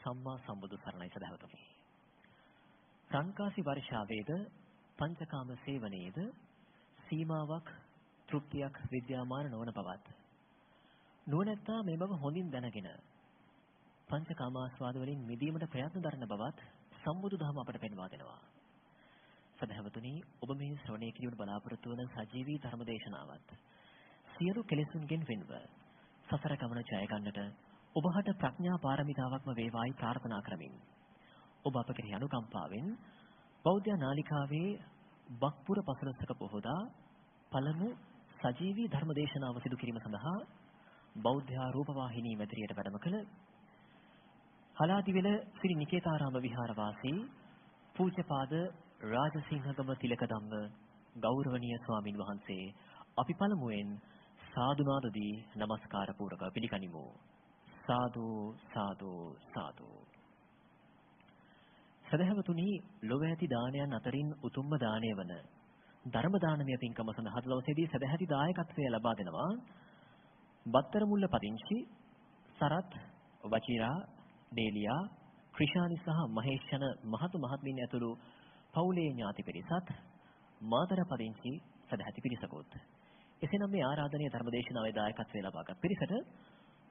සම්මා සම්බුදු සරණයි සදහවතුනි. රන්කාසි වර්ෂාවේද පංචකාම සේවනයේද සීමාවක් තෘප්තියක් විද්‍යාමාන නොවන බවත් නුවණැත්තා මේ බව හොඳින් දැනගෙන පංචකාමාස්වාද වලින් මිදීමට ප්‍රයත්න දරන බවත් සම්බුදු දහම අපට පෙන්වා දෙනවා. සදහවතුනි, ඔබ මේ ශ්‍රවණය කිරීමට බලාපොරොත්තු වන සජීවී ධර්ම දේශනාවත් සියලු කෙලෙසුන්ගෙන් වෙන්ව සසර ගමන ජය ගන්නට ඔබට ප්‍රඥා පාරමිතාවක්ම වේවායි ප්‍රාර්ථනා කරමින් ඔබ අප කෙරෙහි අනුකම්පාවෙන් බෞද්ධ නාලිකාවේ බක්පුර පසළොස්වක පොහොදා පළමු සජීවී ධර්ම දේශනාව සිදු කිරීම සඳහා බෞද්ධ රූපවාහිනී මැදිරියට වැඩම කළ හලාදිවෙල ශ්‍රී නිකේතාරාම විහාරවාසී පූජ්‍යපාද රාජසිංහගම තිලකදම්ම ගෞරවනීය ස්වාමින් වහන්සේ අපි පළමුවෙන් සාදුනාදදී নমස්කාර පූර්වක පිළිගනිමු. සාදු සාදු සාදු. සදහවතුනි, ලොව ඇති දානයන් අතරින් උතුම්ම දානය වන ධර්ම දානමය පින්කම සඳහා දවසේදී සදැහැති දායකත්වය ලබා දෙනවා බත්තර මුල්ල පදිංචි සරත් වචිරා දේලියා ක්‍රිෂානි සහ මහේෂ් යන මහතු මහත්මින් ඇතුළු පවුලේ ඥාති පිරිසත් මාතර පදිංචි සදැහැති පිරිසකුත්. එසේනම් මේ ආරාධනීය ධර්මදේශනාවේ දායකත්වය ලබාගත් පිරිසට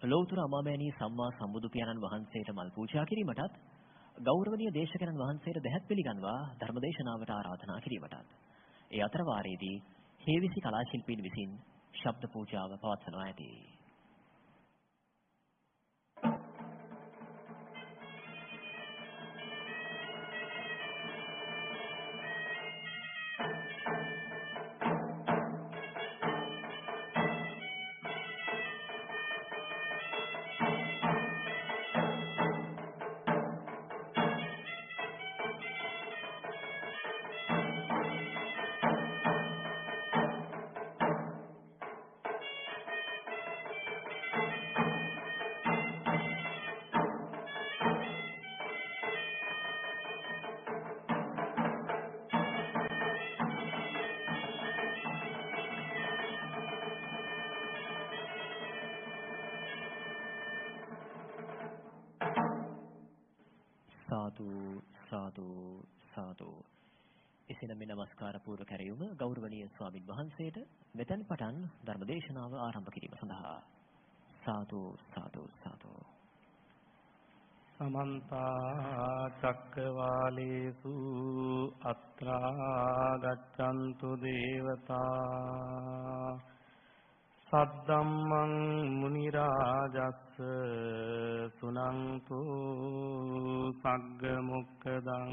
ලෞතර අමාමෑණී සම්මා සම්බුදු පියාණන් වහන්සේට මල් පූජා කිරීමටත් ගෞරවනීය දේශකයන්න් වහන්සේට දැහැත් පිළිගන්වා ධර්මදේශනාවට ආරාධනා කිරීමටත් ඒ අතර වාරයේදී හේවිසි කලා ශිල්පීන් විසින් ශබ්ද පූජාව පවත්වනවා ඇති. සාදු සාදු. එසේනම් මේ নমස්කාර පූර්ව කැරයුම ගෞරවනීය ස්වාමින් වහන්සේට මෙතෙන් පටන් ධර්මදේශනාව ආරම්භ කිරීම සඳහා සාදු සාදු සාදු. සමන්ත චක්කවාලේසු අත්‍රා ගච්ඡන්තු දේවතා සද්දම්මං මුනි රාජස්ස සුනන්තු සග්ග මොක්ඛදං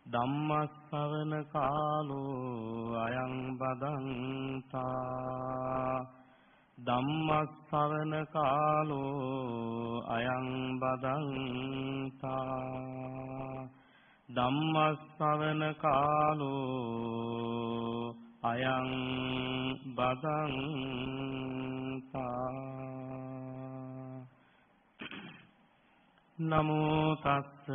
ධම්මස්සවන කාලෝ අයං බදන්තා ධම්මස්සවන කාලෝ අයං බදන්තා ධම්මස්සවන කාලෝ අයං බදන්තා. නමෝ තස්ස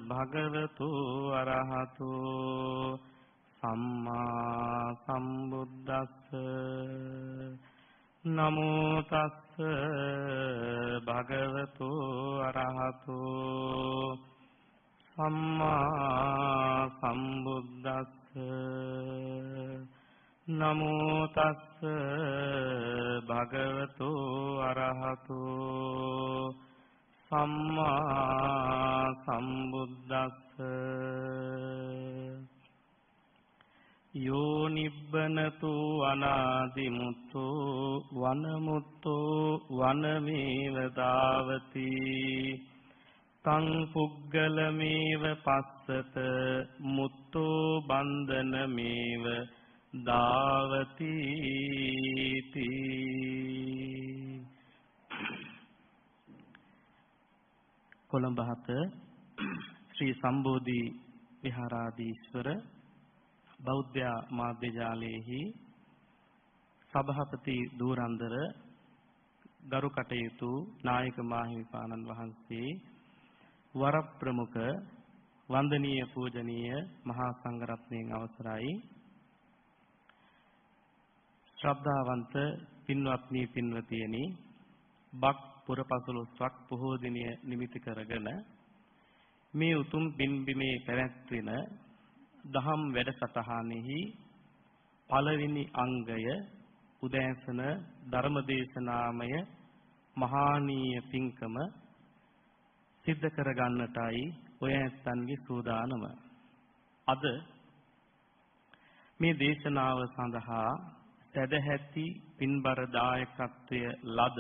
භගවතු අරහතු සම්මා සම්බුද්දස්ස නමෝ තස්ස භගවතු අරහතු සම්මා සම්බුද්දස්ස නමෝ තස්ස භගවතු අරහතු සම්මා සම්බුද්දස්ස යෝ නිබ්බනතු අනාදිමුත්තු වනමුත්තු වනමේව දාවති තං පුග්ගලමේව පස්සත මුත්තෝ බන්ධනමේව දාවති තී. කොළඹ හත ශ්‍රී සම්බෝධි විහාරාධීශ්වර බෞද්ධ මාධ්‍ය ජාලයේහි සභාපති දූරන්දර ගරු කටයුතු නායක මාහිමිපාණන් වහන්සේ වර ප්‍රමුඛ වන්දනීය පූජනීය මහා සංඝරත්නයන් අවසරයි ශ්‍රද්ධාවන්ත පින්වත්නි පින්වතියනි බක් පුරපසළොස්වක් පොහෝ දිනය නිමිති කරගෙන මේ උතුම් පින්බිමේ පැවැත්වෙන දහම් වැඩසටහනෙහි පළවෙනි අංගය උදෑසන ධර්මදේශනාමය මහානීය පින්කම සිද්ධ කරගන්නටයි ඔය ඇත්තන්ගේ සූදානම. අද මේ දේශනාව සඳහා සදැහැති පින්බර දායකත්වය ලද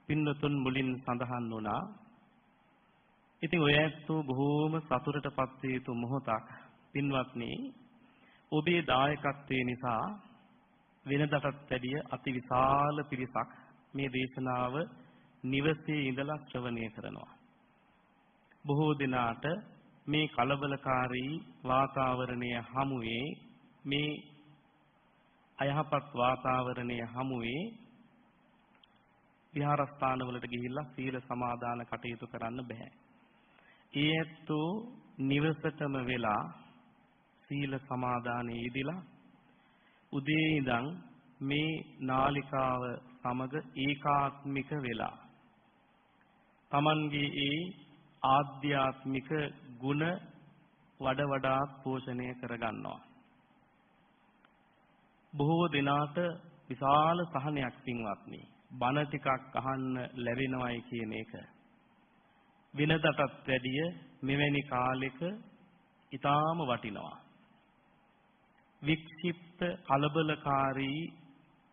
පින්වතුන් මුලින් සඳහන් වුණා. ඉතින් ඔය ඇත්තෝ බොහෝම සතුටටපත් විය යුතු මොහොතක්. පින්වත්නි, ඔබේ දායකත්වය නිසා වෙනදටත් වැඩිය අතිවිශාල පිරිසක් මේ දේශනාව නිවසේ ඉඳලා ශ්‍රවණය කරනවා. බොහෝ දිනාට මේ කලබලකාරී වාතාවරණය හමුවේ මේ අයහපත් වාතාවරණය හමුවේ විහාරස්ථානවලට ගිහිල්ලා සීල සමාදාන කටයුතු කරන්න බෑ. ඒත්තෝ නිවසටම වෙලා සීල සමාදානයේ යෙදিলা උදේ ඉඳන් මේ නාලිකාව සමග ඒකාත්මික වෙලා Tamanගේ ඒ ආධ්‍යාත්මික ගුණ වඩා පෝෂණය කරගන්නවා. බොහෝ දිනාට විශාල සහනයක් පින්වත්නි. බණ ටිකක් අහන්න ලැබෙනවයි කියන එක වෙනදටත් වැඩිය මෙවැනි කාලෙක ඊටාම වටිනවා. වික්ෂිප්ත කලබලකාරී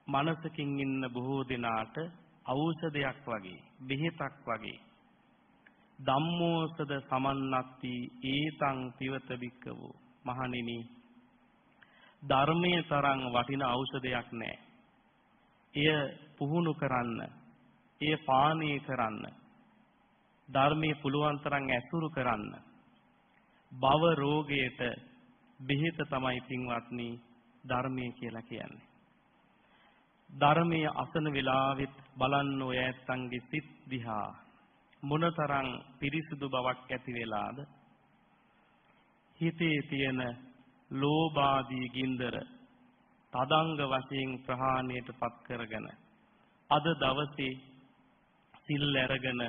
මනසකින් ඉන්න බොහෝ දිනාට ඖෂධයක් වගේ, බෙහෙතක් වගේ ධම්මෝසද සමන්නත්ති ඒතං පිවත බික්කවෝ. මහණෙනි, ධර්මයේ තරම් වටින ඖෂධයක් නැහැ. එය පුහුණු කරන්න, එය පානය කරන්න, ධර්මයේ පුළුවන් තරම් ඇසුරු කරන්න. භව රෝගයට බෙහෙත තමයි පින්වත්නි ධර්මයේ කියලා කියන්නේ. ධර්මයේ අසන වෙලාවෙත් බලන්න ඔය ඇත්තන්ගේ සිත් දිහා මොනතරම් පිරිසුදු බවක් ඇති වෙලාද. හිතේ තියෙන ලෝභාදී ගින්දර තදංග වශයෙන් ප්‍රහාණයටපත් කරගෙන අද දවසේ සිල් ඇරගෙන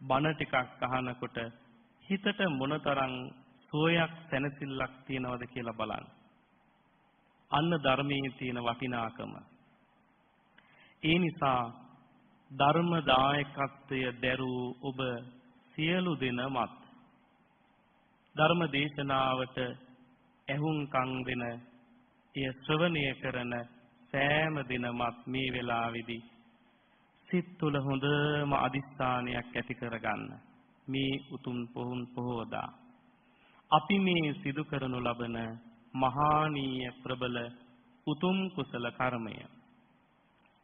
බණ ටිකක් අහනකොට හිතට මොනතරම් සෝයක් සැනසෙල්ලක් තියනවද කියලා බලන්න. අන්න ධර්මයේ තියෙන වටිනාකම. ඒ නිසා ධර්ම දායකත්වය දරූ ඔබ සියලු දෙනාමත් ධර්ම දේශනාවට ඇහුම්කන් දෙන, එය ශ්‍රවණය කරන සෑම දිනමත් මේ වෙලාවේදී සිත් තුළ හොඳම අදිස්ථානයක් ඇති කරගන්න. මේ උතුම් පොහොදා අපි මේ සිදු කරනු ලබන මහානීය ප්‍රබල උතුම් කුසල කර්මය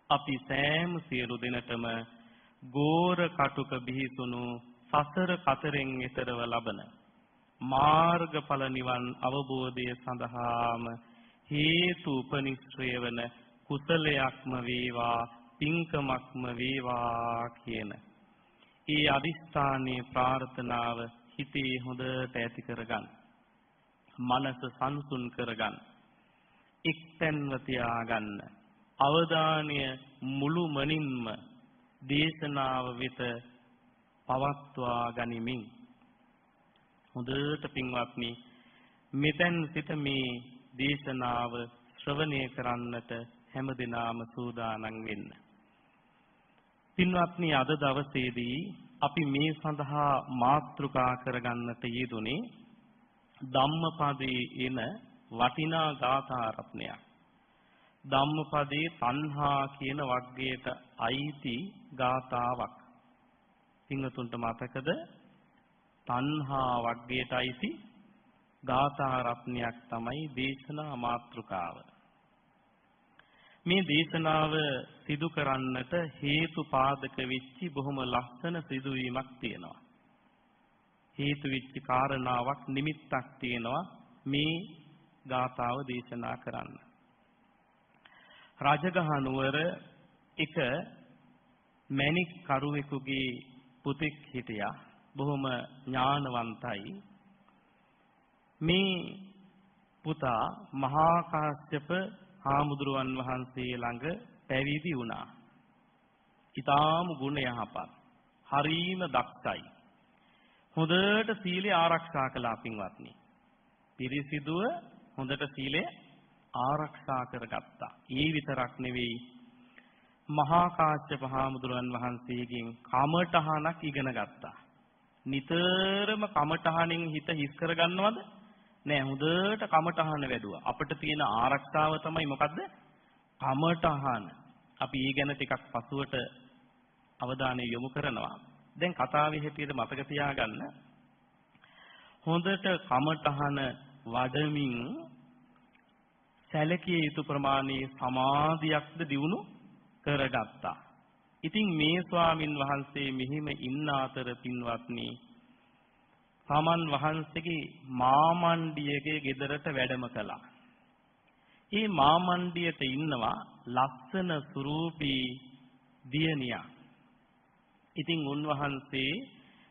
අපි සෑම සියලු දෙනටම ගෝර කටුක බිහිසුණු සසර කතරෙන් එතරව ලබන මාර්ගඵල නිවන් අවබෝධය සඳහාම හේතු උපනිශ්‍රය වන කුසලයක්ම වේවා, පින්කමක්ම වේවා කියන ඒ අදිස්ථානයේ ප්‍රාර්ථනාව හිතේ හොඳට ඇති කරගන්න. මනස සංසුන් කරගන්න. එක්තැන්ව තියාගන්න. අවධානය මුළුමනින්ම දේශනාව වෙත පවත්වා ගනිමින් හොඳට පින්වත්නි මෙතෙන් සිට මේ දේශනාව ශ්‍රවණය කරන්නට හැමදිනාම සූදානම් වෙන්න. පින්වත්නි, අද දවසේදී අපි මේ සඳහා මාතෘකා කරගන්නට යෙදුනේ ධම්මපදයේ එන වටිනා ගාථා රත්නයක්. ධම්මපදයේ තණ්හා කියන වර්ගයට අයිති ගාථාවක්. පින්වතුන්ට මතකද? තණ්හා වර්ගයට අයිති ගාථා රත්නයක් තමයි දේශනා මාතෘකාව. මේ දේශනාව සිදු කරන්නට හේතු පාදක වෙච්චි බොහොම ලස්සන සිදුවීමක් තියෙනවා. හේතු වෙච්ච කාරණාවක්, නිමිත්තක් තියෙනවා මේ ගාථාව දේශනා කරන්න. රජගහ නුවර එක මැණික් කරුවෙකුගේ පුතෙක් හිටියා. බොහොම ඥානවන්තයි. මේ පුතා මහා කාශ්‍යප හාමුදුරුවන් වහන්සේ ළඟ පැවිදි වුණා. ඊටාම ගුණ යහපත්. හරීම දක්ෂයි. හොඳට සීලය ආරක්ෂා කළා පින්වත්නි. පිරිසිදුව හොඳට සීලය ආරක්ෂා කරගත්තා. ඒ විතරක් නෙවෙයි මහා කාශ්‍යප හාමුදුරන් වහන්සේගෙන් කමඨහනක් ඉගෙන ගත්තා. නිතරම කමඨහනෙන් හිත හිස් කරගන්නවද? නෑ, හොඳට කමඨහන වැඩුවා. අපිට තියෙන ආරක්ෂාව තමයි මොකද්ද? කමඨහන. අපි ඊ ගැන ටිකක් පසුවට අවධානය යොමු කරනවා. දැන් කතාවේ හැටියට මතක තියාගන්න. හොඳට කමඨහන වඩමින් සැලකිය යුතු ප්‍රමාණයේ සමාධියක්ද දියුණු කරගත්තා. ඉතින් මේ ස්වාමින් වහන්සේ මෙහිම ඉන්න අතර පින්වත්නි සමන් වහන්සේගේ මාමණ්ඩියගේ ගෙදරට වැඩම කළා. මේ මාමණ්ඩියට ඉන්නවා ලස්සන සුරූපී දියණියක්. ඉතින් උන්වහන්සේ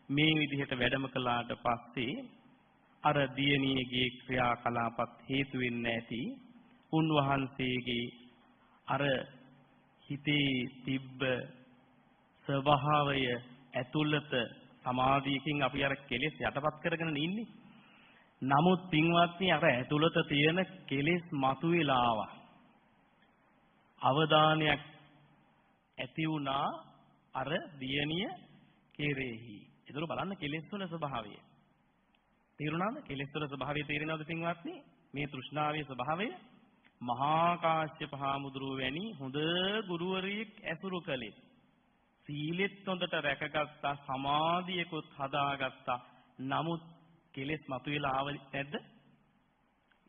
මේ විදිහට වැඩම කළාට පස්සේ අර දියණියගේ ක්‍රියාකලාපත් හේතු වෙන්නේ නැති උන්වහන්සේගේ අර හිතේ තිබ්බ ස්වභාවය ඇතුළත සමාධියකින් අපි අර කෙලෙස් යටපත් කරගෙන ඉන්නේ. නමුත් පින්වත්නි අර ඇතුළත තියෙන කෙලෙස් මතුවලා ආවා. අවධානයක් ඇති වුණා අර දියණිය කෙරෙහි. ඒතර බලන්න කෙලෙස් වල ස්වභාවය. තේරුණාද? කෙලෙස් වල ස්වභාවය තේරෙනවද පින්වත්නි? මේ තෘෂ්ණාවේ ස්වභාවය මහා කාශ්‍යප හාමුදුරුව වැනි හොඳ ගුරුවරයෙක් ඇසුරු කළේ. සීලෙත් හොඳට රැකගත්තා, සමාධියකුත් හදාගත්තා. නමුත් කෙලෙස් මතුවලා ආවද නැද්ද?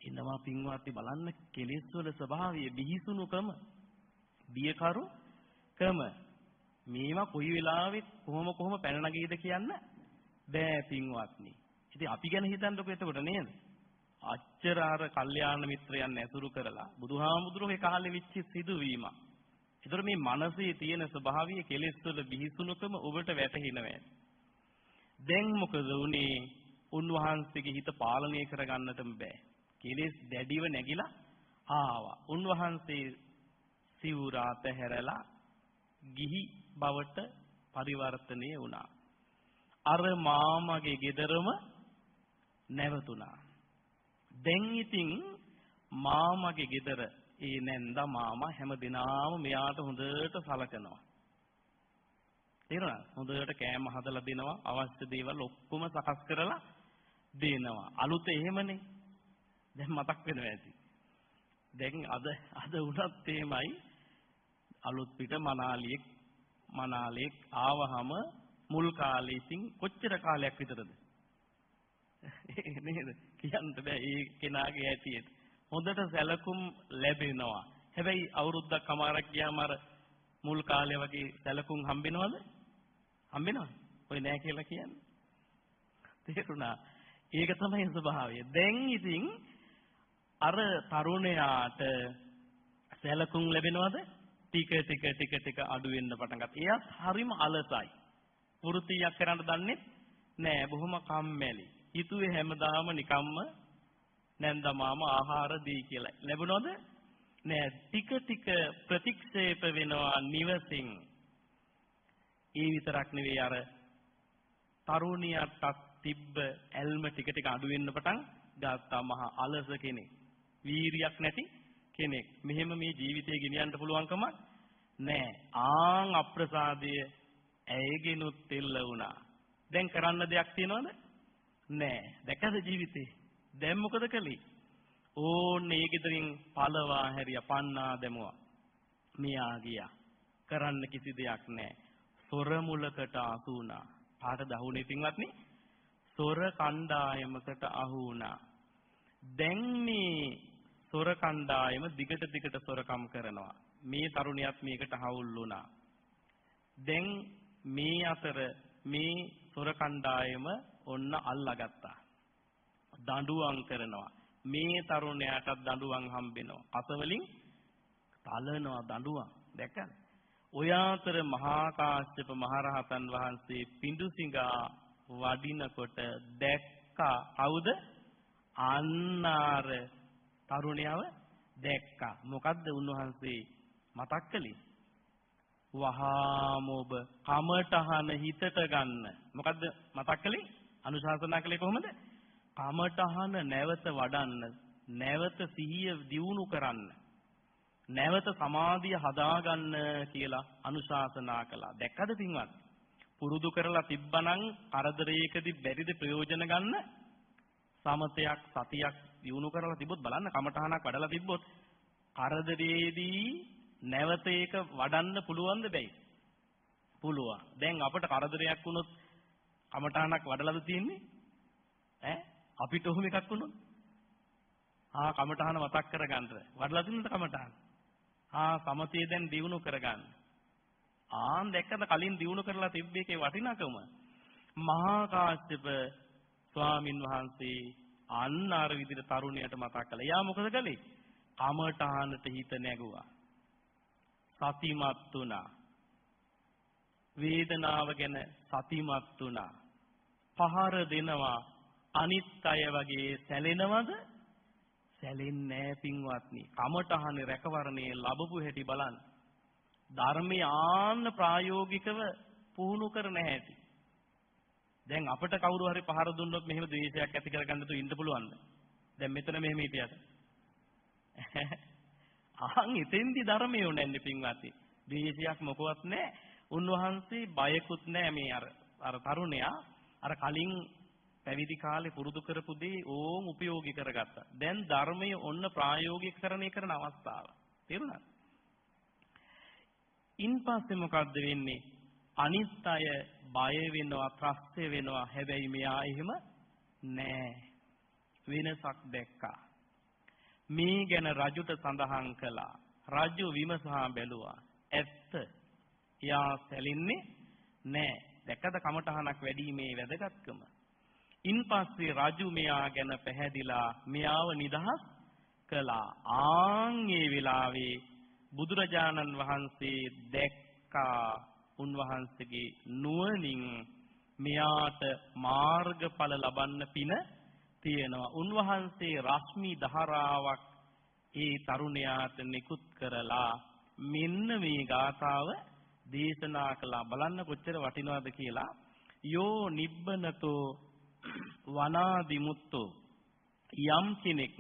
එනවා පින්වත්නි බලන්න කෙලෙස් වල ස්වභාවය බිහිසුණුකම, බියකරුකම. මේවා කොයි වෙලාවෙත් කොහොම පැන නගීද කියන්න බෑ පින්වත්නි. ඉතින් අපි ගැන හිතන්නකො එතකොට නේද? අච්චර අර කල්යාණ මිත්‍රයන් ඇසුරු කරලා බුදුහාමුදුරුවෝ ඒ කාලේ වෙච්ච සිදුවීම. ඒතර මේ මනසේ තියෙන ස්වභාවීය කෙලෙස් වල බිහිසුණුකම ඔබට වැටහෙනවා. දැන් මොකද උනේ? උන්වහන්සේගේ හිත පාලනය කරගන්නටම බෑ. කෙලෙස් දැඩිව නැగిලා ආවා. උන්වහන්සේ සිවුරා පැහැරලා ගිහි බවට පරිවර්තනය වුණා. අර මාමගේ ගෙදරම නැවතුණා. දැන් ඉතින් මාමගේ ගෙදර ඒ නැන්දා මාමා හැමදිනාම මෙයාට හොඳට සලකනවා. තේරුණාද? හොඳට කෑම හදලා දෙනවා, අවශ්‍ය දේවල් ඔක්කොම සකස් කරලා දෙනවා. අලුත එහෙමනේ. දැන් මතක් වෙනවා ඇති. දැන් අද උනත් එහෙමයි. අලුත් පිට මනාලියෙක් ආවහම මුල් කාලේ ඉතින් කොච්චර කාලයක් විතරද? නේද? කියන්න බෑ ඒ කෙනාගේ ඇටියෙත්. හොඳට සැලකුම් ලැබෙනවා. හැබැයි අවුරුද්දක් කමාරක් ගියාම අර මුල් කාලේ වගේ සැලකුම් හම්බෙනවද? හම්බෙනවද? ඔය නෑ කියලා කියන්නේ. තේරුණා? ඒක තමයි ස්වභාවය. දැන් ඉතින් අර තරුණයාට සැලකුම් ලැබෙනවද? ටික අඩු වෙන්න පටන් ගත්තා. එයාත් හරිම අලසයි. වෘත්තියක් කරන්න දන්නේ නෑ. බොහොම කම්මැලි. හිතුවේ හැමදාම නිකම්ම නැන්දමාම ආහාර දී කියලා. ලැබුණොද? නෑ. ටික ප්‍රතික්ෂේප වෙනවා නිවසින්. ඒ විතරක් නෙවෙයි අර තරුණියට තිබ්බ ඇල්ම ටික අඩු වෙන්න පටන් ගත්තා. මහා අලස කෙනෙක්. වීරියක් නැති කෙනෙක්. මෙහෙම මේ ජීවිතය ගෙනියන්න පුළුවන්කමක් නෑ. ආන් අප්‍රසාදය ඇයගෙනුත් තෙල්ල වුණා. දැන් කරන්න දෙයක් තියනවද? නෑ. දැකද ජීවිතේ? දැන් මොකද කළේ? ඕන්නේ ඒ ගෙදරින් පළවා හැරියා, පන්නා දැමුවා. මෙයා ගියා. කරන්න කිසි දෙයක් නෑ. සොර මුලකට අහු වුණා. පාට දහුනේ පින්වත්නි. සොර කණ්ඩායමකට අහු වුණා. දැන් මේ සොර කණ්ඩායම දිගට සොරකම් කරනවා. මේ තරුණියත් මේකට හවුල් වුණා. දැන් මේ අතර මේ සොර කණ්ඩායම ඔන්න අල්ලාගත්තා. දඬුවම් කරනවා. මේ තරුණයාටත් දඬුවම් හම්බෙනවා. අසවලින් තලනවා දඬුවම්. දැක්කද? ඔය අතර මහා කාශ්‍යප මහරහතන් වහන්සේ පිඬුසිඟා වඩිනකොට දැක්කා. කවුද? අන්නාර තරුණියව දැක්කා. මොකද්ද උන්වහන්සේ මතක් කළේ? වහාම ඔබ කමඨහන හිතට ගන්න. මොකද්ද මතක් කළේ? අනුශාසනා කළේ කොහොමද? කමඨහන නැවත වඩන්න, නැවත සිහිය දියුණු කරන්න, නැවත සමාධිය හදාගන්න කියලා අනුශාසනා කළා. දැක්කද පින්වත්? පුරුදු කරලා තිබ්බනම් කරදරයකදී බැරිද ප්‍රයෝජන ගන්න? සමතයක් සතියක් දියුණු කරලා තිබ්බොත් බලන්න, කමඨහනක් වඩලා තිබ්බොත් කරදරයේදී නැවත ඒක වඩන්න පුළුවන්ද බැයි? පුළුවන්. දැන් අපිට කරදරයක් වුණොත් කමඨහනක් වඩලාද තියෙන්නේ? අපිට ඔහොම එකක් වුණොත් කමඨහන මතක් කරගන්න. වඩලා තින්නද කමඨහන? සමතේ දැන් දියුණු කරගන්න. දැක්කද කලින් දියුණු කරලා තිබ්බේකේ වටිනාකම? මහා කාශ්‍යප ස්වාමින් වහන්සේ අන්න අර විදිහට තරුණියට මතක් කළා. යා මොකද කළේ? කමඨහනට හිත නැගුවා. සතිමත් වුණා. වේදනාව ගැන සතිමත් වුණා. පහර දෙනවා අනිත් අය වගේ සැලෙනවද? සැලෙන්නේ නැහැ පින්වත්නි. කමඨහනේ රැකවරණේ ලැබපු හැටි බලන්න. ධර්මයේ ආන්න ප්‍රායෝගිකව පුහුණු කරන හැටි. දැන් අපිට කවුරු හරි පහර දුන්නොත් මෙහෙම ද්වේෂයක් ඇති කරගන්න තු ඉන්න පුළුවන්ද? දැන් මෙතන මෙහෙම හිටියට. එතෙන්දි ධර්මයේ උනන්නේ පින්වත්නි. ද්වේෂයක් මොකවත් නැහැ. උන්වහන්සේ බයකුත් නැහැ මේ අර තරුණයා අර කලින් පැවිදි කාලේ පුරුදු කරපු දේ ඕම් උපයෝගී කරගත්තා. දැන් ධර්මයේ ඔන්න ප්‍රායෝගිකකරණය කරන අවස්ථාව. තේරුණාද? ඉන්පස්සේ මොකද්ද වෙන්නේ? අනිත් අය බය වෙනවා, ත්‍රස්ත වෙනවා. හැබැයි මෙයා එහෙම නෑ. වෙනසක් දැක්කා. මේ ගැන රජුට සඳහන් කළා. රජු විමසා බැලුවා. ඇත්ත. එයා සැලින්නේ නෑ. දැක්කද කමඨහනක් වැඩිීමේ වැදගත්කම? ඉන්පස්සේ රජු මෙයා ගැන පැහැදිලා මෙයාව නිදහස් කළා. ඒ වෙලාවේ බුදුරජාණන් වහන්සේ දැක්කා උන්වහන්සේගේ නුවණින් මෙයාට මාර්ගඵල ලබන්න පින තියෙනවා. උන්වහන්සේ රශ්මි ධාරාවක් ඒ තරුණයාට නිකුත් කරලා මෙන්න මේ ගාථාව දේශනා කළා. බලන්න කොච්චර වටිනවද කියලා. යෝ නිබ්බනතෝ වනාදිමුත්තෝ, යම් කෙනෙක්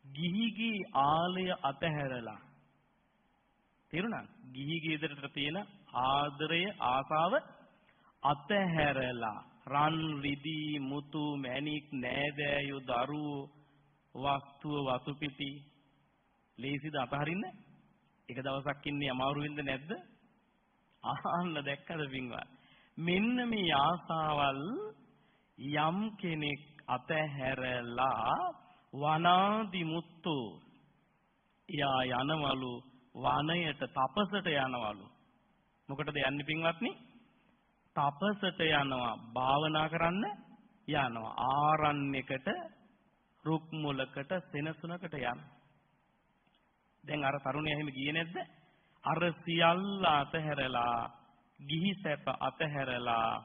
ගිහිගේ ආලය අතහැරලා, තේරුණා? ගිහිගේ ඉදරට තියෙන ආදරය ආසාව අතහැරලා, රන් රිදී මුතු මැණික් නෑදෑයෝ දරුවෝ වස්තුව වතු පිටි ලේසිද අතහරින්න? එක දවසක් ඉන්නේ අමාරු වෙන්නේ නැද්ද? ආන්න දැක්කද පින්වත්? මෙන්න මේ ආසාවල් යම් කෙනෙක් අතහැරලා වනාදි මුත්තෝ, යා යනවලු වනයට, තපසට යනවලු. මොකටද යන්නේ පින්වත්නි? තපසට යනවා, භාවනා කරන්න යනවා. ආරණ්‍යකට, රුක් මුලකට, සෙනසුනකට යනවා. දැන් අර තරුණයා එහෙම ගියේ නැද්ද? අර සියල්ල අතහැරලා, ගිහි සැප අතහැරලා,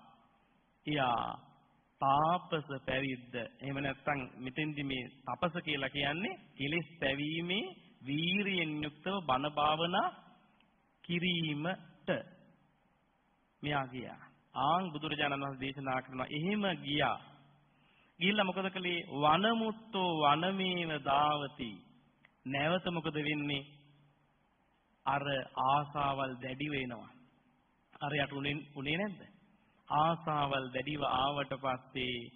එයා තාපස පැවිද්ද. එහෙම නැත්නම් මෙතෙන්දි මේ තපස කියලා කියන්නේ කෙලෙස් පැවීමේ වීරියෙන් යුක්තව බණ භාවනා කිරීමට මෙයා ගියා. බුදුරජාණන් වහන්සේ දේශනා කරනවා එහෙම ගියා. ගිහිල්ලා මොකද කළේ? වනමුත්තෝ වනමේව දාවති. නැවත මොකද වෙන්නේ? අර ආසාවල් දැඩි වෙනවා. අර යට උනේ නැද්ද? ආසාවල් දැඩිව ආවට පස්සේ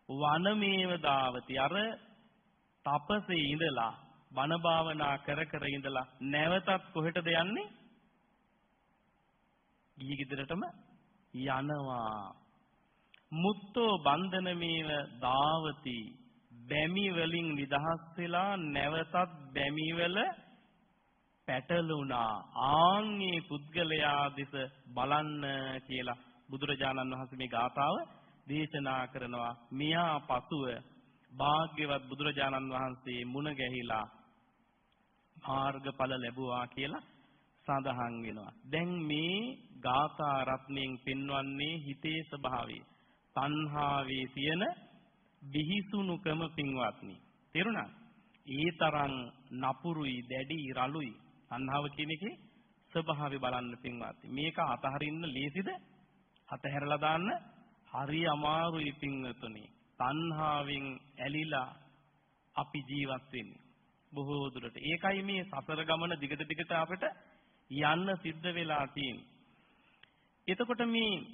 වනමේව දාවති. අර තපසේ ඉඳලා බණ භාවනා කර ඉඳලා නැවතත් කොහෙටද යන්නේ? ගිහි ගෙදරටම යනවා. මුත්තෝ බන්ධනමේව දාවති. බැමි වලින් නිදහස් වෙලා නැවතත් බැමි වල පැටළුණා. ආන්ගේ පුද්ගලයා දෙස බලන්න කියලා බුදුරජාණන් වහන්සේ මේ ගාථාව දේශනා කරනවා. මියා පසුව භාග්‍යවත් බුදුරජාණන් වහන්සේ මුණ ගැහිලා මාර්ගඵල ලැබුවා කියලා සඳහන් වෙනවා. දැන් මේ ගාථා රත්ණයෙන් පෙන්වන්නේ හිතේ ස්වභාවය. තණ්හාවේ තියෙන බිහිසුණුකම පින්වත්නි. තේරුණා? ඒ තරම් නපුරුයි, දැඩි, රළුයි. තණ්හාව කියන එකේ ස්වභාවය බලන්න පින්වත්නි. මේක අතහරින්න ලේසිද? අතහැරලා දාන්න හරි අමාරුයි පින්වතුනි. තණ්හාවෙන් ඇලිලා අපි ජීවත් වෙන්නේ බොහෝ දුරට. ඒකයි මේ සසර ගමන දිගට අපිට යන්න සිද්ධ වෙලා තියෙන්නේ. එතකොට මේ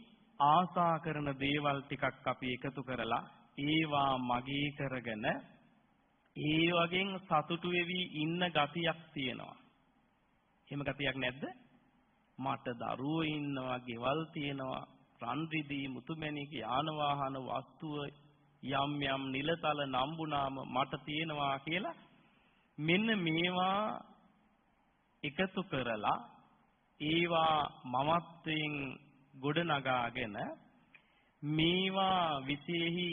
ආසා කරන දේවල් ටිකක් අපි එකතු කරලා ඒවා මගේ කරගෙන ඒ වගේ සතුටු වෙවි ඉන්න ගතියක් තියෙනවා. එහෙම ගතියක් නැද්ද? මට දරුවෝ ඉන්නවා, ගෙවල් තියෙනවා, රන් රිදී, මුතුමැණික, යාන වාහන, වස්තුව යම් යම් නිලතල නම්බුනාම මට තියෙනවා කියලා මෙන්න මේවා එකතු කරලා ඒවා මමත්වයෙන් ගොඩනගාගෙන මේවා විශේෂයි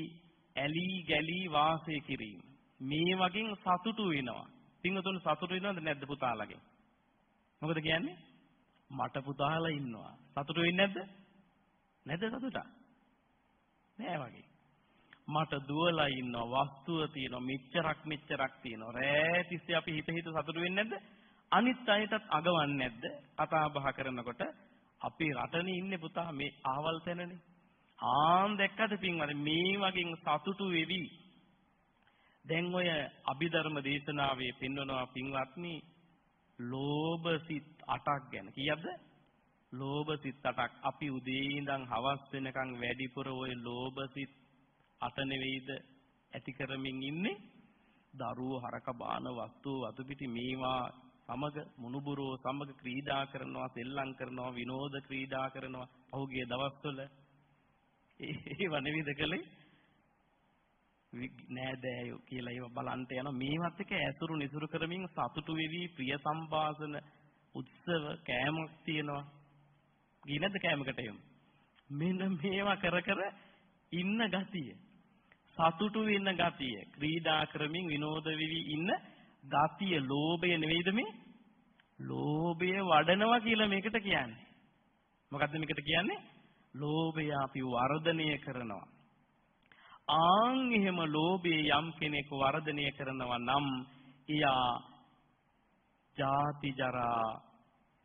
ඇලී ගැලී වාසය කිරීම. මේ වගේ සතුටු වෙනවා. පින්වතුන් සතුටු වෙනවද නැද්ද පුතාලගෙන්? මොකද කියන්නේ? මට පුතාලා ඉන්නවා. සතුටු වෙන්නේ නැද්ද? නැද්ද සතුටා? නෑ වගේ. මට දුවලා ඉන්නවා, වස්තුව තියෙනවා, මෙච්චරක් තියෙනවා. රෑ තිස්සේ අපි හිත සතුටු වෙන්නේ නැද්ද? අනිත් අයටත් අගවන්නේ නැද්ද? කතා බහ කරනකොට අපේ රටනේ ඉන්නේ පුතා මේ ආවල් තැනනේ. දැක්කද පින්වල මේ වගේ සතුටු වෙවි. දැන් ඔය අභිධර්ම දේශනාවේ පෙන්වනවා පින්වත්නි ලෝභ සිත් 8ක් ගැන. කීයක්ද? ලෝභ සිත් 8ක්. අපි උදේ ඉඳන් හවස් වෙනකන් වැඩිපුර ওই ලෝභ සිත් 8 නෙවෙයිද ඇති කරමින් ඉන්නේ. දරුවෝ හරක බාන වස්තු වතු පිටි මේවා සමග මුණුබුරෝ සමග ක්‍රීඩා කරනවා, සෙල්ලම් කරනවා, විනෝද ක්‍රීඩා කරනවා. පහුගිය දවස්වල ඒව නෙවෙයිද කලේ? නෑදෑයෝ කියලා ඒව බලන්ට යනවා. මේවත් එක ඇසුරු නිසුරු කරමින් සතුටු වෙවි ප්‍රිය සම්භාෂණ උත්සව කෑමක් තියෙනවා. ගියේ නැද්ද කෑමකට එහෙම? මෙන්න මේවා කර ඉන්න ගතිය. සතුටු වෙන්න ගතිය. ක්‍රීඩා කරමින් විනෝද වෙවි ඉන්න ගතිය. ලෝභය නෙවෙයිද මේ? ලෝභය වඩනවා කියලා මේකට කියන්නේ. මොකද්ද මේකට කියන්නේ? ලෝභය අපි වර්ධනය කරනවා. එහෙම ලෝභයේ යම් කෙනෙක් වර්ධනය කරනවා නම් එයා ජාති ජරා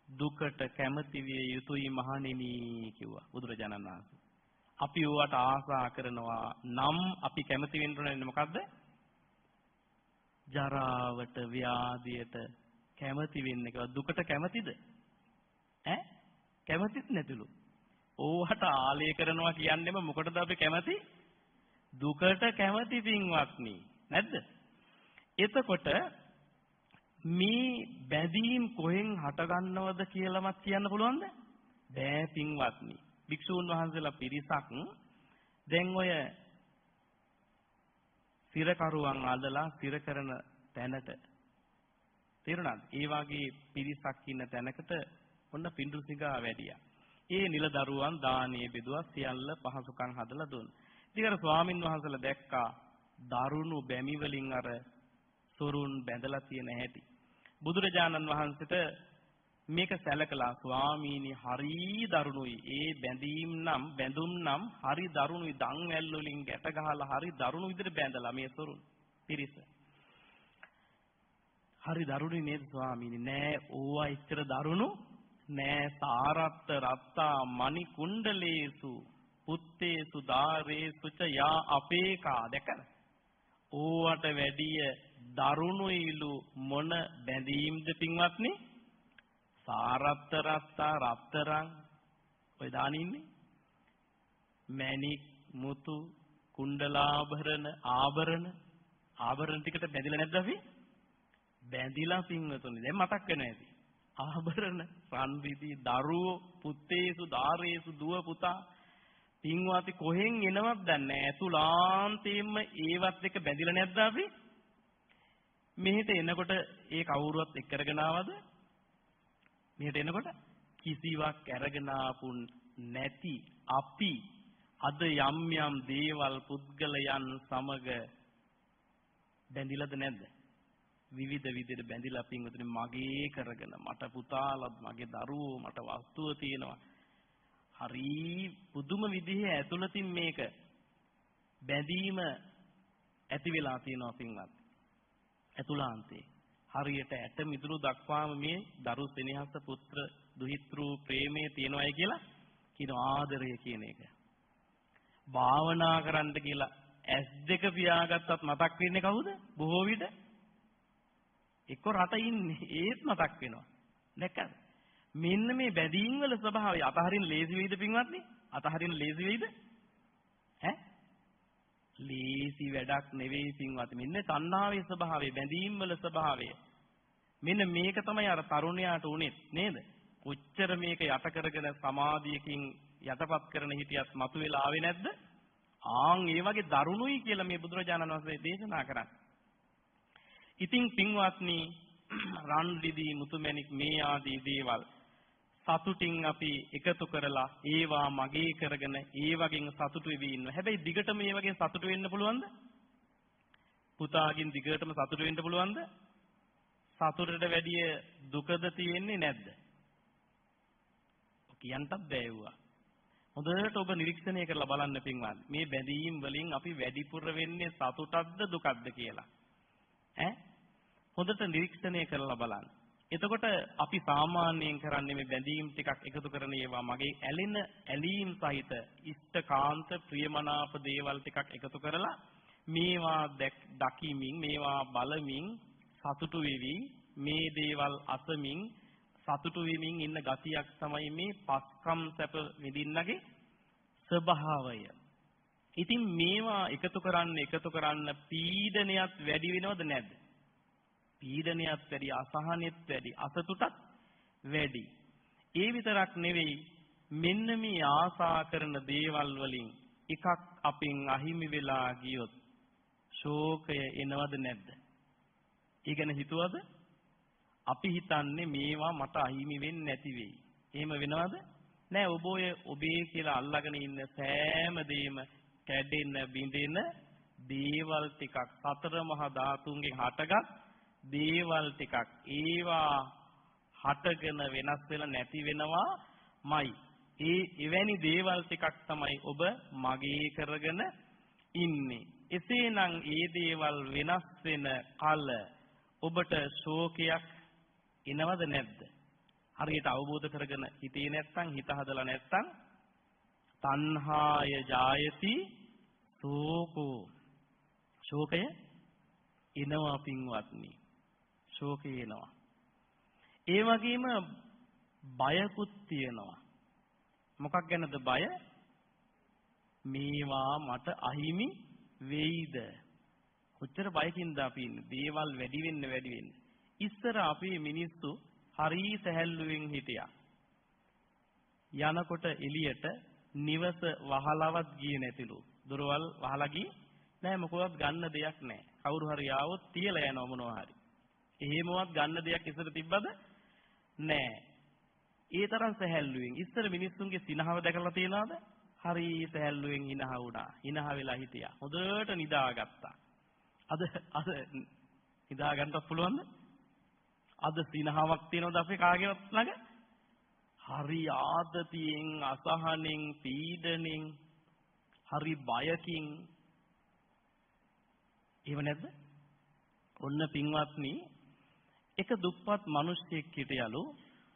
දුකට කැමති විය යුතුයි මහණෙනි කිව්වා බුදුරජාණන් වහන්සේ. අපි ඒවට ආසා කරනවා නම් අපි කැමති වෙන්න ඕනේ මොකද්ද? ජරාවට ව්‍යාධියට කැමති වෙන්න කියලා. දුකට කැමතිද? කැමතිත් නැතිලු. ඕවට ආලය කරනවා කියන්නේම මොකටද අපි කැමති? දුකට කැමති පින්වත්නි. නැද්ද? එතකොට මේ බැඳීම් කොහෙන් හටගන්නවද කියලාවත් කියන්න පුළුවන්ද? බෑ පින්වත්නි. භික්ෂූන් වහන්සේලා පිරිසක් දැන් ඔය සිරකරුවන් අදලා සිර කරන තැනට තේරුණාද? ඒ වගේ පිරිසක් ඉන්න තැනකට ඔන්න පිඬුසිඟා වැඩියා. ඒ නිලදරුවන් දානේ බෙදුවා සියල්ල පහසුකම් හදලා දුන්නා. ඉතින් ස්වාමින් වහන්සේලා දැක්කා දරුණු බැමි වලින් අර සොරුන් බැඳලා තියෙන හැටි. බුදුරජාණන් වහන්සේට මේක සැලකලා ස්වාමීනි හරි දරුණුයි. ඒ බැඳුම් නම් හරි දරුණුයි. දන් වැල් වලින් ගැට ගහලා හරි දරුණු විදිහට බැඳලා මේ සොරුන් පිරිස. හරි දරුණුයි නේද ස්වාමීනි? නෑ ඕවා එච්චර දරුණු නෑ. සාරත්ත රත්තා මණි කුණ්ඩලේසු පුත්තේසු දාරේසු ච යා අපේකා. දැකන ඕවට වැඩිය දරුණුයිලු මොන බැඳීම්ද පින්වත්නි? සාරත්ත රත්තා රත්තරන් ඔය දාන ඉන්නේ මණික් මුතු කුණ්ඩලාභරණ ආභරණ ටිකට බැඳිලා නැද්ද අපි? බැඳිලා පින්වතුනි. දැන් මතක් වෙනවා ඇති. ආභරණ රන් රිදී දරුවෝ පුත්තේසු දාරේසු දුව පුතා පින්වත්නි කොහෙන් එනවත් දන්නේ නැහැ. අතුලාන්තයෙන්ම ඒවත් එක බැඳිලා නැද්ද අපි? මෙහෙට එනකොට ඒ කවුරුවත් එක් කරගෙන ආවද? මෙහෙට එනකොට කිසිවක් අරගෙන ආපු නැති අපි අද යම් දේවල් පුද්ගලයන් සමග බැඳිලාද නැද්ද? විවිධ විදිහට බැඳිලා පින්වතුනි මගේ කරගෙන මට පුතාලත් මගේ දරුවෝ මට වස්තුව තියෙනවා. හරි පුදුම විදිහේ ඇතුළතින් මේක බැඳීම ඇති වෙලා තියෙනවා පින්වත්. ඇතුළාන්තේ හරියට ඇට මිදුළු දක්වාම මේ දරු සෙනෙහස පුත්‍ර දුහිතෘ ප්‍රේමයේ තියෙනවායි කියලා කියන ආදරය කියන එක. භාවනා කරන්න කියලා S2 පියාගත්තත් මතක් වෙන්නේ කවුද? බොහෝ විට එක්ක රට ඉන්නේ ඒත් මතක් වෙනවා. දැක්කද? මෙන්න මේ බැඳීම් වල ස්වභාවය අතහරින්න ලේසි වෙයිද පින්වත්නි? අතහරින්න ලේසි වෙයිද? ඈ? ලේසි වැඩක් නෙවෙයි පින්වත්නි. මෙන්න තණ්හාවේ ස්වභාවය, බැඳීම් වල ස්වභාවය. මෙන්න මේක තමයි අර තරුණයාට උනේ නේද? කොච්චර මේක යට කරගෙන සමාධියකින් යටපත් කරන හිටියත් මතුවලා ආවේ නැද්ද? ආන් ඒ වගේ දරුණුයි කියලා මේ බුදුරජාණන් වහන්සේ දේශනා කරන්නේ. ඉතින් පින්වත්නි රන් රිදී මුතුමැණික් මේ ආදී දේවල් සතුටින් අපි එකතු කරලා ඒවා මගේ කරගෙන ඒ වගේම සතුටු වෙවි ඉන්නවා. හැබැයි දිගටම මේ වගේ සතුටු වෙන්න පුළුවන්ද? පුතාගෙන් දිගටම සතුටු වෙන්න පුළුවන්ද? සතුටට වැඩිය දුකද තියෙන්නේ නැද්ද? කියන්නත් බෑවුවා. හොඳට ඔබ නිරීක්ෂණය කරලා බලන්න පින්වත්නි. මේ බැඳීම් වලින් අපි වැඩිපුර වෙන්නේ සතුටක්ද දුකක්ද කියලා. හොඳට නිරීක්ෂණය කරලා බලන්න. එතකොට අපි සාමාන්‍යයෙන් කරන්නේ මේ බැඳීම් ටිකක් එකතු කරන ඒවා මගේ ඇලීම් සහිත ඉෂ්ඨකාන්ත ප්‍රියමනාප දේවල් ටිකක් එකතු කරලා මේවා දකිමින් මේවා බලමින් සතුටු වෙවි මේ දේවල් අසමින් සතුටු වෙමින් ඉන්න ගතියක් තමයි මේ පස්කම් සැප විඳින්නගේ ස්වභාවය. ඉතින් මේවා එකතු කරන්න පීඩනයත් වැඩි වෙනවද නැද්ද? පීඩනයත් වැඩි, අසහනෙත් වැඩි, අසතුටත් වැඩි. ඒ විතරක් නෙවෙයි මෙන්න මේ ආසා කරන දේවල් වලින් එකක් අපෙන් අහිමි වෙලා ගියොත් ශෝකය එනවද නැද්ද? ඒ ගැන හිතුවද? අපි හිතන්නේ මේවා මට අහිමි වෙන්නේ නැති වෙයි. එහෙම වෙනවද? නෑ. ඔබේ කියලා අල්ලගෙන ඉන්න සෑම දෙයක්ම කැඩෙන බිඳෙන දේවල් ටිකක් සතර මහා ධාතුන්ගෙන් හටගත් දේවල් ටිකක් ඒවා හටගෙන වෙනස් වෙලා නැති වෙනවාමයි. එවැනි දේවල් ටිකක් තමයි ඔබ මගේ කරගෙන ඉන්නේ. එසේනම් ඒ දේවල් වෙනස් වෙන කල ඔබට ශෝකයක් එනවද නැද්ද? හරියට අවබෝධ කරගෙන හිතේ නැත්නම් හිත හදලා නැත්නම් තණ්හාය ජායති ශෝකෝ ශෝකය එනවා පින්වත්නි. ශෝකය එනවා. ඒ වගේම බයකුත් තියෙනවා. මොකක් ගැනද බය? මේවා මට අහිමි වෙයිද? කොච්චර බයකින්ද අපි ඉන්නේ? දේවල් වැඩි වෙන්න. ඉස්සර අපේ මිනිස්සු හරි සැහැල්ලුවෙන් හිටියා. යනකොට එළියට නිවස වහලවත් ගියේ නැතිලු. දොරවල් වහලා ගියේ නෑ. මොකවත් ගන්න දෙයක් නෑ. කවුරු හරි ආවොත් තියලා යනවා මොනවා හරි. එහෙමවත් ගන්න දෙයක් ඉස්සර තිබ්බද? නෑ. ඒ තරම් සැහැල්ලුවෙන්. ඉස්සර මිනිස්සුන්ගේ සිනහව දැකලා තියනවද? හරි සැහැල්ලුවෙන් හිනහ වුණා. හිනහ වෙලා හිටියා. හොඳට නිදාගත්තා. අද නිදා ගන්නත් පුළුවන්ද? අද සිනහවක් තියනවද අපේ කාගේවත් ළඟ? හරි ආතතියෙන්, අසහනෙන්, පීඩනෙන්, හරි බයකින්. ඒව නැද්ද? ඔන්න පින්වත්නි, එක දුප්පත් මිනිහෙක් හිටියලු.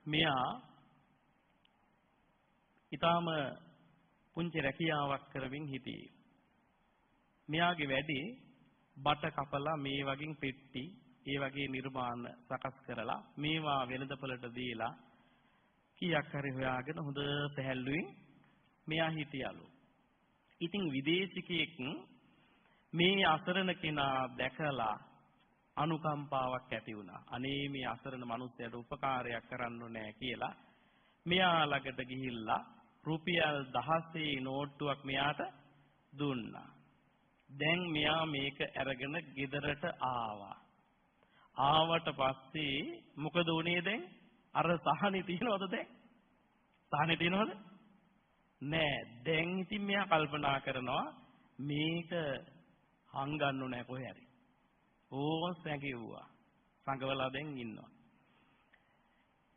මෙයා ඊටාම පුංචි රැකියාවක් කරමින් හිටියේ. මෙයාගේ වැඩේ බට කපලා මේ වගේ පෙට්ටි ඒ වගේ නිර්මාණ සකස් කරලා මේවා වෙළඳපළට දීලා කීයක් හරි හොයාගෙන හොඳ සැහැල්ලුවෙන් මෙයා හිටියලු. ඉතින් විදේශිකයෙක් මේ අසරණ කෙනා දැකලා අනුකම්පාවක් ඇති වුණා. අනේ මේ අසරණ මිනිහයාට උපකාරයක් කරන්න ඕනේ කියලා මෙයා ළඟට ගිහිල්ලා රුපියල් 16 නෝට්ටුවක් මෙයාට දුන්නා. දැන් මෙයා මේක අරගෙන ගෙදරට ආවා. ආවට පස්සේ මොකද උනේ දැන්? අර සහනේ තියනවද දැන්? සහනේ තියනවද? නෑ. දැන් ඉතින් මෙයා කල්පනා කරනවා මේක හංගන්න ඕනේ කොහේ හරි. ඕන් සැඟෙව්වා. සංගවලා දැන් ඉන්නවා.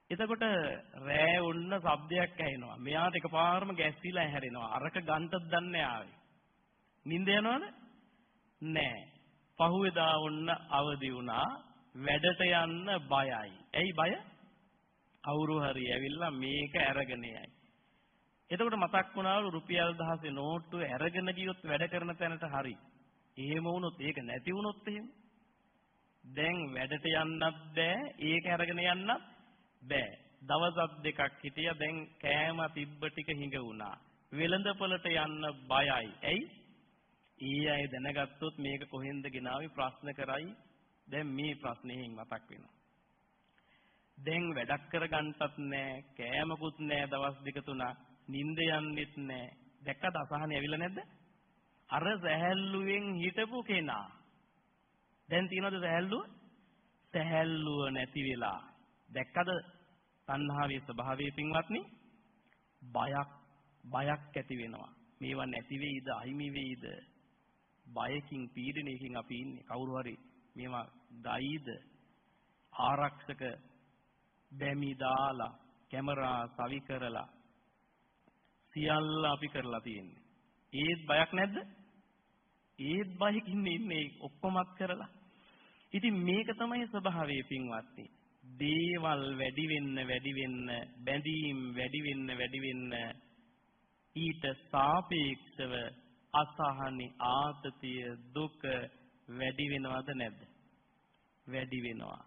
එතකොට රෑ වුණ ශබ්දයක් ඇහෙනවා. මෙයාට එකපාරම ගැස්සිලා හැරෙනවා. අරක ගන්නත් දන්නේ ආවේ. නිින්ද යනවද? නෑ. පහුවෙදා වුණ අවදි වුණා. වැඩට යන්න බයයි. ඇයි බය? කවුරු හරි ඇවිල්ලා මේක අරගෙන යයි. එතකොට මතක් වුණාලු රුපියල් 1000 නෝට්ටුව අරගෙන ගියොත් වැඩ කරන තැනට හරි. එහෙම වුණොත් ඒක නැති වුණොත් එහෙම. දැන් වැඩට යන්නත් බෑ, ඒක අරගෙන යන්නත් බෑ. දවස් දෙකක් හිටියා, දැන් කෑම තිබ්බ ටික හිඟ වුණා. වෙළඳපොළට යන්න බයයි. ඇයි? ඊ අය දැනගත්තොත් මේක කොහෙන්ද ගෙනාවේ ප්‍රශ්න කරයි. දැන් මේ ප්‍රශ්නයෙන් මතක් වෙනවා. දැන් වැඩක් කරගන්නත් නෑ, කෑමකුත් නෑ දවස් දෙක තුනක්, නිින්ද යන්නෙත් නෑ. දැක්කද අසහනේ ඇවිල්ලා නැද්ද? අර සැහැල්ලුවෙන් හිටපු කෙනා දැන් තියනද සැහැල්ලුව? සැහැල්ලුව නැති වෙලා. දැක්කද තණ්හාවේ ස්වභාවය පින්වත්නි? බයක් ඇති වෙනවා. මේවා නැති වෙයිද, අහිමි වෙයිද? බයකින්, පීඩනයකින් අපි ඉන්නේ. කවුරු හරි මේවා ගයිද? ආරක්ෂක බැමි දාලා, කැමරා සවි කරලා සියල්ල අපි කරලා තියෙන්නේ. ඒත් බයක් නැද්ද? ඒත් බයකින් ඉන්නේ ඔක්කොමත් කරලා. ඉතින් මේක තමයි ස්වභාවය පින්වත්නි. දේවල් වැඩි වෙන්න බැඳීම් වැඩි වෙන්න ඊට සාපේක්ෂව අසහනි, ආතතිය, දුක වැඩි වෙනවද නැද්ද? වැඩි වෙනවා.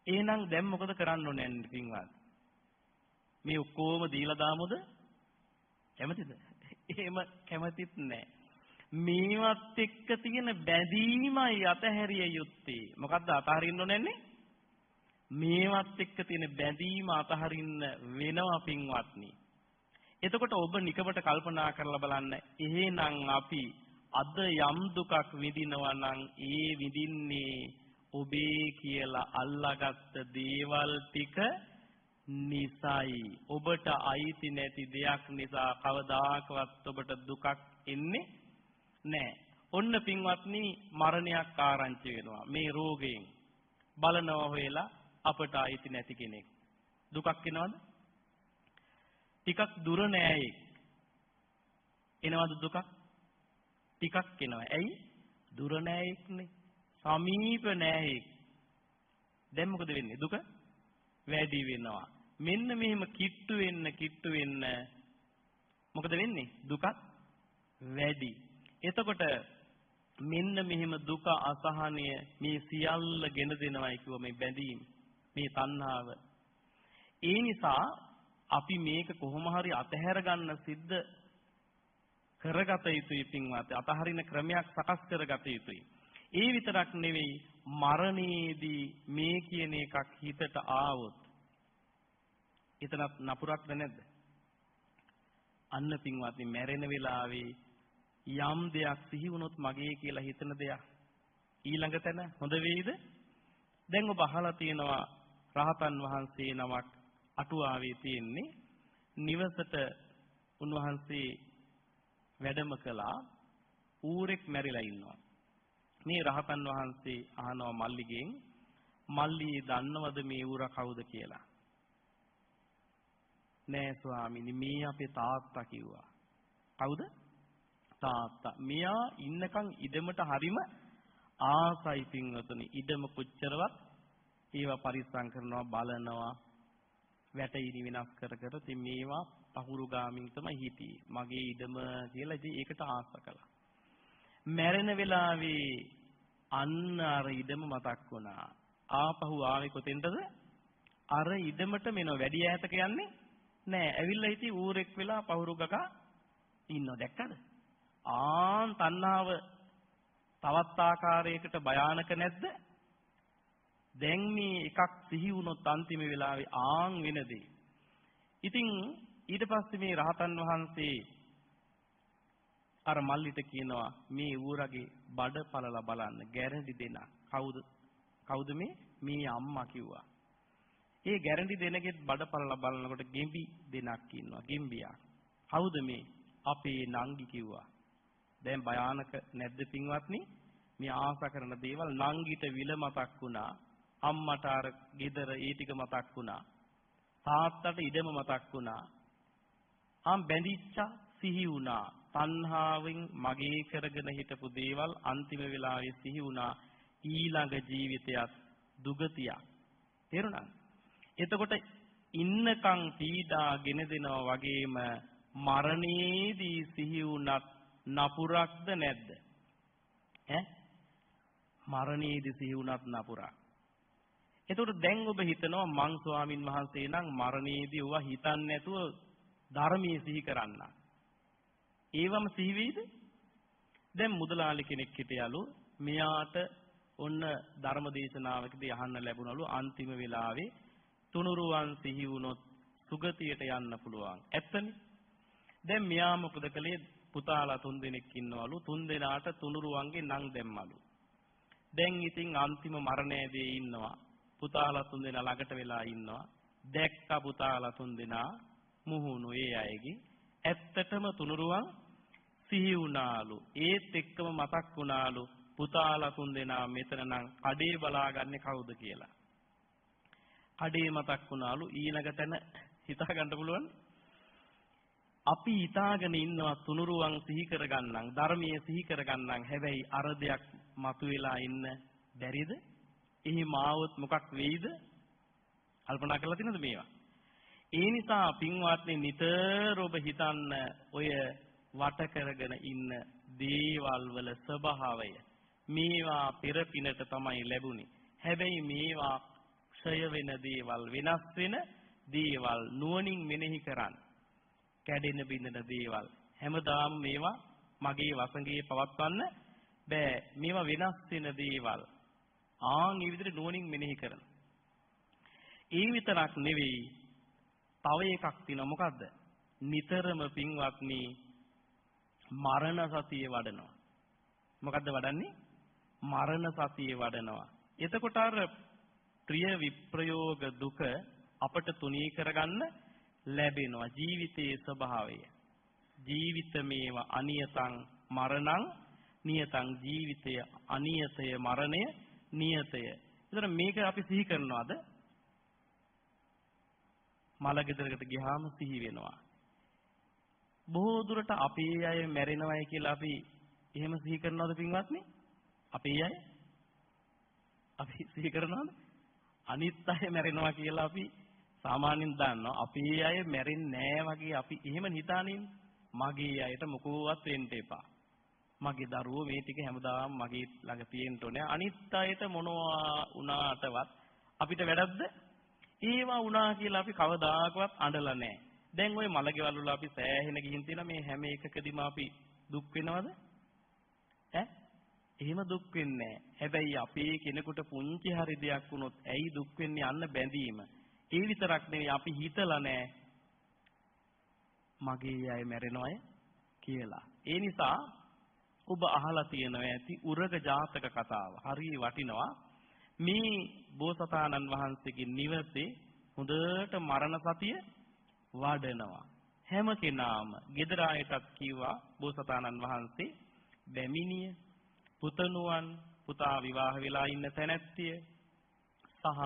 එහෙනම් දැන් මොකද කරන්න ඕනේ පින්වත්? මේ ඔක්කොම දීලා දාමුද? කැමතිද? එහෙම කැමතිත් නැහැ. මේවත් එක්ක තියෙන බැඳීමයි අතහැරිය යුත්තේ. මොකද්ද අතහරින්න ඕනේ? මේවත් එක්ක තියෙන බැඳීම අතහරින්න වෙනවා පින්වත්නි. එතකොට ඔබ නිකමට කල්පනා කරලා බලන්න. එහෙනම් අපි අද යම් දුකක් විඳිනවා නම් ඒ විඳින්නේ ඔබේ කියලා අල්ලාගත්ත දේවල් ටික නිසයි. ඔබට අයිති නැති දෙයක් නිසා කවදාකවත් ඔබට දුකක් එන්නේ නැහැ. ඔන්න පින්වත්නි මරණයක් ආරංචි වෙනවා. මේ රෝගයෙන් බලනවා හොයලා අපට අයිති නැති කෙනෙක්. දුකක් එනවද? ටිකක් දුර නෑයි. එනවද දුකක්? ටිකක් එනවා. ඇයි? දුර නෑයික්නේ. සමීප නෑයි. දැන් මොකද වෙන්නේ? දුක වැඩි වෙනවා. මෙන්න මෙහෙම කිට්ටු වෙන්න මොකද වෙන්නේ? දුකත් වැඩි. එතකොට මෙන්න මෙහෙම දුක, අසහනය මේ සියල්ල ගෙන දෙනවයි කිව්ව මේ බැඳීම, මේ තණ්හාව. ඒ නිසා අපි මේක කොහොම හරි අතහැර ගන්න සිද්ධ කරගත යුතුයි පින්වත්. අතහරින ක්‍රමයක් සකස් කරගත යුතුයි. ඒ විතරක් නෙවෙයි, මරණයේදී මේ කියන එකක් හිතට ආවොත් එතනත් නපුරක්ද නැද්ද? අන්න පින්වත්නි මැරෙන වෙලාවේ යම් දෙයක් සිහි වුණොත් මගේ කියලා හිතන දෙයක් ඊළඟ තැන හොඳ වෙයිද? දැන් ඔබ අහලා තියෙනවා රහතන් වහන්සේ නමක් අටුවාවේ තියෙන්නේ නිවසට උන්වහන්සේ වැඩම කළා. ඌරෙක් මැරිලා ඉන්නවා. මේ රහතන් වහන්සේ අහනවා මල්ලිගෙන්, මල්ලි දන්නවද මේ ඌරා කවුද කියලා? නෑ ස්වාමීනි, මේ අපේ තාත්තා කිව්වා. කවුද? තාත්තා. මෙයා ඉන්නකන් ඉඩමට හරිම ආසයි පින්වතුනි. ඉඩම කොච්චරවත් ඒවා පරිස්සම් කරනවා, බලනවා, වැටීනි වෙනස් කර ඉතින් මේවා පහුරු ගාමින් තමයි හිටියේ. මගේ ඉඩම කියලා ඉතින් ඒකට ආස කළා. මැරෙන වෙලාවේ අන්න අර ඉඩම මතක් වුණා. ආපහු ආවේ කොතෙන්ද? අර ඉඩමට මෙන්න වැඩි ඈතක යන්නේ නෑ. ඇවිල්ලා ඉතින් ඌරෙක් වෙලා පහුරු ගගා ඉන්නවා. දැක්කද? තණ්හාව තවත් ආකාරයකට භයානක නැද්ද? දැන් මේ එකක් සිහි වුණොත් අන්තිම වෙලාවේ වෙන දෙයි. ඉතින් ඊට පස්සේ මේ රහතන් වහන්සේ අර මල්ලිට කියනවා මේ ඌරගේ බඩ පළලා බලන්න ගැරන්ටි දෙන්න. කවුද මේ අම්මා කිව්වා. ඒ ගැරන්ටි දෙනගෙත් බඩ පළලා බලනකොට ගෙම්බි දෙනක් ඉන්නවා. ගෙම්බියා. කවුද මේ? අපේ නංගි කිව්වා. දැන් භයානක නැද්ද පින්වත්නි? මේ ආස කරන දේවල් නංගිට විල මතක් වුණා. අම්මට අර ගෙදර ඒ ටික මතක් වුණා. තාත්තට ඉඩම මතක් වුණා. බැඳිච්චා සිහි වුණා. තණ්හාවෙන් මගේ කරගෙන හිටපු දේවල් අන්තිම වෙලාවේ සිහි වුණා. ඊළඟ ජීවිතයත් දුගතියක්. තේරුණාද? එතකොට ඉන්නකම් පීඩා ගෙන දෙනවා වගේම මරණයේදී සිහි වුණත් නපුරක්ද නැද්ද? මරණයේදී සිහි වුණත් නපුරක්. එතකොට දැන් ඔබ හිතනවා මං ස්වාමින් වහන්සේ නම් මරණයේදී ඔවා හිතන්නේ නැතුව ධර්මයේ සිහි කරන්න. ඒවම සිහි වෙයිද? දැන් මුදලාලි කෙනෙක් හිටියලු මෙයාට ඔන්න ධර්ම දේශනාවකදී අහන්න ලැබුණලු අන්තිම වෙලාවේ තුනුරුවන් සිහි වුණොත් සුගතියට යන්න පුළුවන්. ඇත්තනේ. දැන් මෙයා මොකද කළේ? පුතාලා 3 දෙනෙක් ඉන්නවලු. 3 දෙනාට තුනුරුවන්ගේ නම් දැම්මලු. දැන් ඉතින් අන්තිම මරණයේදී ඉන්නවා. පුතාලා 3 දෙනා ළඟට වෙලා ඉන්නවා. දැක්ක පුතාලා 3 දෙනා මුහුණු ඒ අයගේ. ඇත්තටම තුනුරුවන් සිහි වුණාලු. ඒත් එක්කම මතක් වුණාලු පුතාලා 3 දෙනා මෙතන නම් කඩේ බලාගන්නේ කවුද කියලා. කඩේ මතක් වුණාලු. ඊළඟ තැන හිතා ගන්න පුළුවන්. අපි හිතාගෙන ඉන්නවා තුනුරුවන් සිහි කරගන්නම්, ධර්මයේ සිහි කරගන්නම්. හැබැයි අර දෙයක් මතුවලා ඉන්න බැරිද? එහෙම ආවොත් මොකක් වෙයිද? කල්පනා කරලා තියෙනවද මේවා? ඒ නිසා පින්වත්නි නිතර ඔබ හිතන්න ඔය වට කරගෙන ඉන්න දේවල් වල ස්වභාවය. මේවා පෙර පිනට තමයි ලැබුණේ. හැබැයි මේවා ක්ෂය වෙන දේවල්, වෙනස් වෙන දේවල් නුවණින් මෙනෙහි කරන්න. කැඩෙන බිඳෙන දේවල්. හැමදාම මේවා මගේ වසඟේ පවත්වන්න බෑ. මේවා වෙනස් වෙන දේවල්. මේ විදිහට නුවණින් මෙනෙහි කරන. ඒ විතරක් නෙවෙයි. තව එකක් තියෙනවා. මොකද්ද? නිතරම පින්වත්නි මරණ සතිය වඩනවා. මොකද්ද වඩන්නේ? මරණ සතිය වඩනවා. එතකොට අර ප්‍රිය විප්‍රයෝග දුක අපට තුනී කරගන්න ලැබෙනවා. ජීවිතයේ ස්වභාවය. ජීවිතමේව අනියතං මරණං නියතං. ජීවිතය අනියතය, මරණය නියතය. ඒතර මේක අපි සිහි කරනවාද? මල ගෙදරකට ගියාම සිහි වෙනවා. බොහෝ දුරට අපේ අය මැරෙනවයි කියලා අපි එහෙම සිහි කරනවද පින්වත්නි? අපේ අය අපි සිහි කරනවද? අනිත් අය මැරෙනවා කියලා අපි සාමාන්‍යයෙන් දන්නවා. අපේ අය මැරෙන්නේ නැහැ වගේ අපි එහෙම හිතානේ. මගේ අයට මොකෝවත් වෙන්න එපා. මගේ දරුවෝ මේ ටික හැමදාම මගේ ළඟ තියෙන්න ඕනේ. අනිත් අයට මොනවා වුණාටවත් අපිට වැඩක්ද? ඒවා වුණා කියලා අපි කවදාකවත් අඬලා නැහැ. දැන් ওই මලකෙවල් වල අපි සෑහෙන ගිහින් තියෙන මේ හැම එකකදීම අපි දුක් වෙනවද? එහෙම දුක් වෙන්නේ නැහැ. හැබැයි අපේ කෙනෙකුට පුංචි හරි දෙයක් වුණොත් ඇයි දුක් වෙන්නේ? අන්න බැඳීම. ඒ විතරක් නෙවෙයි අපි හිතලා නැහැ මගේ අය මැරෙනවය කියලා. ඒ නිසා ඔබ අහලා තියෙනවා ඇති උරග ජාතක කතාව. හරිය වටිනවා. මේ බෝසතාණන් වහන්සේගේ නිවසේ හොඳට මරණ සතිය වඩනවා. හැම කෙනාම ගෙදර ආයටත් කිව්වා බෝසතාණන් වහන්සේ බැමිණිය, පුතණුවන්, පුතා විවාහ වෙලා ඉන්න තැනැත්තිය සහ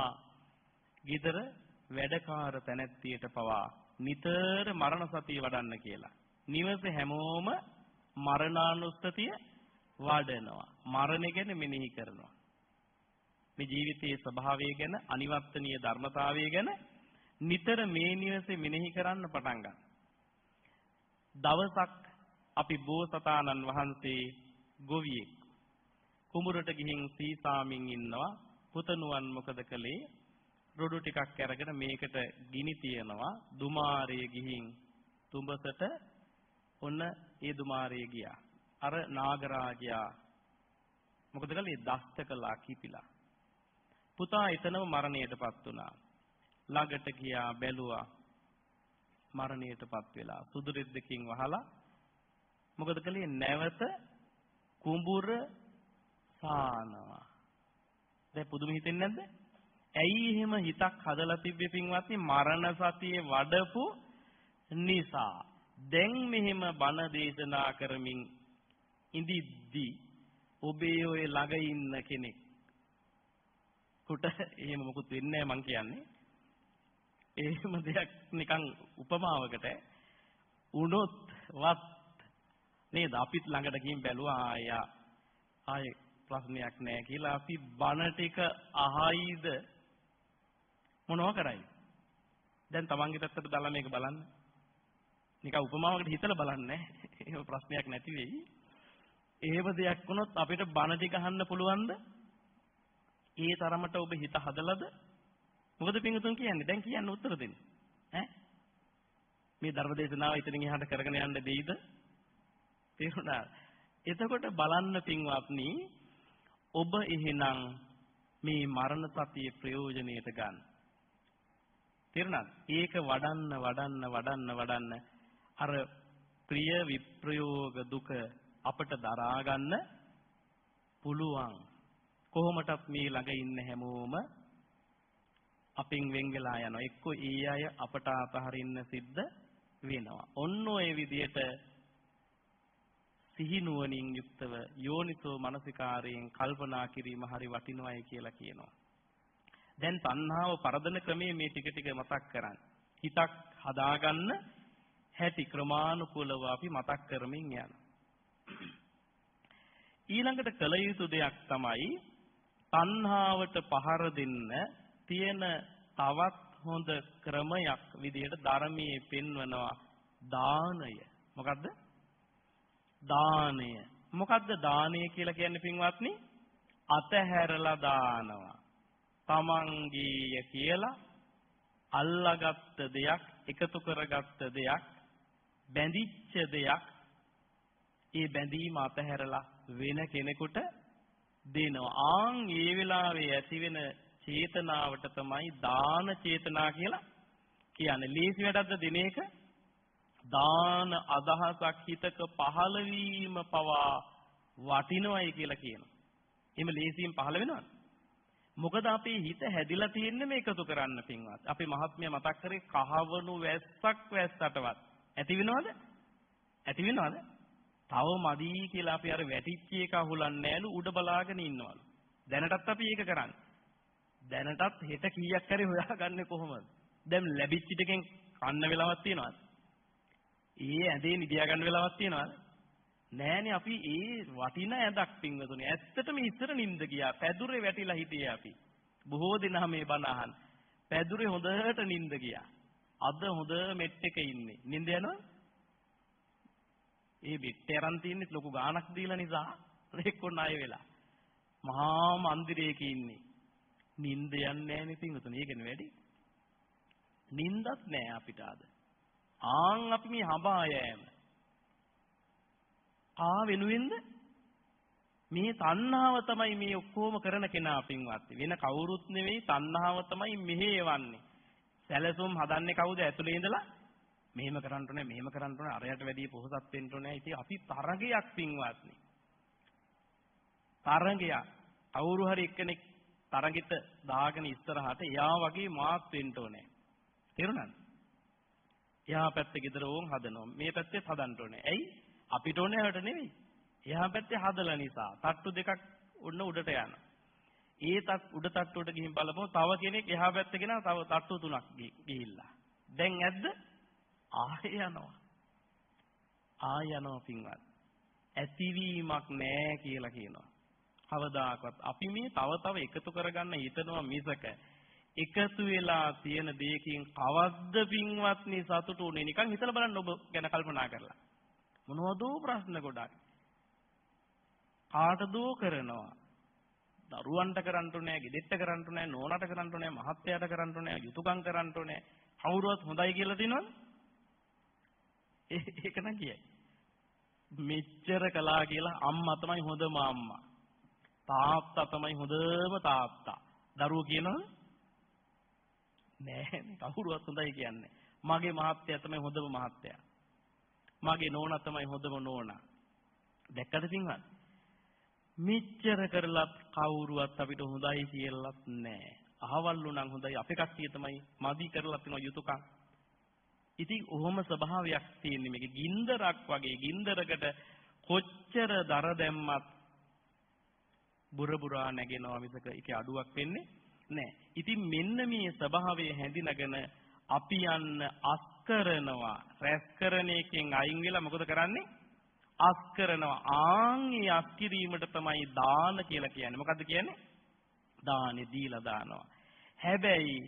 ගෙදර වැඩකාර තැනැත්තියට පවා නිතර මරණ සතිය වඩන්න කියලා. නිවසේ හැමෝම මරණානුස්සතිය වඩනවා. මරණය ගැන මෙනෙහි කරනවා. මේ ජීවිතයේ ස්වභාවය ගැන, අනිවර්තනීය ධර්මතාවය ගැන නිතර මේ නිවසේ මෙනෙහි කරන්න පටන් ගන්න. දවසක් අපි බෝසතාණන් වහන්සේ ගොවියෙක් කුඹුරට ගිහින් සීසාමින් ඉන්නවා. පුතණුවන් මොකද කළේ? රොඩු ටිකක් අරගෙන මේකට ගිනි තියනවා. දුමාරයේ ගිහින් තුඹසට ඔන්න ඒ දුමාරයේ ගියා. අර නාගරාජයා මොකද කළේ? දෂ්ට කළා, කිපිලා. පුතා එතනම මරණයටපත් වුණා. ළඟට ගියා, බැලුවා. මරණයටපත් වෙලා සුදු රෙද්දකින් වහලා මොකද කළේ? නැවත කුඹුර සානවා. දැන් පුදුම හිතෙන්නේ නැද්ද? ඇයි එහෙම හිතක් හදලා තිබ්බේ පින්වත්නි? මරණ සතියේ වඩපු නිසා. දැන් මෙහෙම බණ දේශනා කරමින් ඉඳිද්දි ඔබේ ඔය ළඟ ඉන්න කෙනෙක් කුට එහෙම මොකුත් වෙන්නේ නැහැ මං කියන්නේ. එහෙම දෙයක් නිකන් උපමාවකට වුණොත් වත් නේද? අපිත් ළඟට ගිහින් බැලුවා ආය ප්‍රශ්නයක් නැහැ කියලා අපි බණ ටික අහයිද මොනව කරයි? දැන් තමන්ගේ පැත්තට දාලා මේක බලන්න. නිකන් උපමාවකට හිතලා බලන්න. එහෙම ප්‍රශ්නයක් නැති වෙයි. එහෙම දෙයක් වුණොත් අපිට බණ ටික අහන්න පුළුවන්ද? ඒ තරමට ඔබ හිත හදලාද? මොකද පින්වතුන් කියන්නේ? දැන් කියන්න උත්තර දෙන්න. ඈ? මේ ධර්මදේශනාව ඉතින් එහාට කරගෙන යන්න දෙයිද? තේරුණා? එතකොට බලන්න පින්වත්නි, ඔබ එහෙනම් මේ මරණ සතියේ ප්‍රයෝජනෙට ගන්න. තේරුණාද? ඒක වඩන්න අර ප්‍රිය විප්‍රයෝග දුක අපට දරා ගන්න පුළුවන්. කොහොමටත් මේ ළඟ ඉන්න හැමෝම අපෙන් වෙන් වෙලා යනවා. එක්ක ඒ අය අපට අතහරින්න සිද්ධ වෙනවා. ඔන්න ඔය විදියට සිහිනුවණින් යුක්තව යෝනිසෝ මනසිකාරයෙන් කල්පනා කිරීම හරි වටිනවයි කියලා කියනවා. දැන් තණ්හාව පරදන ක්‍රමයේ මේ ටික මතක් කරන්න. හිතක් හදාගන්න හැටි ක්‍රමානුකූලව අපි මතක් කරමින් යනවා. ඊළඟට කළ යුතු දෙයක් තමයි තණ්හාවට පහර දෙන්න තියෙන තවත් හොඳ ක්‍රමයක් විදියට ධර්මයේ පෙන්වනවා දානය. මොකද්ද? දානය. මොකද්ද දානය කියලා කියන්නේ පින්වත්නි? අතහැරලා දානවා. තමන්ගේ කියලා අල්ලාගත්ත දෙයක්, එකතු කරගත්ත දෙයක්, බැඳිච්ච දෙයක්, ඒ බැඳීම අතහැරලා වෙන කෙනෙකුට දෙනවා. ආන් ඒ වෙලාවේ ඇතිවෙන චේතනාවට තමයි දාන චේතනා කියලා කියන්නේ. ලේසි වැඩක්ද දින එක? දාන අදහසක් හිතක පහළ වීම පවා වටිනවයි කියලා කියනවා. එහෙම ලේසියෙන් පහළ වෙනවද? මොකද අපේ හිත හැදිලා තියෙන්නේ මේකතු කරන්න පින්වත්. අපි මහත්මයා මතක් කරේ කහවණු වැස්සක් වැස්සටවත් ඇති වෙනවද? ඇති වෙනවද? තව මදි කියලා අපි අර වැටිච්ච එක අහුලන්නේ නැලු උඩ බලාගෙන ඉන්නවලු. දැනටත් අපි ඒක කරන්නේ. දැනටත් හෙට කීයක් හරි හොයාගන්නේ කොහොමද? දැන් ලැබිච්ච ටිකෙන් කන්න වෙලාවක් තියනවද? ඒ ඇඳේ නිදියා ගන්න වෙලාවක් තියනවද? නෑනේ. අපි ඒ වටින ඇඳක් පින්වතුනි. ඇත්තටම ඉස්සර නිින්ද ගියා. පැදුරේ වැටිලා හිටියේ අපි. බොහෝ දෙනා මේ බණ අහන්. පැදුරේ හොඳට නිින්ද ගියා. අද හොඳ මෙට් එක ඉන්නේ. නිින්ද යනවා? ඒ බෙට්ටේ අරන් තින්නේ ලොකු ගාණක් දීලා නිසා එක්ක ණය වෙලා. මහා මන්දිරයක ඉන්නේ. නිින්ද යන්නේ නෑනේ පින්වතුනි. ඒකනේ වැඩි. නිින්දත් නෑ අපිට අද. ආන් අපි මේ හඹා යෑම වෙනුවෙන්ද මේ තණ්හාව තමයි මේ ඔක්කොම කරන කෙනා පින්වත්නි. වෙන කවුරුත් නෙවෙයි, තණ්හාව තමයි මෙහෙවන්නේ. සැලසුම් හදන්නේ කවුද? ඇතුලේ ඉඳලා මෙහෙම කරන්න ඕනේ, මෙහෙම කරන්න ඕනේ, අරයට වැඩි පොහසත් වෙන්න ඕනේ. ඉතින් අපි තරගයක් පින්වත්නි. තරගයක්. කවුරු හරි එක්කෙනෙක් තරගෙට දාගෙන ඉස්සරහට එයා වගේ මාත් වෙන්න ඕනේ. තේරුණාද? එයා පැත්තේ ගෙදර ඕන් හදනවා. මේ පැත්තේ හදන්න ඕනේ. ඇයි? අපිට ඕනේ හැට නෙවෙයි. එහා පැත්තේ හදලා නිසා තට්ටු දෙකක් උඩ උඩට යනවා. ඒ උඩ තට්ටුවට ගිහින් බලපුවම තව කෙනෙක් එහා පැත්තේ ගෙනා තව තට්ටු තුනක් ගිහිල්ලා. දැන් ඇද්ද? ආය යනවා පින්වත්. ඇතිවීමක් නැහැ කියලා කියනවා. කවදාකවත් අපි මේ තව එකතු කරගන්න හිතනවා මිසක එකතු වෙලා තියෙන දෙයකින් කවද්ද පින්වත්නි සතුටු උනේ? නිකන් හිතලා බලන්න ඔබ ගැන කල්පනා කරලා. මොනවද ප්‍රශ්න ගොඩක්. කාටදෝ කරනවා. දරුවන්ට කරන්න ඕනේ, ගෙදෙට්ට කරන්න ඕනේ, නෝනට කරන්න ඕනේ, මහත්තයාට කරන්න ඕනේ, යුතුයකම් කරන්න ඕනේ. කවුරුවත් හොඳයි කියලා දිනවද? ඒක නම් කියයි. මෙච්චර කළා කියලා අම්මා තමයි හොඳම අම්මා. තාත්තා තමයි හොඳම තාත්තා. දරුවෝ කියනවද? නෑ, කවුරුවත් හොඳයි කියන්නේ. මගේ මහත්තයා තමයි හොඳම මහත්තයා. මගේ නෝනා තමයි හොඳම නෝනා. දැක්කද පින්වත්? මෙච්චර කරලත් කවුරුවත් අපිට හොඳයි කියලාත් නෑ. අහවල්ලු නම් හොඳයි, අපේ කට්ටිය තමයි මදි කරලා තියෙන යුතුයකම්. ඉතින් ඔහොම ස්වභාවයක් තියෙන්නේ මේක. ගින්දරක් වගේ. ගින්දරකට කොච්චර දර දැම්මත් බුරබුරා නැගෙනවා මිසක ඒකේ අඩුවක් වෙන්නේ නැහැ. ඉතින් මෙන්න මේ ස්වභාවය හැඳිනගෙන අපි යන්න අස් කරනවා. රැස් කරන එකෙන් අයින් වෙලා මොකද කරන්නේ? අස් කරනවා. ආන්ගේ අස් කිරීමට තමයි දාන කියලා කියන්නේ. මොකද්ද කියන්නේ? දානෙ දීලා දානවා. හැබැයි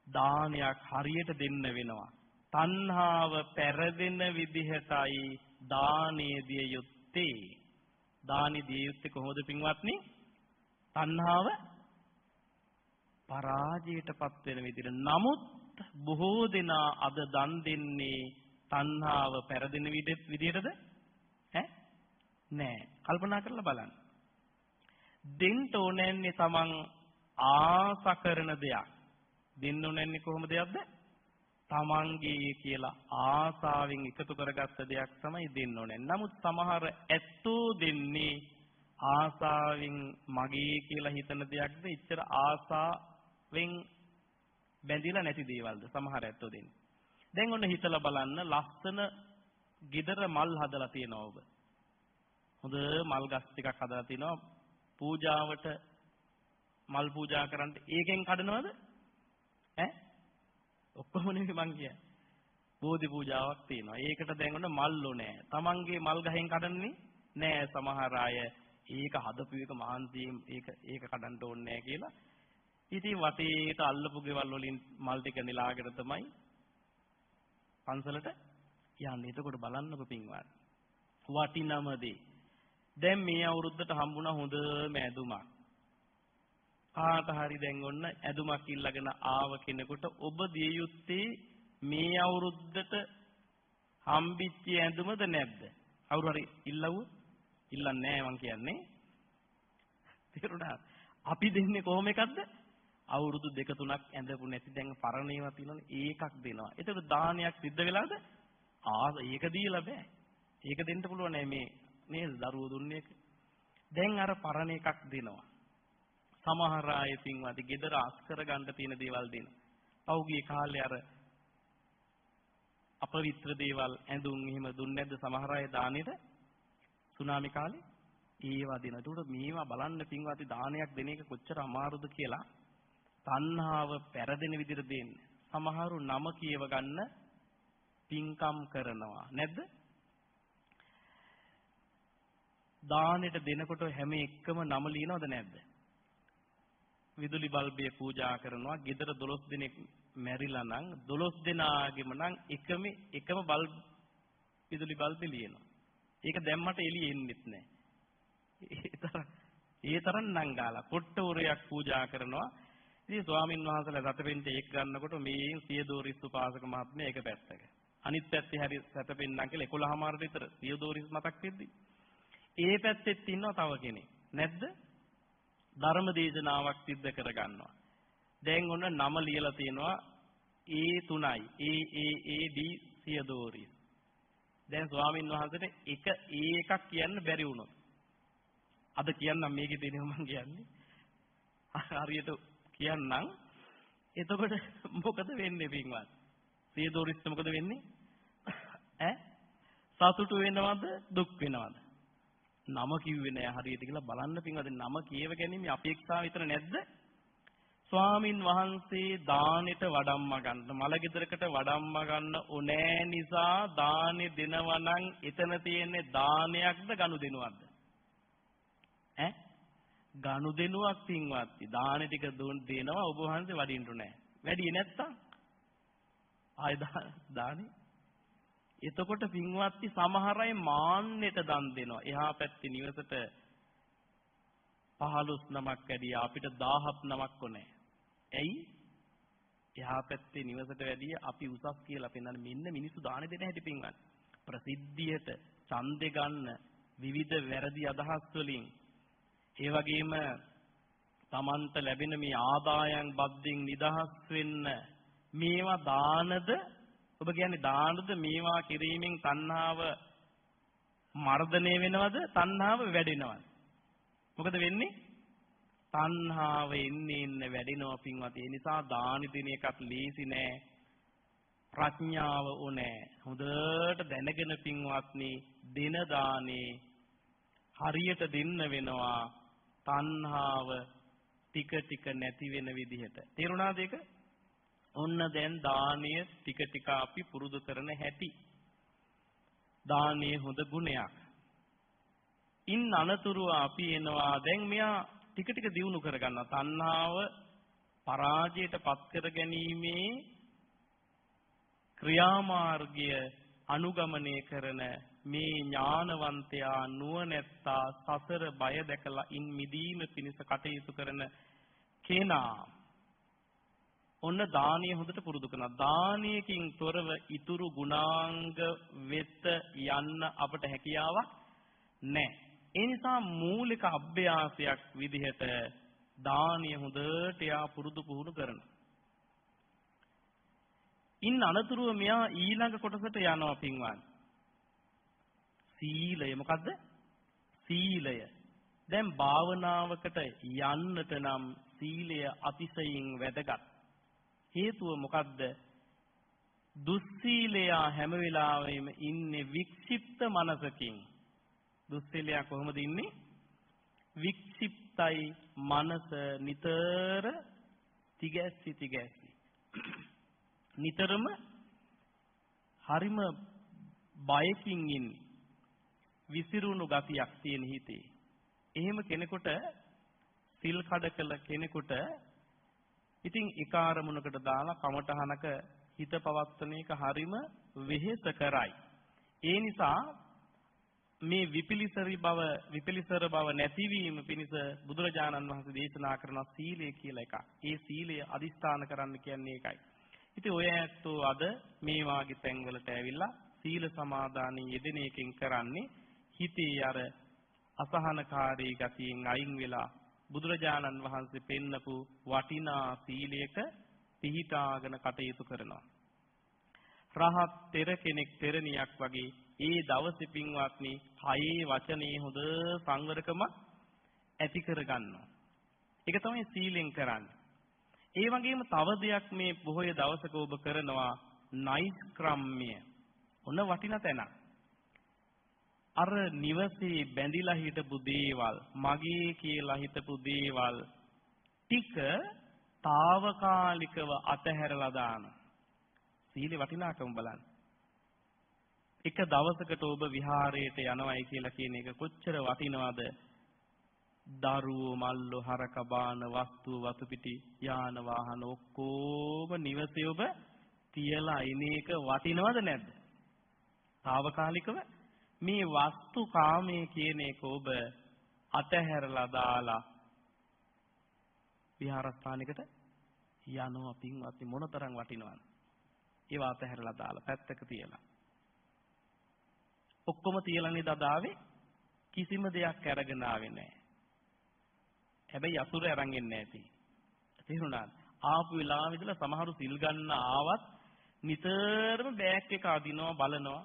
දානයක් හරියට දෙන්න වෙනවා. තණ්හාව පෙරදෙන විදිහටයි දානේ දිය යුත්තේ. දානේ දිය යුත්තේ කොහොමද පින්වත්නි? තණ්හාව පරාජයටපත් වෙන විදිහට. නමුත් බොහෝ දෙනා අද දන් දෙන්නේ තණ්හාව පෙරදෙන විදිහටද? නෑ. කල්පනා කරලා බලන්න. දෙන්න ඕනෑන්නේ තමන් ආස කරන දෙයක්. දෙන්න ඕනෑන්නේ කොහොම දෙයක්ද? තමන්ගේ කියලා ආසාවෙන් එකතු කරගත්ත දෙයක් තමයි දෙන්න ඕනේ. නමුත් සමහර ඇත්තෝ දෙන්නේ ආසාවෙන් මගේ කියලා හිතන දෙයක්ද? ඉච්චර ආසාවෙන් බැඳිලා නැති දේවල්ද? සමහර ඇත්තෝ දෙන්නේ. දැන් ඔන්න හිතලා බලන්න ලස්සන ගෙදර මල් හදලා තියෙනවා ඔබ. හොඳ මල් ගස් ටිකක් හදලා තිනවා පූජාවට මල් පූජා කරන්න ඒකෙන් කඩනවද? ඔක්කොම නෙමෙයි මං කියන්නේ. බෝධි පූජාවක් තියෙනවා. ඒකට දැන් ඔන්න මල්ලෝ නෑ. තමන්ගේ මල් ගහෙන් කඩන්නේ නෑ සමහර අය. ඒක හදපු එක මහන්සියෙන් ඒක කඩන්න ඕනේ නෑ කියලා. ඉතින් වටේට අල්ලපු ගෙවල් වලින් මල් ටික නෙලාගෙන තමයි පන්සලට යන්නේ. එතකොට බලන්නකො පින්වත්. වටිනම දේ. දැන් මේ අවුරුද්දට හම්බුණා හොඳම ඇඳුමක්. කාට හරි දැන් ඔන්න ඇඳුමක් ඉල්ලගෙන ආව කෙනෙකුට ඔබ දිය යුත්තේ මේ අවුරුද්දට හම්බිච්ච ඇඳුමද නැද්ද? කවුරු හරි ඉල්ලුවොත් ඉල්ලන්නේ නැහැ මං කියන්නේ. තේරුණාද? අපි දෙන්නේ කොහොම එකක්ද? අවුරුදු 2-3ක් ඇඳපු නැති දැන් පරණ ඒවා තියෙනවනේ ඒකක් දෙනවා. ඒකට දානයක් සිද්ධ වෙලාද? ඒක දීලා බෑ. ඒක දෙන්න පුළුවන් මේ නේද දරුවෝ දුන්නේ එක. දැන් අර පරණ එකක් දෙනවා. සමහර අය පින්වත්නි ගෙදර අස්කර ගන්න තියෙන දේවල් දෙනවා. පෞගිය කාලේ අර අපවිත්‍ර දේවල් ඇඳුම් එහෙම දුන්නේ නැද්ද සමහර අය දානෙට? සුනාමි කාලේ ඒවා දෙනවා. ඒකට මේවා බලන්න පින්වත්නි දානයක් දෙන එක කොච්චර අමාරුද කියලා. තණ්හාව පෙරදෙන විදිහට දෙන්නේ. සමහරු නම කියව ගන්න පින්කම් කරනවා. නැද්ද? දානෙට දෙනකොට හැම එකම නම ලියනවද නැද්ද? විදුලි බල්බය පූජා කරනවා. ගෙදර 12 දෙනෙක් මැරිලා නම් 12 දෙනාගෙම නම් එකම විදුලි බල්බෙ ලියනවා. ඒක දැම්මට එළිය එන්නෙත් නැහැ. ඒ තරම් නංගාලා පොට්ටෝරයක් පූජා කරනවා. ඉතින් ස්වාමින් වහන්සේලා රතපෙන්ට ඒක ගන්නකොට මේ සියදෝරිස් උපාසක මහත්මයා එක පැත්තක. අනිත් පැත්තේ හරි රතපෙන්නම් කියලා 11:00 විතර සියදෝරිස් මතක් වෙද්දි. ඒ පැත්තෙත් ඉන්නවා තව කෙනෙක්. නැද්ද? ධර්ම දේශනාවක් සිද්ධ කරගන්නවා. දැන් ඔන්න නම ලියලා තියෙනවා A3යි. AAAD සියදෝරිස්. දැන් ස්වාමින් වහන්සේට එකක් කියන්න බැරි වුණොත්. අද කියන්නම් මේකේ තියෙනවා මම කියන්නේ. හරියට කියන්නම්. එතකොට මොකද වෙන්නේ පින්වත්? සියදෝරිස්ට මොකද වෙන්නේ? සතුටු වෙනවද දුක් වෙනවද? නම කිව්වේ නෑ හරියට කියලා බලන්න පින්වද නම කියව ගැනීම අපේක්ෂාව විතර නැද්ද? ස්වාමින් වහන්සේ දානෙට වඩම්ම ගන්න මල ගෙදරකට වඩම්ම ගන්න ඕනෑ නිසා දානෙ දෙනවා නම් එතන තියෙන්නේ දානයක්ද ගනුදෙනුවක්ද? ගනුදෙනුවක් පින්වත්. දානෙ ටික දෙනවා ඔබ වහන්සේ වඩින්න නෑ. වැඩි නැත්තම් ආය දානෙ එතකොට පින්වත්නි සමහර අය මාන්නෙට දන් දෙනවා. එහා පැත්තේ නිවසට 15 නමක් වැඩිය අපිට 1000ක් නමක් ඕනේ. ඇයි? එහා පැත්තේ නිවසට වැඩිය අපි උසස් කියලා පෙන්නන මෙන්න මිනිස්සු දාන දෙන හැටි පින්වත්. ප්‍රසිද්ධියට ඡන්දෙ ගන්න විවිධ වැරදි අදහස් වලින් ඒ වගේම Tamanta ලැබෙන මේ ආදායම් බද්දෙන් නිදහස් වෙන්න මේවා දානද ඔබ කියන්නේ දානද මේවා කිරීමෙන් තණ්හාව මර්ධනය වෙනවද තණ්හාව වැඩෙනවද? මොකද වෙන්නේ? තණ්හාව එන්නේ වැඩෙනවා පින්වත්. ඒ නිසා දානි දින එකක් ලීසි නෑ. ප්‍රඥාව ඕනේ. හොඳට දැනගෙන පින්වත්නි දින දානේ හරියට දෙන්න වෙනවා. තණ්හාව ටික ටික නැති වෙන විදිහට. තේරුණාද ඒක? ඔන්න දැන් දානීය ටික ටික අපි පුරුදු කරන හැටි. දානීය හොඳ ගුණයක්. ඉන් අනතුරුව අපි එනවා දැන් මෙයා ටික ටික දියුණු කරගන්නවා. තණ්හාව පරාජයට පත් කර ගැනීමේ ක්‍රියාමාර්ගය අනුගමනය කරන මේ ඥානවන්තයා නුවණැත්තා සසර බය දැකලා ඉන් මිදීම පිණිස කටයුතු කරන කෙනා ඔන්න දානීය හොඳට පුරුදු කරනවා. දානීයකින් තොරව ඉතුරු ගුණාංග වෙත යන්න අපට හැකියාවක් නැහැ. ඒ නිසා මූලික අභ්‍යාසයක් විදිහට දානීය හොඳට යා පුරුදු පුහුණු කරනවා. ඉන් අනතුරුව මෙයා ඊළඟ කොටසට යනවා පින්වත්. සීලය මොකද්ද? සීලය. දැන් භාවනාවකට යන්නට නම් සීලය අතිශයින් වැදගත්. හේතුව මොකද්ද? දුස්සීලයා හැම වෙලාවෙම ඉන්නේ වික්ෂිප්ත මනසකින්. දුස්සීලයා කොහොමද ඉන්නේ? වික්ෂිප්තයි මනස නිතර තිගැස්සි. නිතරම හරිම බයකින් ඉන්නේ. විසිරුණු ගතියක් තියෙන හිතේ. එහෙම කෙනෙකුට සිල් කඩ කළ කෙනෙකුට ඉතින් එක අරමුණකට දාලා කමටහනක හිත පවත්වන එක හරිම වෙහෙස කරයි. ඒ නිසා මේ විපිලිසර බව නැතිවීම පිණිස බුදුරජාණන් වහන්සේ දේශනා කරන සීලය කියලා එකක්. ඒ සීලය අදිස්ථාන කරන්න කියන්නේ ඒකයි. ඉතින් ඔය ඇත්තෝ අද මේ වාගේ තැන්වලට ඇවිල්ලා සීල සමාදානයේ යෙදෙන එකෙන් කරන්නේ හිතේ අර අසහනකාරී ගතියෙන් අයින් වෙලා බුදුරජාණන් වහන්සේ පෙන්නපු වටිනා සීලයක පිහිටාගෙන කටයුතු කරනවා. රහත් තෙර කෙනෙක් තෙරණියක් වගේ ඒ දවසේ පින්වත්නි කයේ වචනේ හොඳ සංවරකම ඇති කරගන්නවා. ඒක තමයි සීලෙන් කරන්නේ. ඒ වගේම තව දෙයක් මේ බොහෝ දවසක ඔබ කරනවා නෛෂ්ක්‍රම්‍ය. ඔන්න වටිනා තැනක්. අර නිවසේ බැඳිලා හිටපු දේවල් මගේ කියලා හිටපු දේවල් ටික తాවකාලිකව අතහැරලා දාන. සීලේ වටිනාකම බලන්න. එක දවසකට ඔබ විහාරයට යනවයි කියලා කියන එක කොච්චර වටිනවද? දරුවෝ මල්ලෝ හරක බාන වස්තු වතු පිටි යාන වාහන ඔක්කොම නිවසේ ඔබ තියලා ඉන එක වටිනවද නැද්ද? తాවකාලිකව මේ වස්තු කාමයේ කියන එක ඔබ අතහැරලා දාලා විහාරස්ථානයකට යනවා පින්වත්නි මොනතරම් වටිනවද? ඒව අතහැරලා දාලා පැත්තක තියලා. ඔක්කොම තියලානේ දදාවේ කිසිම දෙයක් අරගෙන ආවේ නැහැ. හැබැයි අසුර අරන් එන්නේ නැති. තේරුණාද? ආපු වෙලාවෙ ඉඳලා සමහරු සිල් ගන්න ආවත් නිතරම බෑග් එක අදිනවා බලනවා.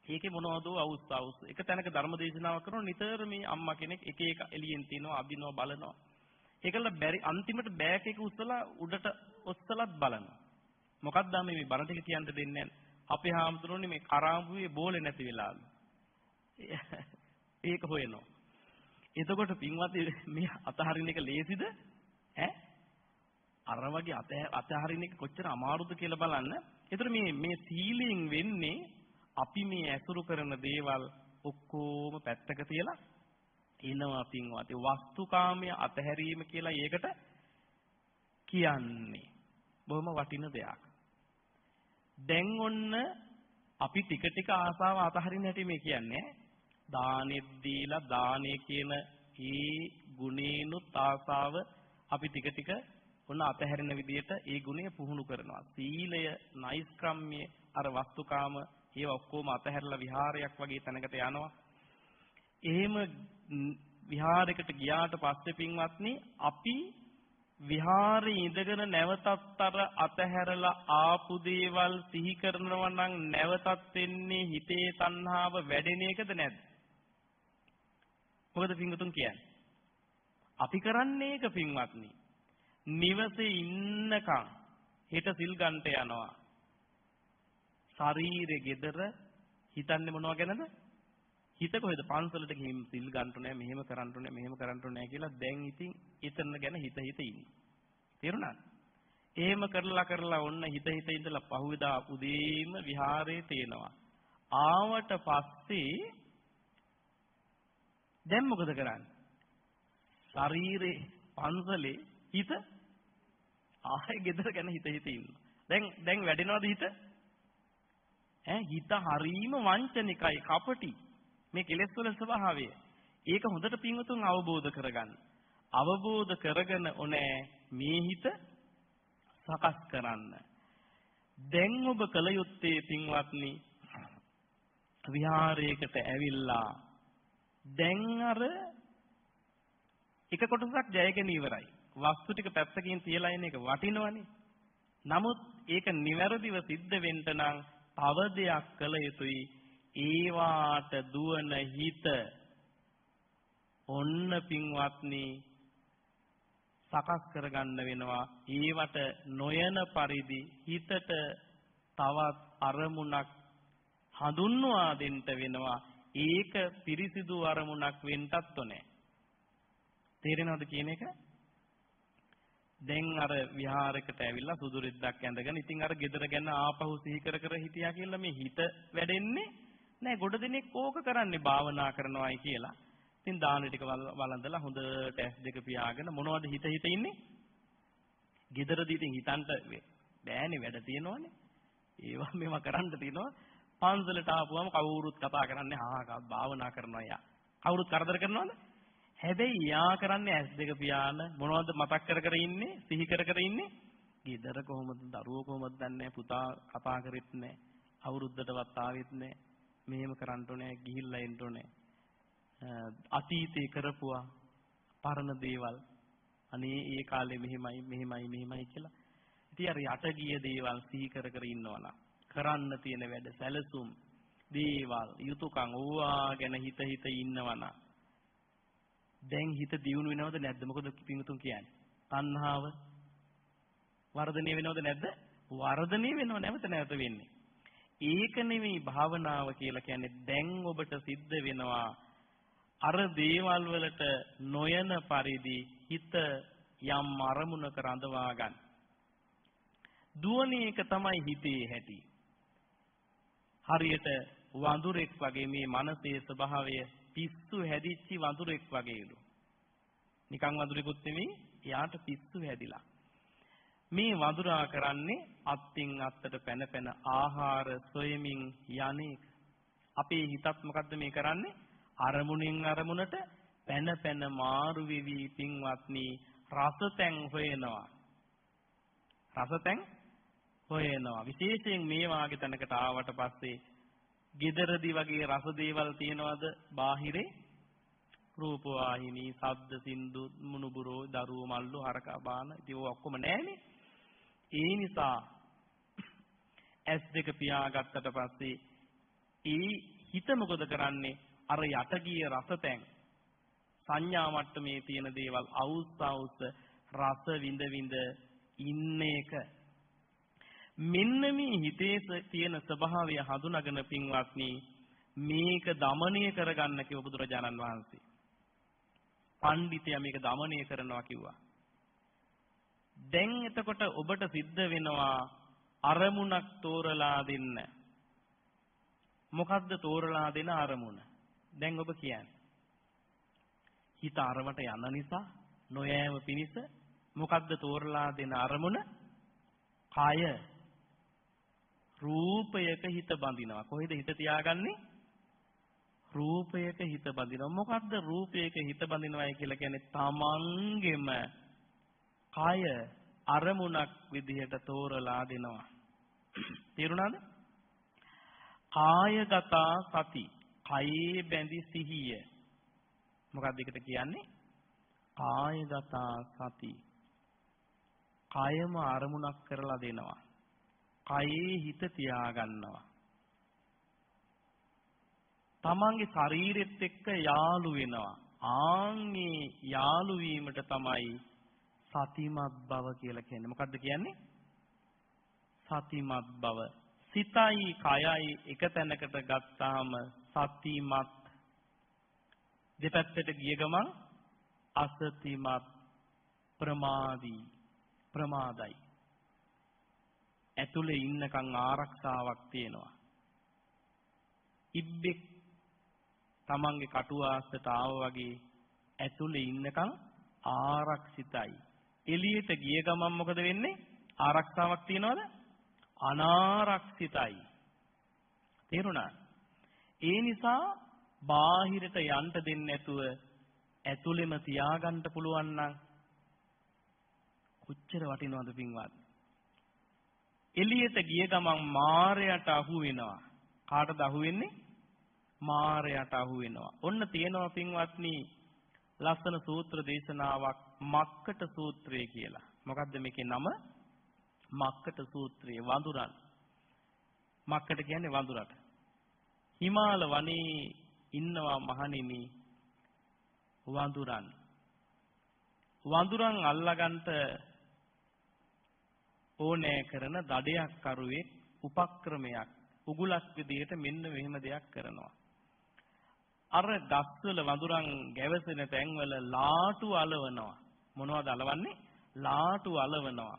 ඒකේ මොනවද අවුස්. එක තැනක ධර්ම දේශනාවක් කරනවා නිතර මේ අම්මා කෙනෙක් එක එක එළියෙන් තියනවා අදිනවා බලනවා. ඒකල බැරි අන්තිමට බෑග් එක උස්සලා උඩට ඔස්සලත් බලනවා. මොකක්ද මේ බණ ටික කියන්න දෙන්නේ නැහැ. අපේ හාමුදුරනේ මේ කරාඹුවේ බෝලේ නැති වෙලාවලු. ඒක හොයනවා. එතකොට පින්වත්නි මේ අතහරින එක ලේසිද? අර වගේ අතහරින එක කොච්චර අමාරුද කියලා බලන්න. ඒතර මේ සීලයෙන් වෙන්නේ අපි මේ ඇසුරු කරන දේවල් ඔක්කොම පැත්තක තියලා එනවා පින්වත්නි. වස්තුකාමයේ අතහැරීම කියලා ඒකට කියන්නේ. බොහොම වටින දෙයක්. දැන් ඔන්න අපි ටික ටික ආසාව අතහරින්න හැටි මේ කියන්නේ. දානෙත් දීලා දානේ කියන ඒ ගුණේනුත් ආසාව අපි ටික ටික ඔන්න අතහැරෙන විදිහට ඒ ගුණය පුහුණු කරනවා. සීලය, නෛෂ්ක්‍රම්‍ය, අර වස්තුකාම ඒවා ඔක්කොම අතහැරලා විහාරයක් වගේ තැනකට යනවා. එහෙම විහාරයකට ගියාට පස්සේ පින්වත්නි අපි විහාරේ ඉඳගෙන නැවතත් අර අතහැරලා ආපු දේවල් සිහි කරනවා නම් නැවතත් වෙන්නේ හිතේ තණ්හාව වැඩෙන එකද නැද්ද? මොකද පින්වතුන් කියන්නේ? අපි කරන්නේ ඒක පින්වත්නි. නිවසේ ඉන්නකම් හිත සිල් ගන්නට යනවා. ශරීරේ gedara හිතන්නේ මොනවා ගැනද? හිත කොහෙද පන්සලට ගිහින් සිල් ගන්නට නෑ මෙහෙම කරන්නට නෑ මෙහෙම කරන්නට නෑ කියලා දැන් ඉතින් එතන ගැන හිත ඉන්නේ. තේරුණාද? එහෙම කරලා ඔන්න හිත ඉඳලා පහුවෙදා උදේම විහාරේ තේනවා. ආවට පස්සේ දැන් මොකද කරන්නේ? ශරීරේ පන්සලේ හිත ආයෙ ගෙදර ගැන හිත ඉන්නවා. දැන් වැඩෙනවද හිත? හිත හරීම වංචනිකයි, කපටි. මේ කෙලෙස් වල ස්වභාවය. ඒක හොඳට පින්වතුන් අවබෝධ කරගන්න. අවබෝධ කරගෙන ඕනේ මේ හිත සකස් කරන්න. දැන් ඔබ කල යුත්තේ පින්වත්නි විහාරයකට ඇවිල්ලා දැන් අර එක කොටසක් ජයගෙන ඉවරයි. වස්තු ටික පැත්තකින් තියලා ඉන්න එක වටිනවනේ. නමුත් ඒක නිවැරදිව සිද්ධ වෙන්න නම් තව දෙයක් කළ යුතුයි. ඒවාට දුවන හිත ඔන්න පින්වත්නි සකස් කරගන්න වෙනවා. ඒවට නොයන පරිදි හිතට තවත් අරමුණක් හඳුන්වා දෙන්න වෙනවා. ඒක පිරිසිදු අරමුණක් වෙන්නත් ඕනේ. තේරෙනවද කියන එක? දැන් අර විහාරයකට ඇවිල්ලා සුදු රෙද්දක් ඇඳගෙන ඉතින් අර ගෙදර ගැන ආපහු සිහි කර කර හිටියා කියලා මේ හිත වැඩෙන්නේ නෑ. ගොඩ දෙනෙක් ඕක කරන්නේ භාවනා කරනවායි කියලා. ඉතින් දාන ටික වළඳලා හොඳට ඇස් දෙක පියාගෙන මොනවද හිත ඉන්නේ? ගෙදරදී ඉතින් හිතන්ට බෑනේ, වැඩ තියෙනවනේ. ඒවා මේවා කරන්න තියෙනවා. පන්සලට ආපුවම කවුරුත් කතා කරන්නේ භාවනා කරනවා යා. කවුරුත් කරදර කරනවද? හැබැයි යා කරන්නේ ඇස් දෙක පියාන මොනවද මතක් කර කර ඉන්නේ, සිහි කර කර ඉන්නේ. ගෙදර කොහොමද, දරුවෝ කොහොමද දන්නේ නැහැ, පුතා කතා කරෙත් නැහැ, අවුරුද්දටවත් ආවෙත් නැහැ. මෙහෙම කරන්න ඕනේ, ගිහිල්ලා එන්න ඕනේ. අතීතේ කරපුවා පරණ දේවල් අනේ ඒ කාලේ මෙහෙමයි කියලා. ඉතින් අර යට ගිය දේවල් සිහි කර කර ඉන්නවනම් කරන්න තියෙන වැඩ සැලසුම් දේවල් යුතුයකම් ඕවා ගැන හිත ඉන්නවනම් දැන් හිත දියුණු වෙනවද නැද්ද? මොකද පින්තුන් කියන්නේ තණ්හාව වර්ධනය වෙනවද නැද්ද? වර්ධනය වෙනව නැවත වෙන්නේ. ඒක නෙමෙයි භාවනාව කියලා කියන්නේ. දැන් ඔබට සිද්ධ වෙනවා අර දේවල් වලට නොයන පරිදි හිත යම් අරමුණක රඳවා ගන්න. දුවන එක තමයි හිතේ හැටි. හරියට වඳුරෙක් වගේ මේ මනසේ ස්වභාවය පිස්සු හැදිච්ච වඳුරෙක් වගේලු. නිකන් වඳුරෙකුත් නෙමෙයි, එයාට පිස්සු හැදිලා. මේ වඳුරා කරන්නේ අත්ින් අත්තට පැන පැන ආහාර සොයමින් යන්නේක. අපේ හිතත් මොකද්ද මේ කරන්නේ? අරමුණෙන් අරමුණට පැන පැන මාරු වෙවි පින්වත්නි රසතැන් හොයනවා. විශේෂයෙන් මේ වාගේ තැනකට ආවට පස්සේ ගෙදරදී වගේ රස දේවල් තියනවාද? බාහිරේ රූප වාහිනී, ශබ්ද සින්දු, මුණුබුරෝ, දරුවෝ මල්ලු, හරකා බාන ඉතින් ඔය ඔක්කොම නැහැනේ. ඒ නිසා ඇස් දෙක පියාගත්තට පස්සේ ඒ හිත මොකද කරන්නේ? අර යට ගිය රසතැන් සංඥා මට්ටමේ තියෙන දේවල් අවුස් රස විඳ ඉන්න එක. මෙන්න මේ හිතේ තියෙන ස්වභාවය හඳුනාගෙන පින්වත්නි මේක দমনය කරගන්න කිව්ව බුදුරජාණන් වහන්සේ. පඬිතයා මේක দমনය කරනවා කිව්වා. දැන් එතකොට ඔබට සිද්ධ වෙනවා අරමුණක් තෝරලා දෙන්න. මොකද්ද තෝරලා දෙන අරමුණ? දැන් ඔබ කියන්නේ හිත අරමට යන නිසා නොයෑම පිණිස මොකද්ද තෝරලා දෙන අරමුණ? කය. රූපයක හිත බඳිනවා. කොහෙද හිත තියාගන්නේ? රූපයක හිත බඳිනවා. මොකද්ද රූපයක හිත බඳිනවයි කියලා කියන්නේ? තමන්ගෙම කය අරමුණක් විදිහට තෝරලා දෙනවා. තේරුණාද? කායගත සති, කයේ බැඳි සිහිය. මොකක්ද ඒකට කියන්නේ? කායගත සති. කයම අරමුණක් කරලා දෙනවා. කයේ හිත තියාගන්නවා. තමන්ගේ ශරීරෙත් එක්ක යාළු වෙනවා. ආන්ගේ යාළු වීමට තමයි සතිමත් බව කියලා කියන්නේ. මොකද්ද කියන්නේ? සතිමත් බව. සිතයි කයයි එක තැනකට ගත්තාම සතිමත්. දෙපැත්තට ගිය ගමන් අසතිමත්, ප්‍රමාදයි. ඇතුලේ ඉන්නකන් ආරක්ෂාවක් තියෙනවා. ඉබ්බෙක් තමන්ගේ කටුවාස්සට ආව වගේ ඇතුලේ ඉන්නකම් ආරක්ෂිතයි. එළියට ගිය ගමන් මොකද වෙන්නේ? ආරක්ෂාවක් තියනවද? අනාරක්ෂිතයි. තේරුණා? ඒ නිසා බාහිරට යන්න දෙන්නේ නැතුව ඇතුළෙම තියාගන්න පුළුවන් නම් කොච්චර වටිනවද පින්වත්? එළියට ගිය ගමන් මාරයට අහු වෙනවා. කාටද අහු වෙන්නේ? මාරයට අහු වෙනවා. ඔන්න තියෙනවා පින්වත්නි ලස්සන සූත්‍ර දේශනාවක් මක්කට සූත්‍රය කියලා. මොකද්ද මේකේ නම? මක්කට සූත්‍රය. වඳුරන්. මක්කට කියන්නේ වඳුරට. හිමාල වනයේ ඉන්නවා මහණෙනි වඳුරන්. වඳුරන් අල්ලගන්න ඕනෑ කරන දඩයක් කරුවෙක් උපක්‍රමයක් උගුලක් විදියට මෙන්න මෙහෙම දෙයක් කරනවා. අර ගස්වල වඳුරන් ගැවසෙන තැන්වල ලාටු අලවනවා. මොනවද අලවන්නේ? ලාටු අලවනවා.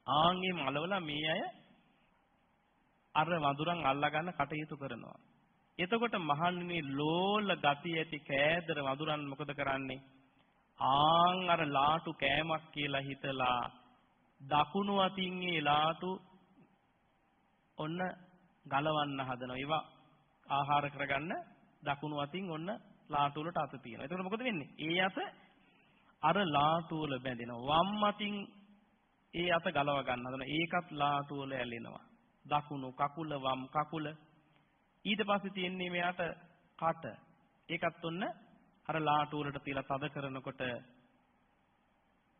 ආන්ගේම අලවලා මේ අය අර වඳුරන් අල්ලා ගන්න කටයුතු කරනවා. එතකොට මහන්නේ ලෝල ගති ඇති කෑදර වඳුරන් මොකද කරන්නේ? අර ලාටු කෑමක් කියලා හිතලා දකුණු අතින් ඒ ලාටු ඔන්න ගලවන්න හදනවා. ඒවා ආහාර කරගන්න දකුණු අතින් ඔන්න ලාටු වලට අත තියෙනවා. එතකොට මොකද වෙන්නේ? ඒ අත අර ලාටු වල බැඳෙනවා. වම් අතින් ඒ අත ගලව ගන්න හදනවා. ඒකත් ලාටු වල ඇලෙනවා. දකුණු කකුල වම් කකුල. ඊට පස්සේ තියෙන්නේ මෙයාට කට. ඒකත් ඔන්න අර ලාටු වලට තියලා තද කරනකොට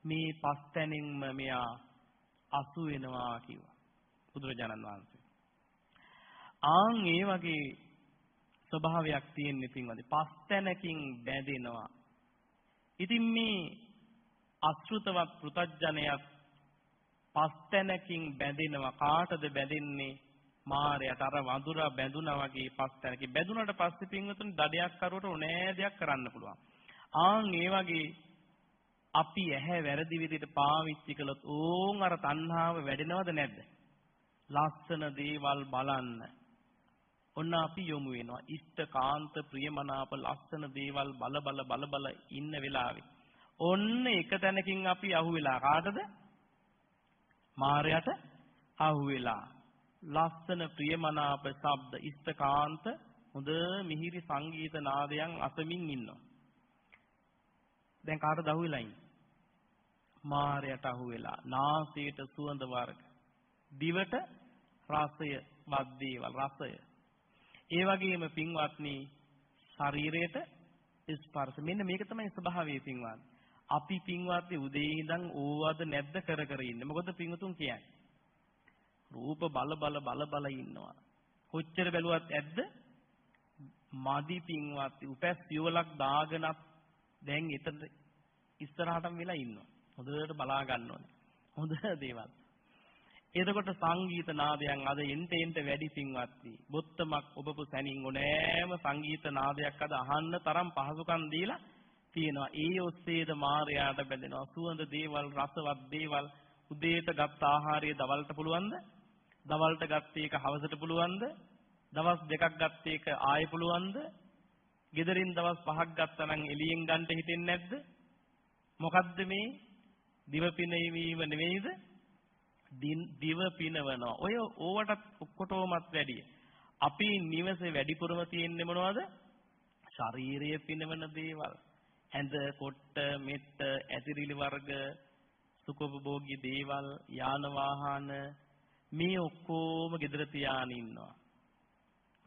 මේ පස් තැනින්ම මෙයා අසු වෙනවා කිව්වා බුදුරජාණන් වහන්සේ. ඒ වගේ ස්වභාවයක් තියෙන පින්වත්නි පස් තැනකින් බැඳෙනවා. ඉතින් මේ අසෘතවත් පෘතජ්ජනයත් පස් තැනකින් බැඳෙනවා. කාටද බැඳෙන්නේ? මාරයට. අර වඳුරා බැඳුනා වගේ පස් තැනකින් බැඳුනට පස්සේ පින්වතුනි දඩයක් කරුවට ඕනෑ දෙයක් කරන්න පුළුවන්. ඒ වගේ අපි ඇහැ වැරදි විදිහට පාවිච්චි කළොත් අර තණ්හාව වැඩෙනවද නැද්ද? ලස්සන දේවල් බලන්න ඔන්න අපි යොමු වෙනවා. ඉෂ්ඨකාන්ත ප්‍රියමනාප ලස්සන දේවල් බල ඉන්න වෙලාවේ ඔන්න එක තැනකින් අපි අහුවෙලා කාටද? මාරයට අහුවෙලා. ලස්සන ප්‍රියමනාප ශබ්ද ඉෂ්ඨකාන්ත හොඳ මිහිරි සංගීත නාදයන් අසමින් ඉන්නවා. දැන් කාටද අහුවෙලා ඉන්නේ? මාරයට අහුවෙලා. නාසයට සුවඳ වර්ග, දිවට රසය, වද්දේවල් රසය. ඒ වගේම පින්වත්නි ශරීරයට ස්පර්ශ. මෙන්න මේක තමයි ස්වභාවය පින්වත්. අපි පින්වත්නි උදේ ඉඳන් ඕවද නැද්ද කර කර ඉන්නේ. මොකද පින්වතුන් කියන්නේ රූප බල ඉන්නවා. කොච්චර බැලුවත් ඇද්ද? මදි පින්වත්නි උපැස් යුවලක් දාගෙනත් දැන් එතන ඉස්සරහටම වෙලා ඉන්නවා. හොඳට බලා ගන්න ඕනේ. හොඳ දේවල්. එතකොට සංගීත නාදයන් අද එන්ට වැඩි පින්වත්නි. බොත්තමක් ඔබපු සැනින් ඕනෑම සංගීත නාදයක් අද අහන්න තරම් පහසුකම් දීලා තියෙනවා. ඒ ඔස්සේද මායයට බැඳෙනවා. සුවඳ දේවල්, රසවත් දේවල්. උදේට ගත්ත ආහාරය දවල්ට පුළුවන්ද? දවල්ට ගත්ත එක හවසට පුළුවන්ද? දවස් දෙකක් ගත්ත එක ආයෙ පුළුවන්ද? ගෙදරින් දවස් 5ක් ගත්තා නම් එළියෙන් ගන්න හිතෙන්නේ නැද්ද? මොකද්ද මේ? දිව පිනවීම නෙවෙයිද? දිව පිනවනවා. ඔය ඕවටත් ඔක්කොටමත් වැඩි. අපි නිවසේ වැඩිපුරම තියෙන්නේ මොනවද? ශාරීරිය පිනවන දේවල්. ඇඳ, කොට්ට, මෙට්ට, ඇතිරිලි වර්ග, සුඛෝපභෝගී දේවල්, යාන වාහන මේ ඔක්කොම ගෙදර තියාගෙන ඉන්නවා.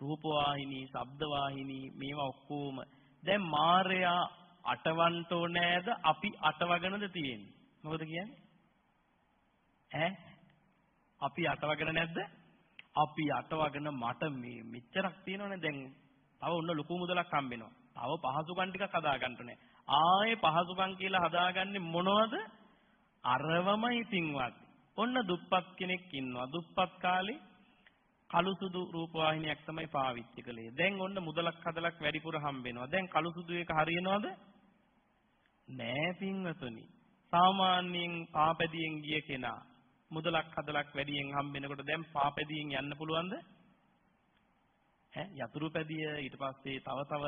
රූප වාහිනී, ශබ්ද වාහිනී මේවා ඔක්කොම දැන් මායя අටවන්න ඕනෑද? අපි අටවගෙනද තියෙන්නේ? මොකද කියන්නේ? අපි අටවගෙන නැද්ද? අපි අටවගෙන මට මේ මෙච්චරක් තියෙනවනේ දැන් තව ඔන්න ලොකු මුදලක් හම්බෙනවා. තව පහසුකම් ටිකක් හදා ගන්න ඕනේ. ආයේ පහසුකම් කියලා හදාගන්නේ මොනවද? අරවමයි පින්වත්. ඔන්න දුප්පත් කෙනෙක් ඉන්නවා. දුප්පත් කාලේ කළු සුදු රූපවාහිනියක් තමයි පාවිච්චි කළේ. දැන් ඔන්න මුදලක් හදලක් වැඩිපුර හම්බෙනවා. දැන් කළු සුදු එක හරියනවද? නෑ පින්වතුනි. සාමාන්‍යයෙන් පාපැදියෙන් ගිය කෙනා මුදලක් හදලක් වැඩියෙන් හම්බෙනකොට දැන් පාපැදියෙන් යන්න පුළුවන්ද? යතුරු පැදිය ඊට පස්සේ තව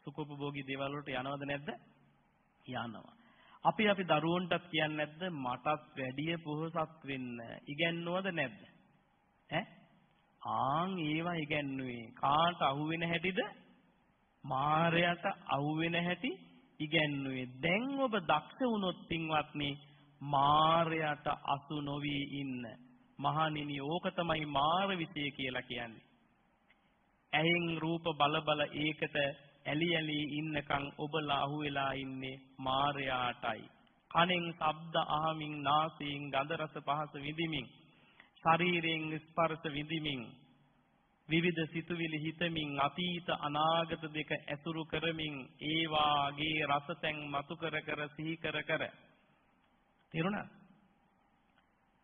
සුඛෝපභෝගී දේවල් වලට යනවද නැද්ද? යනවා. අපි දරුවන්ටත් කියන්නේ නැද්ද මටත් වැඩිය පොහොසත් වෙන්න ඉගැන්නුවද නැද්ද? ආන් ඒවා ඉගැන්නුවේ කාට අහු වෙන හැටිද? මාරයට අහු වෙන හැටි ඉගැන්නුවේ. දැන් ඔබ දක්ෂ වුණොත් පින්වත්නි මාරයට අසු නොවි ඉන්න. මහණෙනි ඕක තමයි මාර විෂය කියලා කියන්නේ. ඇහෙන් රූප බල ඒකට ඇලි ඉන්නකම් ඔබලා අහු වෙලා ඉන්නේ මාරයාටයි. කනෙන් ශබ්ද අහමින් නාසයෙන් ගඳ රස පහස විඳිමින් ශරීරයෙන් ස්පර්ශ විඳිමින් විවිධ සිතුවිලි හිතමින් අතීත අනාගත දෙක ඇසුරු කරමින් ඒ වාගේ රසතෙන් මතු කර සිහි කර තේරුණා?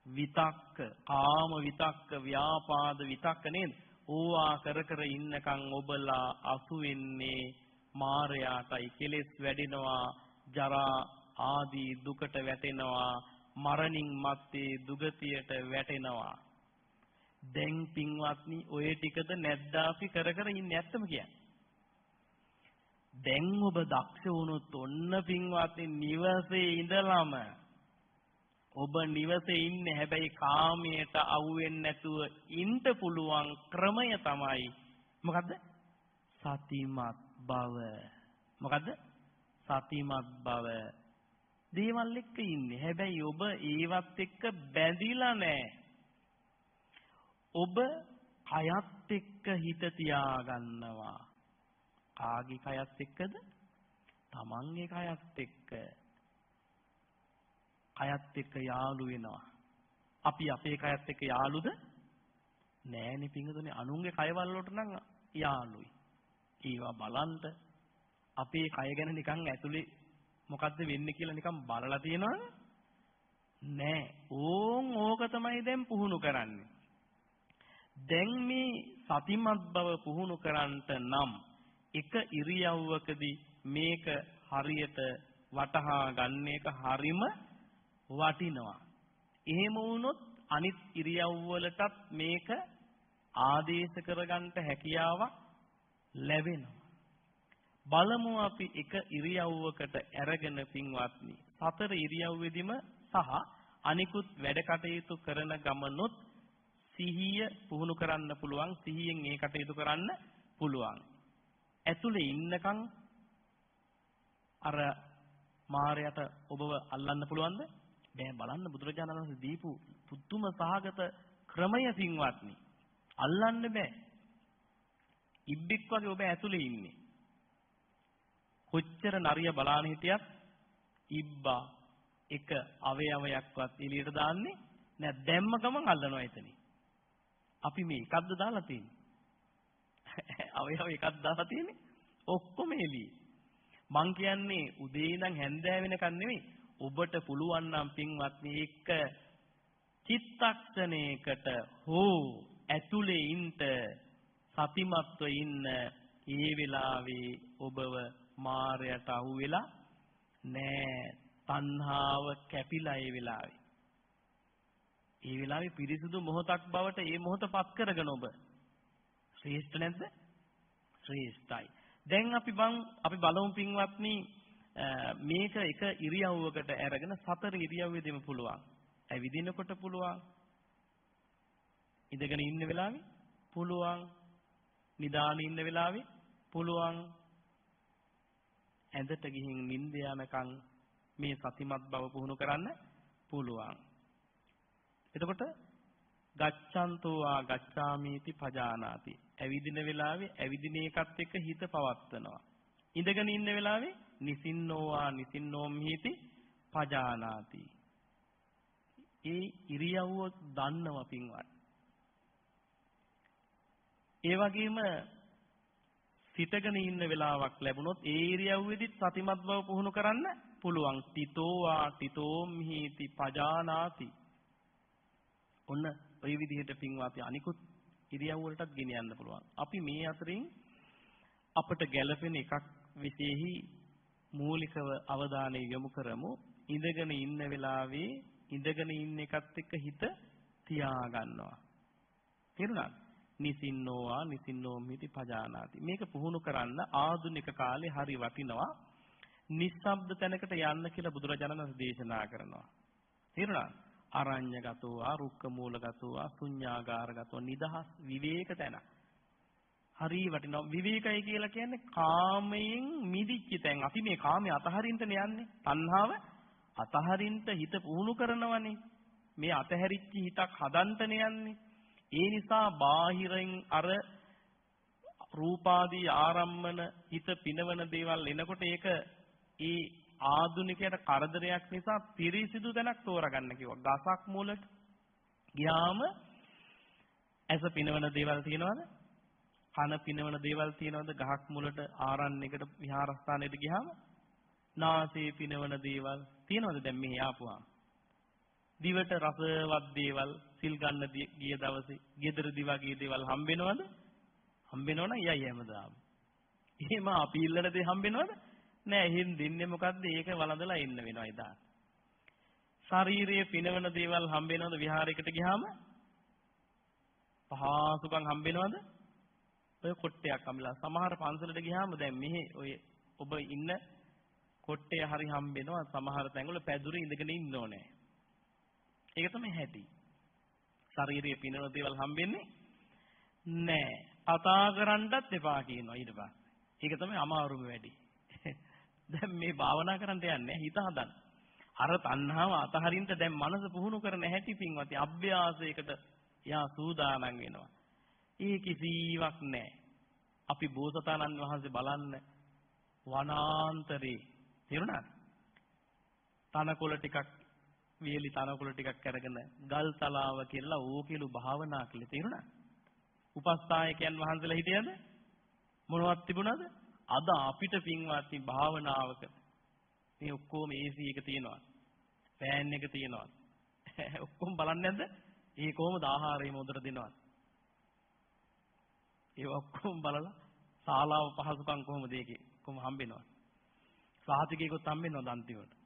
විතක්ක, කාම විතක්ක, ව්‍යාපාද විතක්ක නේද? ඕවා කර ඉන්නකම් ඔබලා අසු වෙන්නේ මාරයාටයි. කෙලෙස් වැඩෙනවා, ජරා ආදී දුකට වැටෙනවා, මරණින් මත්තේ දුගතියට වැටෙනවා. දැන් පින්වත්නි ඔය ටිකද නැද්ද අපි කර ඉන්නේ? ඇත්තම කියන්නේ. දැන් ඔබ දක්ෂ වුණොත් ඔන්න පින්වත්නි නිවසේ ඉඳලම ඔබ නිවසේ ඉන්නේ. හැබැයි කාමයට අවු වෙන්නේ නැතුව ඉන්න පුළුවන් ක්‍රමය තමයි මොකද්ද? සතිමත් බව. මොකද්ද? සතිමත් බව. දේවල් එක්ක ඉන්නේ. හැබැයි ඔබ ඒවත් එක්ක බැඳිලා නැහැ. ඔබ කයත් එක්ක හිත තියාගන්නවා. කාගේ කයත් එක්කද? තමන්ගේ කයත් එක්ක. කයත් එක්ක යාළු වෙනවා. අපි අපේ කයත් එක්ක යාළුද? නෑනේ පිංගුතුනේ. අනුන්ගේ කයවල වලට නම් යාළුයි. ඒවා බලන්න අපේ කය ගැන නිකන් ඇතුලේ මොකද්ද වෙන්නේ කියලා නිකන් බලලා තියෙනවද? නෑ. ඕක තමයි දැන් පුහුණු කරන්නේ. දැන් මේ සතිමත් බව පුහුණු කරන්නට නම් එක ඉරියව්වකදී මේක හරියට වටහා ගන්න එක හරිම වටිනවා. එහෙම වුණොත් අනිත් ඉරියව්වලටත් මේක ආදේශ කරගන්න හැකියාවක් ලැබෙනවා. බලමු අපි එක ඉරියව්වකට අරගෙන පින්වත්නි සතර ඉරියව්වෙදිම සහ අනිකුත් වැඩ කටයුතු කරන ගමනොත් සිහිය පුහුණු කරන්න පුළුවන්. සිහියෙන් මේ කටයුතු කරන්න පුළුවන්. ඇතුලේ ඉන්නකම් අර මායයට ඔබව අල්ලන්න පුළුවන්ද? බෑ. බලන්න බුදුරජාණන් වහන්සේ දීපු පුදුම සහගත ක්‍රමය පින්වත්නි. අල්ලන්න බෑ. ඉබ්බෙක් වගේ ඔබ ඇතුලේ ඉන්නේ. කොච්චර නරිය බලාන හිටියත් ඉබ්බා එක අවයවයක්වත් එළියට දාන්නේ නෑ. දැම්ම ගමන් අල්ලනවා එතන. අපි මේ එකක්ද දාලා තියෙන්නේ? අවයව එකක් දාලා තියෙන්නේ. ඔක්කොම එළියේ. මං කියන්නේ උදේ ඉඳන් හැන්දෑව වෙනකන් නෙවෙයි. ඔබට පුළුවන් නම් පින්වත්නි එක චිත්තක්ෂණයකට හෝ ඇතුලේ ඉන්න සතිමත්ව ඉන්න ඒ වෙලාවේ ඔබව මායයට අහු වෙලා නෑ. තණ්හාව කැපිලා ඒ වෙලාවේ. ඒ වෙලාවේ පිරිසුදු මොහොතක් බවට ඒ මොහොතපත් කරගෙන ඔබ ශ්‍රේෂ්ඨ නැද්ද? ශ්‍රේෂ්ඨයි. දැන් අපි බලමු පින්වත්නි මේක එක ඉරියව්වකට අරගෙන සතර ඉරියව්වෙදිම පුළුවන්. ඇවිදිනකොට පුළුවන්. ඉඳගෙන ඉන්න වෙලාවේ පුළුවන්. නිදාගෙන ඉන්න වෙලාවේ පුළුවන්. ඇඳට ගිහින් නිින්ද යනකම් මේ සතිමත් බව පුහුණු කරන්න පුළුවන්. එතකොට ගච්ඡන්තෝ ආ ගච්ඡාමීති පජානාති. ඇවිදින වෙලාවේ ඇවිදින එකත් එක්ක හිත පවත්නවා. ඉඳගෙන ඉන්න වෙලාවේ නිසින්නෝ ආ නිසින්නෝම්හිති පජානාති. ඒ ඉරියව්ව දන්නවා පින්වත්. ඒ වගේම සිටගෙන ඉන්න වෙලාවක් ලැබුණොත් ඒ ඉරියව්වෙදිත් සතිමත් බව පුහුණු කරන්න පුළුවන්. තිතෝ ආ තිතෝම්හිති පජානාති. ඔන්න ඔය විදිහට පින්වත් අනිකුත් ඉරියව් වලටත් ගෙනියන්න පුළුවන්. අපි මේ අතරින් අපට ගැළපෙන එකක් විශේෂයි මූලිකව අවධානය යොමු කරමු. ඉඳගෙන ඉන්න වෙලාවේ ඉඳගෙන ඉන්න එකත් එක්ක හිත තියා ගන්නවා. තේරුණාද? නිසින්නෝවා නිසින්නෝමිති පජානාති. මේක පුහුණු කරන්න ආධුනික කාලේ හරි වටිනවා. නිස්සබ්ද තැනකට යන්න කියලා බුදුරජාණන් වහන්සේ දේශනා කරනවා. තේරුණාද? අරඤ්‍යගතෝ ආ රුක්ක මූලගතෝ ආ ශුඤ්ඤාගාරගතෝ නිදහස් විවේක තැන. හරි වටිනවා. විවේකයි කියලා කියන්නේ කාමයෙන් මිදිච්ච තැන්. අපි මේ කාමයේ අතහරින්නනේ යන්නේ. තණ්හාව අතහරින්න හිත පුහුණු කරනවනේ. මේ අතහැරිච්ච හිතක් හදන්නනේ යන්නේ. ඒ නිසා බාහිරින් අර රූපාදී ආරම්මන හිත පිනවන දේවල් එනකොට ඒක ඒ ආධුනිකයට කරදරයක් නිසා පිරිසිදු තැනක් තෝරගන්න කිව්වා. ගසක් මුලට ගියාම ඇස පිනවන දේවල් තියනවද? කන පිනවන දේවල් තියනවද? ගහක් මුලට ආරණ්‍යයකට විහාරස්ථානයට ගියාම නාසයේ පිනවන දේවල් තියනවද? දැන් මෙහි ආපුවාම දිවට රසවත් දේවල් සිල් ගන්න ගිය දවසේ ගෙදරදි වගේ දේවල් හම්බෙනවද? හම්බෙනවනම් යයි හැමදාම. එහෙම අපි ඉල්ලන දේ හම්බෙනවද? නෑ. එහෙන් දෙන්නේ මොකද්ද? ඒක වළඳලා ඉන්න වෙනවා එදා. ශාරීරිය පිනවන දේවල් හම්බෙනවද? විහාරයකට ගියාම පහසුකම් හම්බෙනවද? ඔය කොට්ටයක් හම්බෙලා. සමහර පන්සලට ගියාම දැන් මෙහි ඔය ඔබ ඉන්න කොට්ටය හරි හම්බෙනවා. සමහර තැන්වල පැදුරේ ඉඳගෙන ඉන්න ඕනේ. ඒක තමයි හැටි. ශාරීරිය පිනවන දේවල් හම්බෙන්නේ නෑ. කතා කරන්නත් එපා කියනවා ඊට පස්සේ. ඒක තමයි අමාරුම වැඩි. දැන් මේ භාවනා කරන්න යන්නේ හිත හදන්න. අර තණ්හාව අතහරින්න දැන් මනස පුහුණු කරන හැටි පින්වත්නි අභ්‍යාසයකට යා සූදානම් වෙනවා. ඒ කිසිවක් නැහැ. අපි බෝසතාණන් වහන්සේ බලන්න වනාන්තරේ තේරුණාද? තනකොළ ටිකක් වියලි තනකොළ ටිකක් අරගෙන ගල් තලාව කියලා ඕකෙලු භාවනා කළේ තේරුණාද? උපස්ථායකයන් වහන්සේලා හිටියද? මොනවත් තිබුණාද? අද අපිට පින්වත්නි භාවනාවක මේ ඔක්කොම AC එක තියෙනවා. ෆෑන් එක තියෙනවා. ඔක්කොම බලන්නේ නැද්ද? ඒ කොහොමද ආහාරය මොදර දෙනවද? ඒ ඔක්කොම බලලා ශාලාව පහසුකම් කොහොමද ඒකේ? කොහොම හම්බෙනවද? සාහිතිකේකොත් හම්බෙනවද අන්තිමට?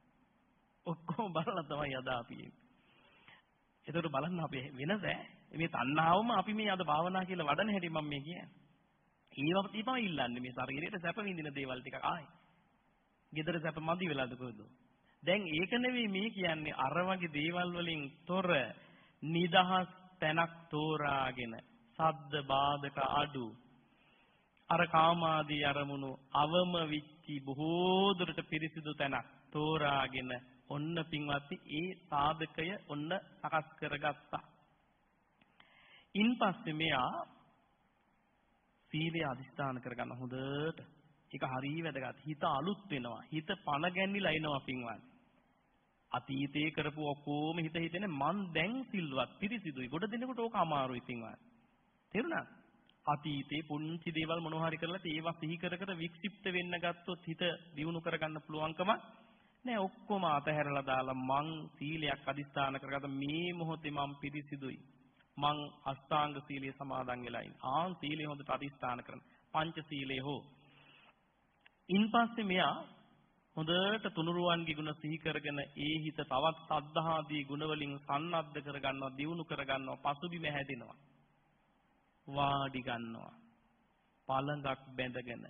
ඔක්කොම බලලා තමයි අද අපි එන්නේ. ඒකට බලන්න අපි වෙනස මේ තණ්හාවම අපි මේ අද භාවනා කියලා වඩන හැටි මම මේ කියන්නේ. ඒවා තමයි ඉල්ලන්නේ මේ ශරීරයට සැප විඳින දේවල් ටික ආයි. gedara සැප මදි වෙලාද කොහෙද? දැන් ඒක නෙවෙයි මේ කියන්නේ අර වගේ දේවල් වලින් තොර නිදහස් තැනක් තෝරාගෙන සද්ද බාධක අඩු අර කාමාදී අරමුණු අවම විච්චි බොහෝ දුරට පිරිසිදු තැනක් තෝරාගෙන ඔන්න පින්වත්නි ඒ සාධකය ඔන්න සකස් කරගත්තා. ඉන්පස්සේ මෙයා සීලය අදිස්ථාන කරගන්න හොඳට. ඒක හරිය වැදගත්. හිත අලුත් වෙනවා. හිත පණ ගැන්විලා එනවා පින්වත්. අතීතේ කරපු ඔක්කොම හිත හිතෙන්නේ මං දැන් සිල්වත් පිරිසිදුයි. ගොඩ දෙනකොට ඕක අමාරුයි පින්වත්. තේරුණාද? අතීතේ පුංචි දේවල් මොනවා හරි කරලා ඒවා සිහි කර කර වික්ෂිප්ත වෙන්න ගත්තොත් හිත දියුණු කරගන්න පුළුවන්කම නෑ. ඔක්කොම අතහැරලා දාලා මං සීලයක් අදිස්ථාන කරගත්තා. මේ මොහොතේ මං පිරිසිදුයි. මං අෂ්ටාංග සීලයේ සමාදන් වෙලා ඉන්නේ. ආන් සීලය හොඳට අදිස්ථාන කරන. පංච සීලය හෝ. ඉන්පස්සේ මෙයා හොඳට තුනුරුවන්ගේ ගුණ සිහි කරගෙන ඒ හිත තවත් සද්ධාදී ගුණ වලින් සන්නද්ධ කරගන්නවා, දියුණු කරගන්නවා, පසුබිම හැදෙනවා. වාඩි ගන්නවා. පළඟක් බැඳගෙන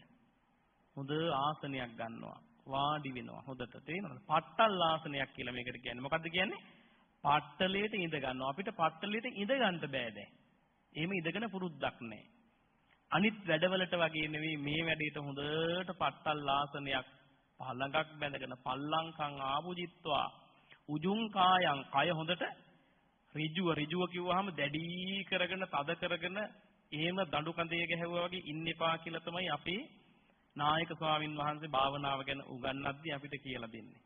හොඳ ආසනයක් ගන්නවා. වාඩි වෙනවා. හොඳට තේරෙනවද? පට්ටල් ආසනයක් කියලා මේකට කියන්නේ. මොකද්ද කියන්නේ? පට්ටලයට ඉඳ ගන්නවා. අපිට පට්ටලයට ඉඳ ගන්න බෑ දැන්. එහෙම ඉඳගෙන පුරුද්දක් නැහැ. අනිත් වැඩවලට වගේ නෙවෙයි මේ වැඩේට හොඳට පට්ටල් ආසනයක් පළඟක් බැඳගෙන පල්ලංකම් ආභුජිත්වා උජුං කායං කය හොඳට ඍජුව කිව්වහම දැඩි කරගෙන තද කරගෙන එහෙම දඬු කඳේ ගැහුවා වගේ ඉන්න එපා කියලා තමයි අපේ නායක ස්වාමින් වහන්සේ භාවනාව ගැන උගන්වද්දී අපිට කියලා දෙන්නේ.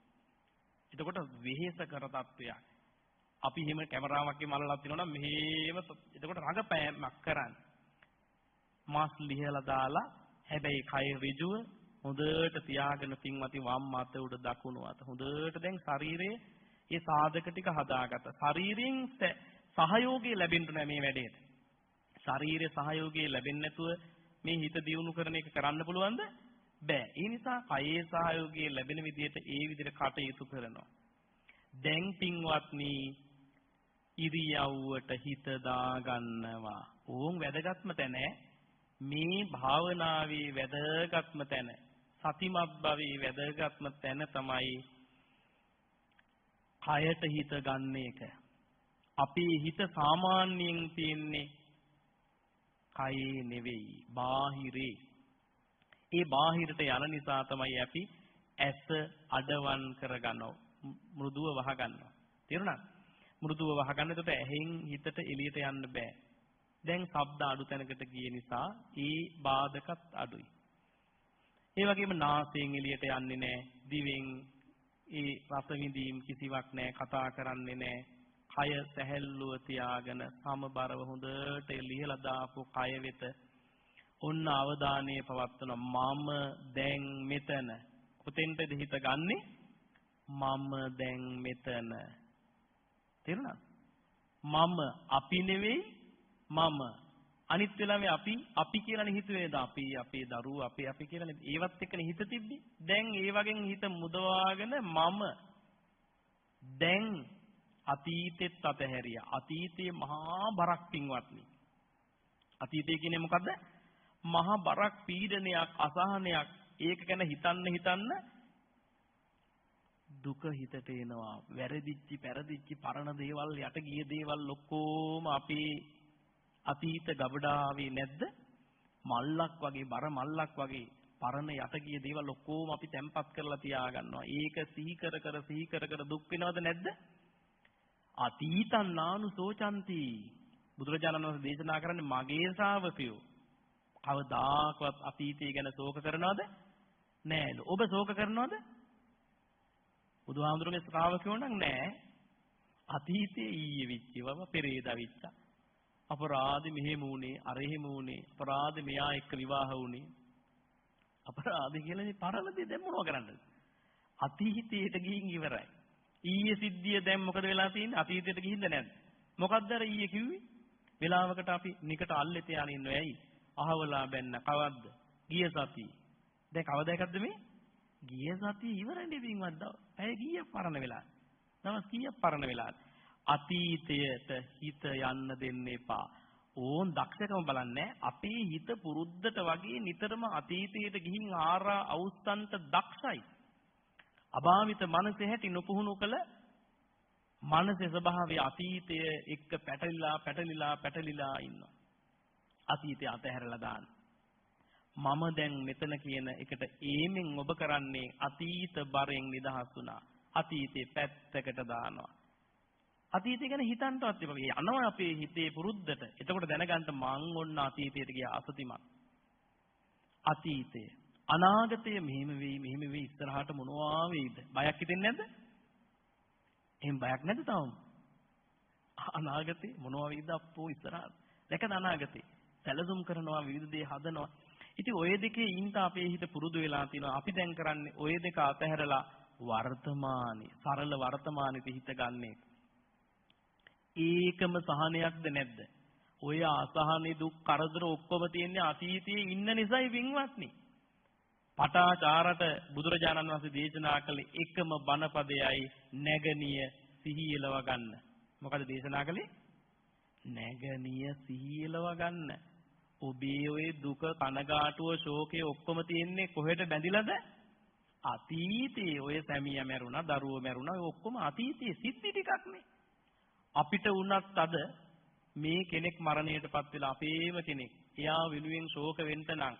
එතකොට වෙහෙස කර තත්වයක්. අපි එහෙම කැමරාවක් මල්ලලා තිනවනම් මෙහෙම එතකොට රඟපෑමක් කරන්නේ. මාස් ලිහලා දාලා හැබැයි කය ඍජුව හොඳට තියාගෙන පින්වති වම් අත උඩ දකුණු අත හොඳට දැන් ශරීරයේ ඒ සාධක ටික හදාගත්තා. ශරීරයෙන් සහයෝගය ලැබෙන්න නෑ මේ වැඩේට. ශරීරයේ සහයෝගය ලැබෙන්නේ නැතුව මේ හිත දියුණු කරන එක කරන්න පුළුවන්ද? බෑ. ඒ නිසා කයේ සහයෝගය ලැබෙන විදිහට ඒ විදිහට කටයුතු කරනවා. දැන් පින්වත්නි ඉරියව්වට හිත දාගන්නවා. ඕම් වැදගත්ම තැන මේ භාවනාවේ වැදගත්ම තැන සතිමත් භාවයේ වැදගත්ම තැන තමයි කයට හිත ගන්න එක. අපේ හිත සාමාන්‍යයෙන් තියෙන්නේ කයේ නෙවෙයි බාහිරේ. ඒ බාහිරට යන නිසා තමයි අපි ඇස අඩවන් කරගන්නවා. මෘදුව වහගන්නවා. තේරුණාද? මෘදුව වහගන්න. එතකොට ඇහෙන් හිතට එළියට යන්න බෑ. දැන් ශබ්ද අඩු තැනකට ගිය නිසා ඒ බාධකත් අඩුයි. ඒ වගේම නාසයෙන් එළියට යන්නේ නැහැ. දිවෙන් ඒ රස විඳීම් කිසිවක් නැහැ. කතා කරන්නේ නැහැ. කය සැහැල්ලුව තියාගෙන සමබරව හොඳට ලිහලා දාපු කය වෙත ඔන්න අවධානය පවත්වන මම දැන් මෙතන. කොතෙන්ටද හිත ගන්නෙ? මම දැන් මෙතන. තේරුණාද? මම අපි නෙවෙයි මම. අනිත් වෙලාවේ අපි කියලානේ හිතුවේද? අපි අපේ දරුවෝ අපි කියලානේ ඒවත් එක්කනේ හිත තිබ්බේ. දැන් ඒ වගේ හිත මුදවාගෙන මම දැන් අතීතෙත් අතහැරියා. අතීතයේ මහා බරක් පින්වත්නි. අතීතය කියන්නේ මොකද්ද? මහා බරක් පීඩනයක් අසහනයක්. ඒක ගැන හිතන්න දුක හිතට එනවා. වැරදිච්චි පෙරදිච්චි පරණ දේවල් යට ගිය දේවල් ඔක්කොම අපේ අතීත ගබඩාවේ නැද්ද? මල්ලක් වගේ බර මල්ලක් වගේ පරණ යට ගිය දේවල් ඔක්කොම අපි තැම්පත් කරලා තියාගන්නවා. ඒක සිහි කර දුක් වෙනවද නැද්ද? අතීතං නානුසෝචಂತಿ. බුදුරජාණන් වහන්සේ දේශනා කරන්නේ මගේ ශ්‍රාවකයෝ කවදාකවත් අතීතය ගැන ශෝක කරනවද? නෑ. ඔබ ශෝක කරනවද? බුදුහාමුදුරගේ ශ්‍රාවකයෝ නම් නෑ. අතීතයේ ඊයේ විච්චවම පෙරේදා විච්චා. අපරාධ මෙහෙම වුණේ, අර එහෙම වුණේ, අපරාධ මෙයා එක්ක විවාහ වුණේ. අපරාධ කියලා මේ පරලදී දැන් මොනව කරන්නද? අතීතයට ගිහින් ඉවරයි. ඊයේ සිද්ධිය දැන් මොකද වෙලා තියෙන්නේ? අතීතයට ගිහින්ද නැද්ද? මොකක්ද අර ඊයේ කිව්වේ? වෙලාවකට අපි නිකට අල්ලෙත යන ඉන්නෝ ඇයි? අහවලා බැන්න කවද්ද? ගිය සතිය. දැන් කවද එකක්ද මේ? ගිය සතිය ඉවරනේ පින්වත්. ඇයි ගිය පරණ වෙලා? දවස් කීයක් පරණ වෙලා? අතීතයට හිත යන්න දෙන්න එපා. ඕන් දක්ෂකම බලන්නේ අපේ හිත පුරුද්දට වගේ නිතරම අතීතයට ගිහින් ආරා අවුස්සන්ට දක්ෂයි. අභාවිත මනසේ හැටි නොපුහුණු කළ මනසේ ස්වභාවය අතීතය එක්ක පැටලිලා ඉන්නවා. අතීතය අතහැරලා දාන්න. මම දැන් මෙතන කියන එකට ඒමෙන් ඔබ කරන්නේ අතීත බරෙන් නිදහස් වුණා. අතීතේ පැත්තකට දානවා. අතීතය ගැන හිතන්නවත් එපා. යනවා අපේ හිතේ පුරුද්දට. එතකොට දැනගන්න මං ඔන්න අතීතයට ගියා අසතිමත්. අතීතය අනාගතය මෙහෙම වෙයි ඉස්සරහට මොනවා වෙයිද? බයක් හිතෙන්නේ නැද්ද? එහෙම බයක් නැද්ද තාම? අනාගතේ මොනවා වෙයිද අප්පෝ ඉස්සරහට. දැකද අනාගතේ සැලසුම් කරනවා විවිධ දේ හදනවා. ඉතින් ඔය දෙකේ ඉන්න අපේ හිත පුරුදු වෙලා තිනවා. අපි දැන් කරන්නේ ඔය දෙක අතහැරලා වර්තමානයේ සරල වර්තමානෙට හිත ගන්න එක. ඒකම සහනයක්ද නැද්ද? ඔය අසහනේ දුක් කරදර ඔක්කොම තියෙන්නේ අතීතයේ ඉන්න නිසායි වින්වත්නි. පටාචාරට බුදුරජාණන් වහන්සේ දේශනා කළේ එකම බණපදයයි නැගණිය සිහියලව ගන්න. මොකද දේශනා කළේ? නැගණිය සිහියලව ගන්න. ඔබේ ඔය දුක කනගාටුව ශෝකය ඔක්කොම තියෙන්නේ කොහෙට බැඳිලාද? අතීතයේ. ඔය සැමියා මැරුණා, දරුවෝ මැරුණා. ඔය ඔක්කොම අතීතයේ සිද්ධි ටිකක් නේ. අපිට වුණත් අද මේ කෙනෙක් මරණයටපත් වෙලා අපේම කෙනෙක්. එයා විනුවෙන් ශෝක වෙන්න නම්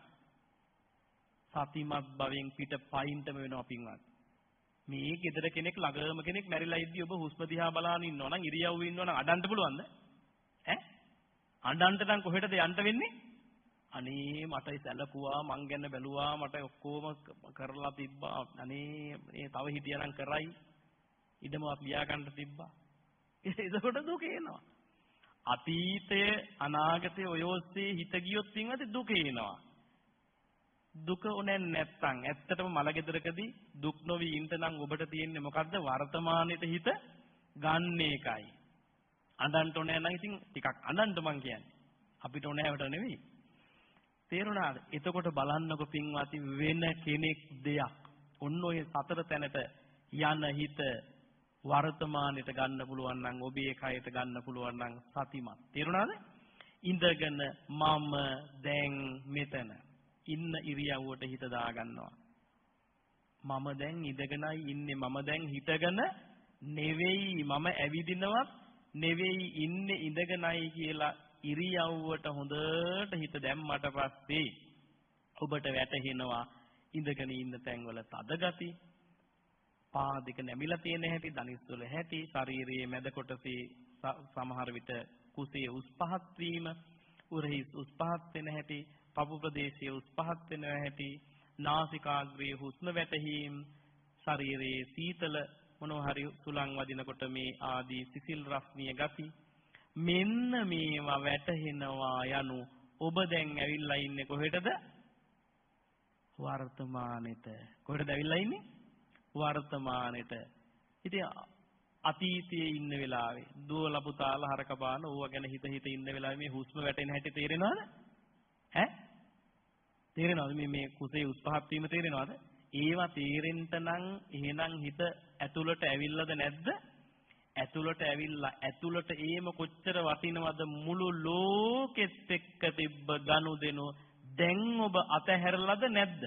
සතිමත් භවෙන් පිට පයින්ටම වෙනවා පින්වත්. මේ ගෙදර කෙනෙක් ළඟම කෙනෙක් මැරිලා ඉද්දි ඔබ හුස්ම දිහා බලාගෙන ඉන්නවා නම් ඉරියව්වේ ඉන්නවා නම් අඬන්න පුළුවන්ද? ඈ? අඬන්න නම් කොහෙටද යන්න වෙන්නේ? අනේ මටයි සැලකුවා, මං ගැන බැලුවා, මට ඔක්කොම කරලා තිබ්බා. අනේ මේ තව හිටියනම් කරයි. ඉඩමවත් ලියා ගන්න තිබ්බා. ඒකකොට දුක එනවා. අතීතය අනාගතය ඔය ඔස්සේ හිත ගියොත් පින්වත් දුක එනවා. දුක උනේ නැත්තම් ඇත්තටම මලගෙදරකදී දුක් නොවි ඉන්න නම් ඔබට තියෙන්නේ මොකද්ද? වර්තමානෙට හිත ගන්න එකයි. අඬන්න ඕනේ නම් ඉතින් ටිකක් අඬන්න මං කියන්නේ. අපිට ඕනෑවට නෙවෙයි. තේරුණාද? එතකොට බලන්නකො පින්වත්නි වෙන කෙනෙක් දෙයක්. ඔන්න ඔය සතර තැනට යන හිත වර්තමානෙට ගන්න පුළුවන් නම් ඔබේ කයට ගන්න පුළුවන් නම් සතිමත්. තේරුණාද? ඉඳගෙන මම දැන් මෙතන ඉන්න ඉරියව්වට හිත දා ගන්නවා. මම දැන් ඉඳගෙනයි ඉන්නේ. මම දැන් හිටගෙන නෙවෙයි මම ඇවිදිනවත් නෙවෙයි ඉන්නේ ඉඳගෙනයි කියලා ඉරියව්වට හොඳට හිත දැම්මට පස්සේ ඔබට වැටහෙනවා ඉඳගෙන ඉන්න තැන්වල තද ගති, පාදික නැමිලා තියෙන හැටි, දනිස්වල හැටි, ශරීරයේ මැද කොටසේ සමහර විට කුසේ උස් පහත් වීම, උරහිස් උස් පහත් වෙන හැටි, පපු ප්‍රදේශයේ උස් පහත් වෙන හැටි, නාසිකාග්‍රයේ හුස්ම වැටහීම්, ශරීරයේ සීතල මොනවා හරි සුලං වදිනකොට මේ ආදී සිසිල් රස්නීය ගති මෙන්න මේවා වැටහෙනවා යනු ඔබ දැන් ඇවිල්ලා ඉන්නේ කොහෙටද? වර්තමානෙට. කොහෙටද ඇවිල්ලා ඉන්නේ? වර්තමානෙට. ඉතින් අතීතයේ ඉන්න වෙලාවේ දුවලා පුතාලා හරක බාන ඕවා ගැන හිත හිත ඉන්න වෙලාවේ මේ හුස්ම වැටෙන හැටි තේරෙනවද? ඈ? තේරෙනවද මේ කුසේ උස් පහත් වීම තේරෙනවද? ඒවා තේරෙන්න නම් එහෙනම් හිත ඇතුළට ඇවිල්ලාද නැද්ද? ඇතුළට ඇවිල්ලා ඇතුළට ඒම කොච්චර වටිනවද මුළු ලෝකෙත් එක්ක තිබ්බ ගනුදෙනු දැන් ඔබ අතහැරලාද නැද්ද?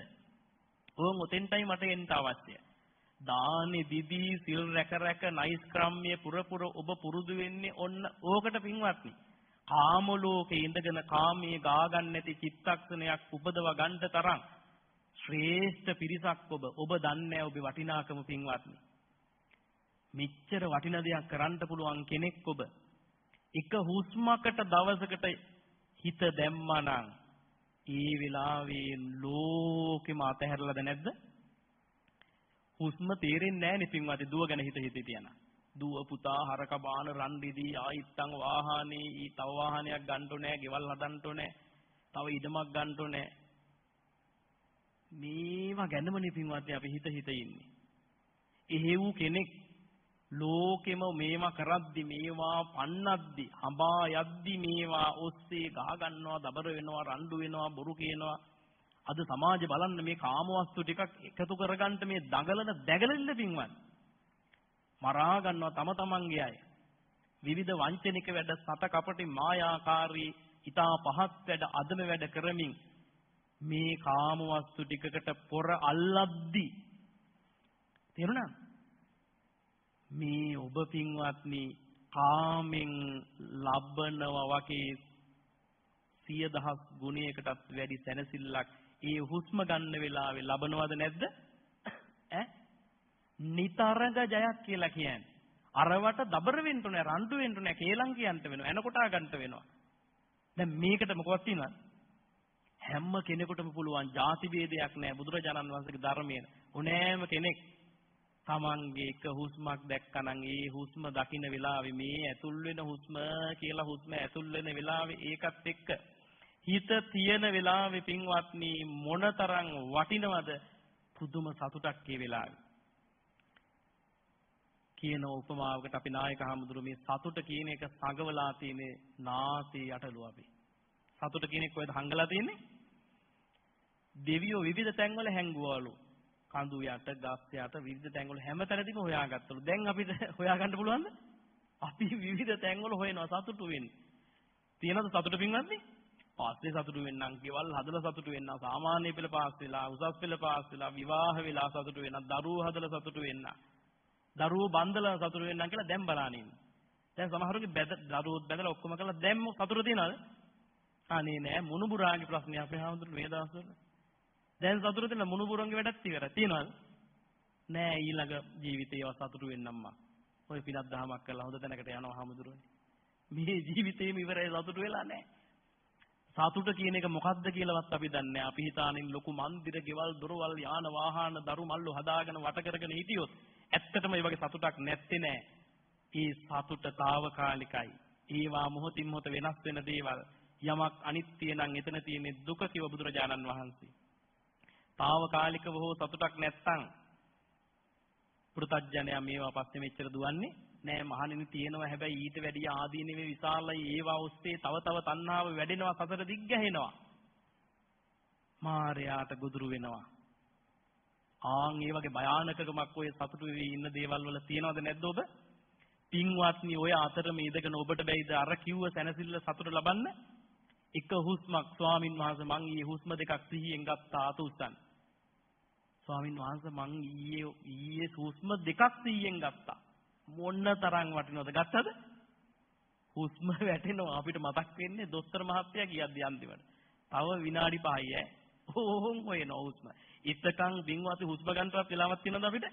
ඕන් ඔතෙන්ටයි මට එන්න අවශ්‍යයි. දානි දිදී සිල් රැක නයිස් ක්‍රම්‍ය පුරපුර ඔබ පුරුදු වෙන්නේ ඔන්න ඕකට පින්වත්නි. කාම ලෝකේ ඉඳගෙන කාමයේ ගා ගන්න නැති චිත්තක්ෂණයක් උපදව ගන්න තරම් ශ්‍රේෂ්ඨ පිරිසක් ඔබ දන්නේ ඔබේ වටිනාකම පින්වත්නි. මෙච්චර වටින දෙයක් කරන්න පුළුවන් කෙනෙක් ඔබ. එක හුස්මකට දවසකට හිත දැම්මා නම් ඒ වෙලාවේ ලෝකෙම අතහැරලාද නැද්ද? හුස්ම තේරෙන්නේ නැහැ නේ පින්වත්නි දුව ගැන හිත හිටියනම්. දුව පුතා හරක බාන රන් දිදී ආයිත්තන් වාහනේ ඊ තව වාහනයක් ගන්න ඕනේ, ගෙවල් හදන්න ඕනේ, තව ඉඩමක් ගන්න ඕනේ. මේවා ගැනමනේ පින්වත්නි අපි හිත ඉන්නේ. එහෙව් කෙනෙක් ලෝකෙම මේවා කරද්දි මේවා පන්නද්දි හඹා යද්දි මේවා ඔස්සේ ගහ ගන්නවා, දබර වෙනවා, රණ්ඩු වෙනවා, බොරු කියනවා. අද සමාජය බලන්න මේ කාමවස්තු ටිකක් එකතු කරගන්න මේ දඟලන දැගලිල්ල පින්වත් මරා ගන්නවා තම තමන්ගේ අය. විවිධ වංචනික වැඩ, සත කපටි මායාකාරී ඊටා පහත් වැඩ, අදම වැඩ කරමින් මේ කාමවස්තු ටිකකට පොර අල්ලද්දි තේරුණා? මේ ඔබ පින්වත්නි කාමෙන් ලබනවා වගේ 100,000 ගුණයකටත් වැඩි සැනසෙල්ලක් ඒ හුස්ම ගන්න වෙලාවේ ලබනවද නැද්ද? ඈ නිතරංග ජයක් කියලා කියන්නේ. අරවට දබර වෙන්න ඕනේ, රණ්ඩු වෙන්න ඕනේ, කේලම් කියන්න වෙනවා, එනකොටා ගන්න වෙනවා. දැන් මේකට මොකක්ද තියෙනවද? හැම කෙනෙකුටම පුළුවන් ಜಾති ભેදයක් නැහැ බුදුරජාණන් වහන්සේගේ ධර්මයේ. ඕනෑම කෙනෙක් තමන්ගේ එක හුස්මක් දැක්කනම් ඒ හුස්ම දකින්න වෙලාවේ මේ ඇතුල් වෙන හුස්ම කියලා හුස්ම ඇතුල් වෙන වෙලාවේ ඒකත් එක්ක හිත තියෙන වෙලාවේ පින්වත්නි මොනතරම් වටිනවද? පුදුම සතුටක් ඒ වෙලාවේ. කියන උපමාවකට අපි නායක හමුදුරු මේ සතුට කියන එක සංගවලා තියෙන්නේ නාසයේ යටලුව අපි. සතුට කියන එක කොහෙද හංගලා තියෙන්නේ? දෙවියෝ විවිධ තැන්වල හැංගුවලු. කඳු යට, ගස් යට විවිධ තැන්වල හැමතැනදීම හොයාගත්තලු. දැන් අපිට හොයාගන්න පුළුවන්ද? අපි විවිධ තැන්වල හොයනවා සතුටු වෙන්නේ. තියෙනවද සතුට පින්වත්නි? පාස්සේ සතුටු වෙන්නම්, ගෙවල් හදලා සතුටු වෙන්නම්, සාමාන්‍ය පෙළ පාස් වෙලා, උසස් පෙළ පාස් වෙලා, විවාහ වෙලා සතුටු වෙන්නම්, දරුවෝ හදලා සතුටු වෙන්නම්, දරුවෝ බන්දලා සතුටු වෙන්නම් කියලා දැන් බලන්න ඉන්නේ. දැන් සමහරුගේ දරුවෝත් බැඳලා ඔක්කොම කරලා දැන් සතුට තියනවද? අනේ නෑ මුණුබුරාගේ ප්‍රශ්නේ අපේ හැමෝටම මේ දවස්වල. දැන් සතුට තියෙන මුණුබුරන්ගේ වැඩත් ඉවරයි. තියනවද? නෑ ඊළඟ ජීවිතේ ඒවා සතුටු වෙන්නම්මා. ඔය පිනක් දහමක් කරලා හොඳ තැනකට යනවා හැමෝටම. මේ ජීවිතේම ඉවරයි සතුටු වෙලා නෑ. සතුට කියන එක මොකක්ද කියලාවත් අපි දන්නේ නෑ. අපි හිතානින් ලොකු මන්දිර, ගෙවල්, දොරවල්, යාන වාහන, දරු මල්ලු හදාගෙන වට කරගෙන හිටියොත් ඇත්තටම මේ වගේ සතුටක් නැත්තේ නෑ. ඒ සතුට తాවකාලිකයි. ඒවා මොහොතින් මොහොත වෙනස් වෙන දේවල්. යමක් අනිත්‍ය නම් එතන තියෙන්නේ දුක කිව බුදුරජාණන් වහන්සේ. తాවකාලිකව හෝ සතුටක් නැත්තම් පෘථග්ජනයා මේවා පස්සේ මෙච්චර දුවන්නේ නෑ. මහණෙනි තියෙනවා හැබැයි ඊට වැඩිය ආදීනෙවේ විශාලයි. ඒවා ඔස්සේ තව තණ්හාව වැඩෙනවා, සතර දිග්ගැහෙනවා. මායයට ගොදුරු වෙනවා. ආන් ඒ වගේ භයානකකමක් ඔය සතුටු වෙවි ඉන්න දේවල් වල තියනවද නැද්ද ඔබ? පින්වත්නි ඔය අතරම ඉඳගෙන ඔබට බැයිද අර කිව්ව සැනසෙල්ල සතුට ලබන්න? එක හුස්මක් ස්වාමින් වහන්සේ මං ඊයේ හුස්ම දෙකක් සිහියෙන් ගත්තා අත උස්සන්න. ස්වාමින් වහන්සේ මං ඊයේ හුස්ම දෙකක් සිහියෙන් ගත්තා. මොන්න තරම් වටිනවද ගත්තද? හුස්ම වැටෙනවා අපිට මතක් වෙන්නේ දොස්තර මහත්තයා කියද්දි අන්තිමට. තව විනාඩි 5යි ඈ. ඕම් හොයනවා හුස්ම. ඉතකන් බින්වාති හුස්ම ගන්නවත් වෙලාවක් තියෙනවද අපිට?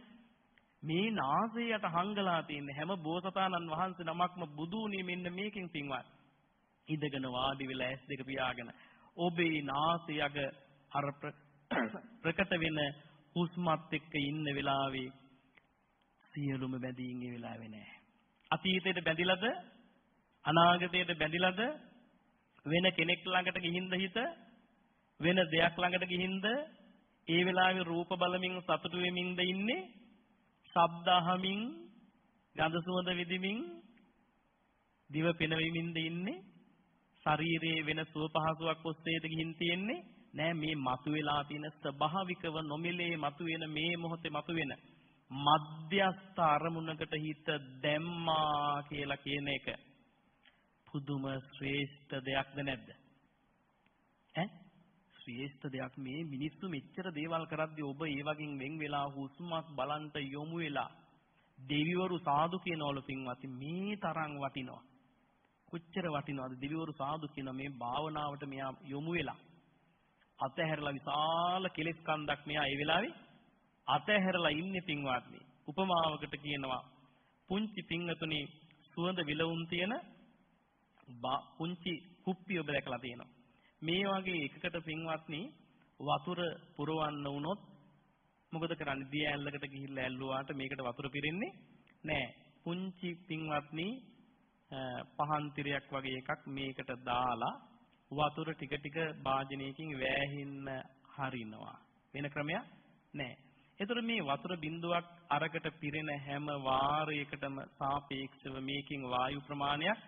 මේ නාසයට හංගලා තියෙන හැම බෝසතාණන් වහන්සේ නමක්ම බුදු උනේ මෙන්න මේකෙන් පින්වත්. ඉඳගෙන වාඩි වෙලා ඇස් දෙක පියාගෙන ඔබේ නාසයක අර ප්‍රකට වෙන හුස්මත් එක්ක ඉන්න වෙලාවේ සියලුම බැඳීම් ඒ වෙලාවේ නැහැ. අතීතයට බැඳිලාද? අනාගතයට බැඳිලාද? වෙන කෙනෙක් ළඟට ගිහින්ද හිත? වෙන දෙයක් ළඟට ගිහින්ද? ඒ වෙලාවේ රූප බලමින් සතුටු වෙමින්ද ඉන්නේ? ශබ්ද අහමින්, ගඳ සුවඳ විඳිමින්, දිව පිනවීමින්ද ඉන්නේ? ශරීරයේ වෙන සුව පහසුවක් ඔස්සේද ගිහින් තියෙන්නේ? නෑ, මේ මතුවලා තියෙන ස්වභාවිකව නොමිලේ මතුවෙන මේ මොහොතේ මතුවෙන මධ්‍යස්ථ අරමුණකට හිත දැම්මා කියලා කියන එක පුදුම ශ්‍රේෂ්ඨ දෙයක්ද නැද්ද? ශ්‍රේෂ්ඨ දෙයක්. මේ මිනිස්සු මෙච්චර දේවල් කරද්දී ඔබ ඒ වගේ වෙන් වෙලා හුස්මක් බලන්ට යොමු වෙලා දෙවිවරු සාදු කියනවලු පින්වත් මේ තරම් වටිනවා. කොච්චර වටිනවද දෙවිවරු සාදු කියන මේ භාවනාවට මෙයා යොමු වෙලා අතහැරලා විශාල කෙලෙස් කන්දක් මෙයා ඒ වෙලාවේ අතහැරලා ඉන්නේ පින්වත්නි. උපමාවකට කියනවා පුංචි පින්වතුනි සුවඳ විලවුන් තියෙන පුංචි කුප්පිය ඔබ දැකලා තියෙනවා. මේ වගේ එකකට පින්වත්නි වතුර පුරවන්න වුණොත් මොකද කරන්නේ? දිය ඇල්ලකට ගිහිල්ලා ඇල්ලුවාට මේකට වතුර පිරෙන්නේ නැහැ. පුංචි පින්වත්නි පහන් තිරයක් වගේ එකක් මේකට දාලා වතුර ටික ටික භාජනයකින් වෑහෙන්න හරිනවා. වෙන ක්‍රමයක් නැහැ. ඒතර මේ වතුර බිඳුවක් අරකට පිරෙන හැම වාරයකටම සාපේක්ෂව මේකෙන් වායු ප්‍රමාණයක්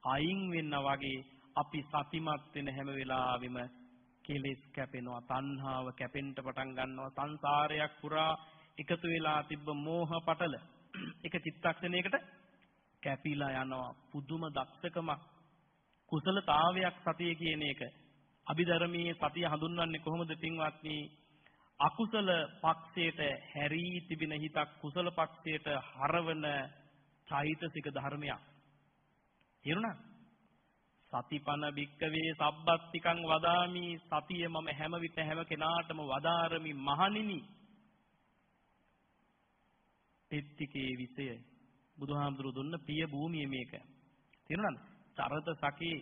අයින් වෙනවා වගේ අපි සතිමත් වෙන හැම වෙලාවෙම කෙලෙස් කැපෙනවා, තණ්හාව කැපෙන්න පටන් ගන්නවා. සංසාරයක් පුරා එකතු වෙලා තිබ්බ මෝහ පටල එක චිත්තක්ෂණයකට කැපිලා යනවා. පුදුම දක්ෂකමක්, කුසලතාවයක් සතිය කියන එක. අභිධර්මයේ සතිය හඳුන්වන්නේ කොහොමද පින්වත්නි? අකුසල පක්ෂයට හැරී තිබෙන හිතක් කුසල පක්ෂයට හරවන චෛතසික ධර්මයක්. තේරුණා? සතිපන භික්කවේ සබ්බත්තිකං වදාමි. සතිය මම හැම විට හැම කෙනාටම වදාරමි මහණෙනි. පෙත්තිකේ විෂය බුදුහාමුදුරු දුන්න පිය භූමිය මේක. තේරුණාද? චරත සකේ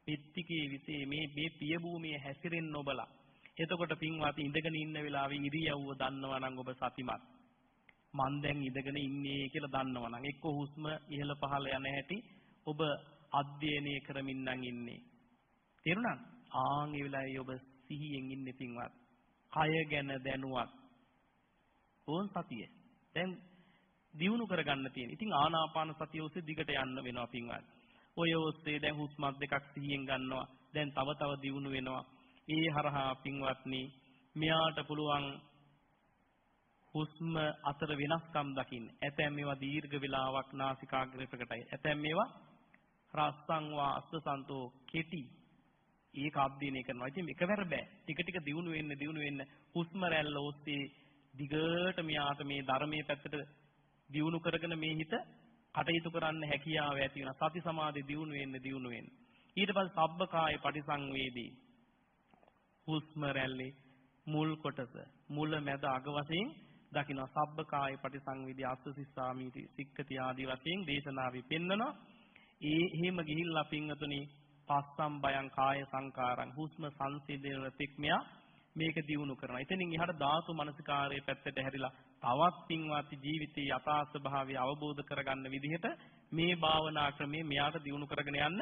පෙත්තිකේ විෂය මේ පිය භූමිය හැසිරෙන්න ඔබලා. එතකොට පින්වත් ඉඳගෙන ඉන්න වෙලාවේ ඉරියව්ව දන්නවා නම් ඔබ සතිමත්. මන් දැන් ඉඳගෙන ඉන්නේ කියලා දන්නවා නම් එක්ක හුස්ම ඉහළ පහළ යන හැටි ඔබ අධ්‍යයනය කරමින් නම් ඉන්නේ. තේරුණාද? ආන් ඒ වෙලාවේ ඔබ සිහියෙන් ඉන්නේ පින්වත්. කය ගැන දැනුවත්. ඕන් සතිය. දැන් දියුණු කරගන්න තියෙන. ඉතින් ආනාපාන සතිය ඔස්සේ දිගට යන්න වෙනවා පින්වත්. ඔය ඔස්සේ දැන් හුස්මක් දෙකක් සිහියෙන් ගන්නවා. දැන් තව දියුණු වෙනවා. ඒ හරහා පින්වත්නි මෙයාට පුළුවන් හුස්ම අතර වෙනස්කම් දකින්න. ඇතැම් මේවා දීර්ඝ වේලාවක් නාසිකාග්‍රේ ප්‍රකටයි. ඇතැම් මේවා රස්සං වා අස්සසන්තෝ කෙටි. ඒක අධ්‍යයනය කරනවා. ඉතින් එකවර බෑ. ටික ටික දියුණු වෙන්න හුස්ම රැල්ල ඔස්සේ දිගට මෙයාට මේ ධර්මයේ පැත්තට දියුණු කරගෙන මේ හිත කටයුතු කරන්න හැකියාව ඇති වෙනවා. සති සමාධි දියුණු වෙන්න. ඊට පස්සේ සබ්බකාය පටිසංවේදී හුස්ම රැල්ලේ මුල් කොටස මුල මැද අග වශයෙන් දකින්න. සබ්බකාය පටිසංවේදී අස්සසිස්සාමීති සික්කති ආදී වශයෙන් දේශනාවේ පෙන්නනවා. එහෙම ගිහිල්ලා පින්වතුනි පස්සම් බයං කාය සංකාරං හුස්ම සංසිඳන තෙක්මියා මේක දියුණු කරනවා. එතනින් එහාට ධාතු මනසිකාරයේ පැත්තට හැරිලා තවත් පින්වත් ජීවිතයේ යථා ස්වභාවය අවබෝධ කරගන්න විදිහට මේ භාවනා ක්‍රමයේ මෙයාට දියුණු කරගෙන යන්න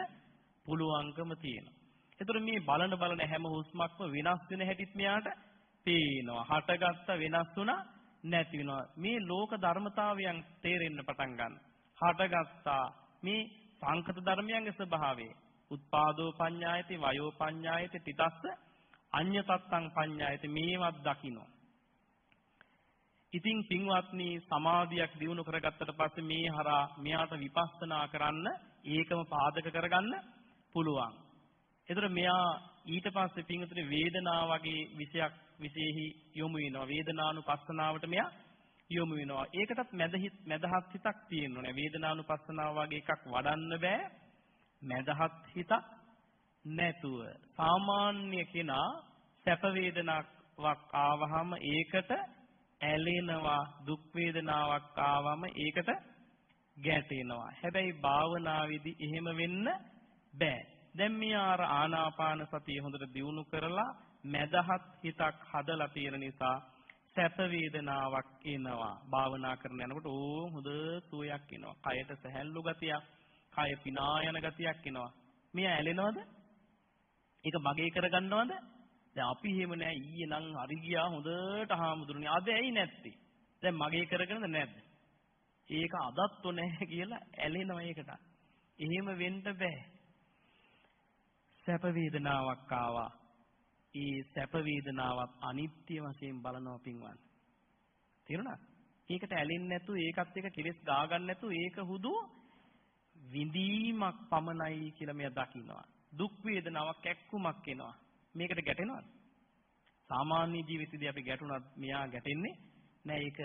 පුළුවන්කම තියෙනවා. ඒතර මේ බලන හැම හුස්මක්ම වෙනස් වෙන හැටිත් මෙයාට පේනවා. හටගත්ත වෙනස් වුණා නැති වෙනවා. මේ ලෝක ධර්මතාවයන් තේරෙන්න පටන් ගන්න. හටගත්තා මේ සංකත ධර්මයන්ගේ ස්වභාවය. උත්පාදෝ පඤ්ඤායති වයෝ පඤ්ඤායති තිතස්ස අඤ්ඤතත්තං පඤ්ඤායති මේවත් දකින්න. ඉතින් පින්වත්නි සමාධියක් දිනු කරගත්තට පස්සේ මේ හරහා මෙයාට විපස්සනා කරන්න ඒකම පාදක කරගන්න පුළුවන්. ඒතර මෙයා ඊට පස්සේ පින්වතුනි වේදනාව වගේ විශේෂෙහි යොමු වෙනවා. වේදනානුපස්සනාවට මෙයා යොමු වෙනවා. ඒකටත් මදහත් හිතක් තියෙන්න ඕනේ. වේදනානුපස්සනාව වගේ එකක් වඩන්න බෑ මදහත් හිතක් නැතුව. සාමාන්‍ය කෙනා සැප වේදනාවක් ආවහම ඒකට ඇලෙනවා, දුක් වේදනාවක් ආවම ඒකට ගැටෙනවා. හැබැයි භාවනාවේදී එහෙම වෙන්න බෑ. දැන් මෙයා ආනාපාන සතිය හොඳට දියුණු කරලා මදහත් හිතක් හදලා තියෙන නිසා සැප වේදනාවක් එනවා. භාවනා කරන යනකොට හොඳ සුවයක් එනවා. කයට සැහැල්ලු ගතියක්, කය පිනා යන ගතියක් එනවා. මෙයා ඇලෙනවද? ඒක මගේ කරගන්නවද? දැන් අපි එහෙම නෑ. ඊයේ නම් හරි ගියා හොඳට හාමුදුරනේ. අද ඇයි නැත්තේ? දැන් මගේ කරගෙනද නැද්ද? ඒක අදත් නැහැ කියලා ඇලෙනවා ඒකට. එහෙම වෙන්න බෑ. සැප වේදනාවක් ආවා. ඒ සැප වේදනාවත් අනිත්‍ය වශයෙන් බලනවා පින්වත්. තේරුණා? ඒකට ඇලෙන්නේ නැතු ඒකත් එක කෙලස් ගා ගන්න නැතු ඒක හුදු විඳීමක් පමණයි කියලා මෙයා දකිනවා. දුක් වේදනාවක් එක්කුමක් එනවා. මේකට ගැටෙනවද? සාමාන්‍ය ජීවිතේදී අපි ගැටුණත් මෙයා ගැටෙන්නේ නෑ. ඒක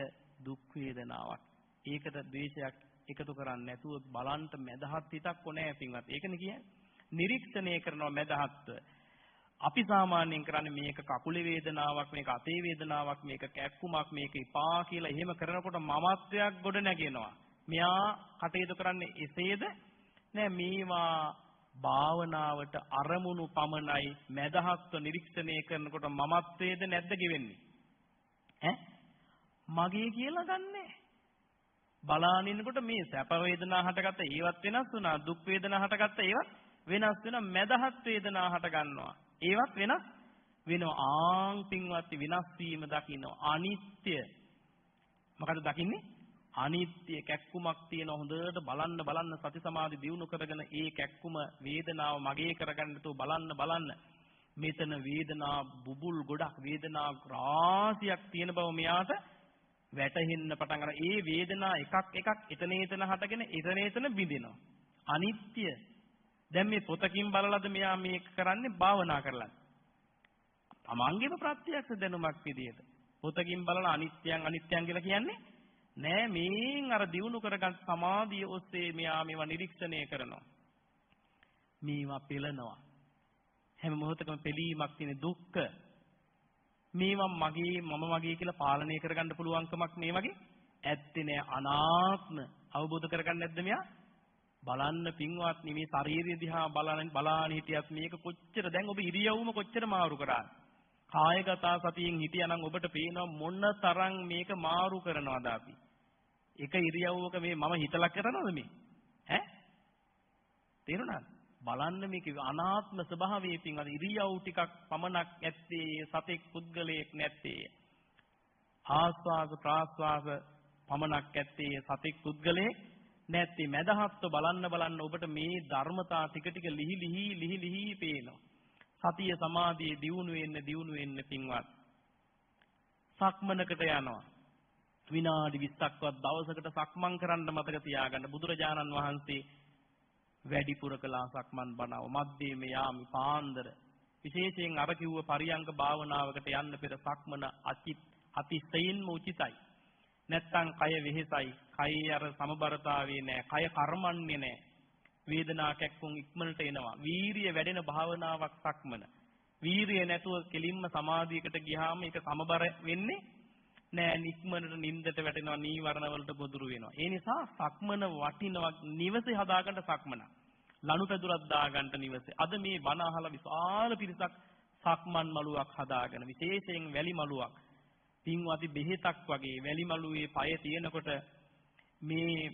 දුක් වේදනාවක්. ඒකට ද්වේෂයක් එකතු කරන්නේ නැතුව බලන්ට මදහත් හිතක් ඕනේ පින්වත්. ඒකනේ කියන්නේ. නිරීක්ෂණය කරනවා මදහත්ව. අපි සාමාන්‍යයෙන් කරන්නේ මේක කකුලේ වේදනාවක්, මේක අතේ වේදනාවක්, මේක කැක්කුමක්, මේක ඉපා කියලා එහෙම කරනකොට මමත්වයක් ගොඩ නැගෙනවා. මෙයා කටයුතු කරන්නේ එසේද? නෑ, මේවා භාවනාවට අරමුණු පමණයි. මදහත්ව නිරීක්ෂණය කරනකොට මමත්වයේද නැද්ද ගෙවෙන්නේ? මගේ කියලා ගන්නෑ. බලාගෙන ඉන්නකොට මේ සැප වේදනා හටගත්ත ඒවත් වෙනස් වුණා. දුක් වේදනා හටගත්ත ඒවත් වෙනස් වෙනවා. මදහත් වේදනා හට ගන්නවා. ඒවත් වෙනස් වෙනවා. ආන් පින්වත් වෙනස් වීම දකින්නවා. අනිත්‍ය. මොකද දකින්නේ? අනිත්‍ය කැක්කුමක් තියෙන හොඳට බලන්න සති සමාධි දියුණු කරගෙන ඒ කැක්කුම වේදනාව මගේ කරගන්න තු බලන්න මෙතන වේදනා බුබුල් ගොඩක් වේදනා රාශියක් තියෙන බව මෙයාට වැටහෙන්න පටන් ගන්නවා. ඒ වේදනා එකක් එතන හටගෙන එතන බිඳිනවා. අනිත්‍ය. දැන් මේ පොතකින් බලලාද මෙයා මේක කරන්නේ? භාවනා කරලාද? තමන්ගේම ප්‍රත්‍යක්ෂ දැනුමක් විදියට පොතකින් බලලා අනිත්‍යං කියලා කියන්නේ නෑ. මේන් අර දියුණු කරගත් සමාධිය ඔස්සේ මෙයා මේවා නිරීක්ෂණය කරනවා. මේවා පෙළනවා. හැම මොහොතකම පිළීමක් තියෙන දුක්ඛ. මේවා මගේ කියලා පාලනය කරගන්න පුළුවන්කමක් මේ වගේ ඇත්තේ නෑ. අනාත්ම අවබෝධ කරගන්න නැද්ද මෙයා? බලන්න පින්වත්නි, මේ ශාරීරිය දිහා බලාන හිටියත් මේක කොච්චර දැන් ඔබ ඉරියව්වම කොච්චර මාරු කරාද? කායගත සතියෙන් හිටියානම් ඔබට පේනවා මොන තරම් මේක මාරු කරනවද අපි? එක ඉරියව්වක මේ මම හිතලා කරනවද මේ? තේරුණාද? බලන්න මේක අනාත්ම ස්වභාවයේ පින්වත්නි ඉරියව් ටිකක් පමණක් ඇත්තේ සතෙක් පුද්ගලයෙක් නැත්තේ. ආස්වාද ප්‍රාස්වාද පමණක් ඇත්තේ සතෙක් පුද්ගලයෙක් නැත්තේ. මදහත්ව බලන්න ඔබට මේ ධර්මතා ටික ලිහි පේනවා. සතිය සමාධියේ දියුණු වෙන්න පින්වත්. සක්මනකට යනවා. විනාඩි 20ක්වත් දවසකට සක්මන් කරන්න මතක තියාගන්න. බුදුරජාණන් වහන්සේ වැඩිපුර කළා සක්මන් බණව. මධ්‍යම යාමි පාන්දර. විශේෂයෙන් අර කිව්ව පරියංග භාවනාවකට යන්න පෙර සක්මන අතිශයින්ම උචිතයි. නැත්තම් කය වෙහෙසයි. කයේ අර සමබරතාවයේ නැහැ. කය කර්මන්නේ නැහැ. වේදනා කැක්කුම් ඉක්මනට එනවා. වීරිය වැඩෙන භාවනාවක් සක්මන. වීරිය නැතුව කෙලින්ම සමාධියකට ගියාම ඒක සමබර වෙන්නේ නෑ. ඉක්මනට නිින්දට වැටෙනවා. නීවරණ වලට ගොදුරු වෙනවා. ඒ නිසා සක්මන වටිනවා. නිවසේ හදාගන්න සක්මන. ලනුපැදුරක් දාගන්න නිවසේ. අද මේ බණ අහලා විශාල පිරිසක් සක්මන් මළුවක් හදාගෙන, විශේෂයෙන් වැලි මළුවක් පින්වති බෙහෙතක් වගේ වැලි මළුවේ පය තියෙනකොට මේ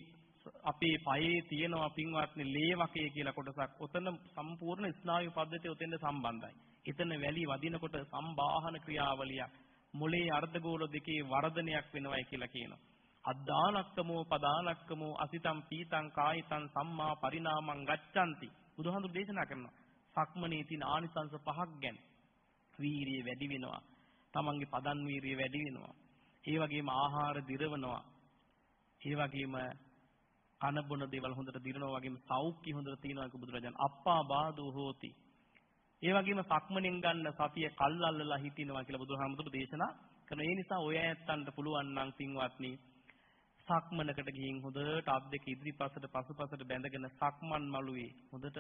අපේ පයේ තියෙනවා පින්වත්නි ලේ වකේ කියලා කොටසක්. ඔතන සම්පූර්ණ ස්නායු පද්ධතිය ඔතෙන්ද සම්බන්ධයි. එතන වැලි වදිනකොට සම්බාහන ක්‍රියාවලියක් මොලේ අර්ධගෝල දෙකේ වර්ධනයක් වෙනවයි කියලා කියනවා. අද්දානක්කමෝ පදානක්කමෝ අසිතම් පීතං කායිතං සම්මා පරිණාමං ගච්ඡanti. බුදුහාමුදුරු දේශනා කරනවා සක්මනේ තියෙන ආනිසංස 5ක් ගැන. වීරිය වැඩි වෙනවා. තමන්ගේ පදන් වීරිය වැඩි වෙනවා. ඒ වගේම ආහාර දිරවනවා. ඒ වගේම කන බොන දේවල් හොඳට දිරනවා වගේම සෞඛ්‍ය හොඳට තියෙනවා කියලා බුදුරජාණන් අප්පා බාධෝ හෝති. ඒ වගේම සක්මණෙන් ගන්න සතිය කල්ල්ලලා හිටිනවා කියලා බුදුහාමුදුරු දේශනා කරන. ඒ නිසා ඔය ඇත්තන්ට පුළුවන් නම් පින්වත්නි සක්මනකට ගිහින් හොඳට අත් දෙක ඉදිරිපසට පසුපසට බැඳගෙන සක්මන් මළුවේ හොඳට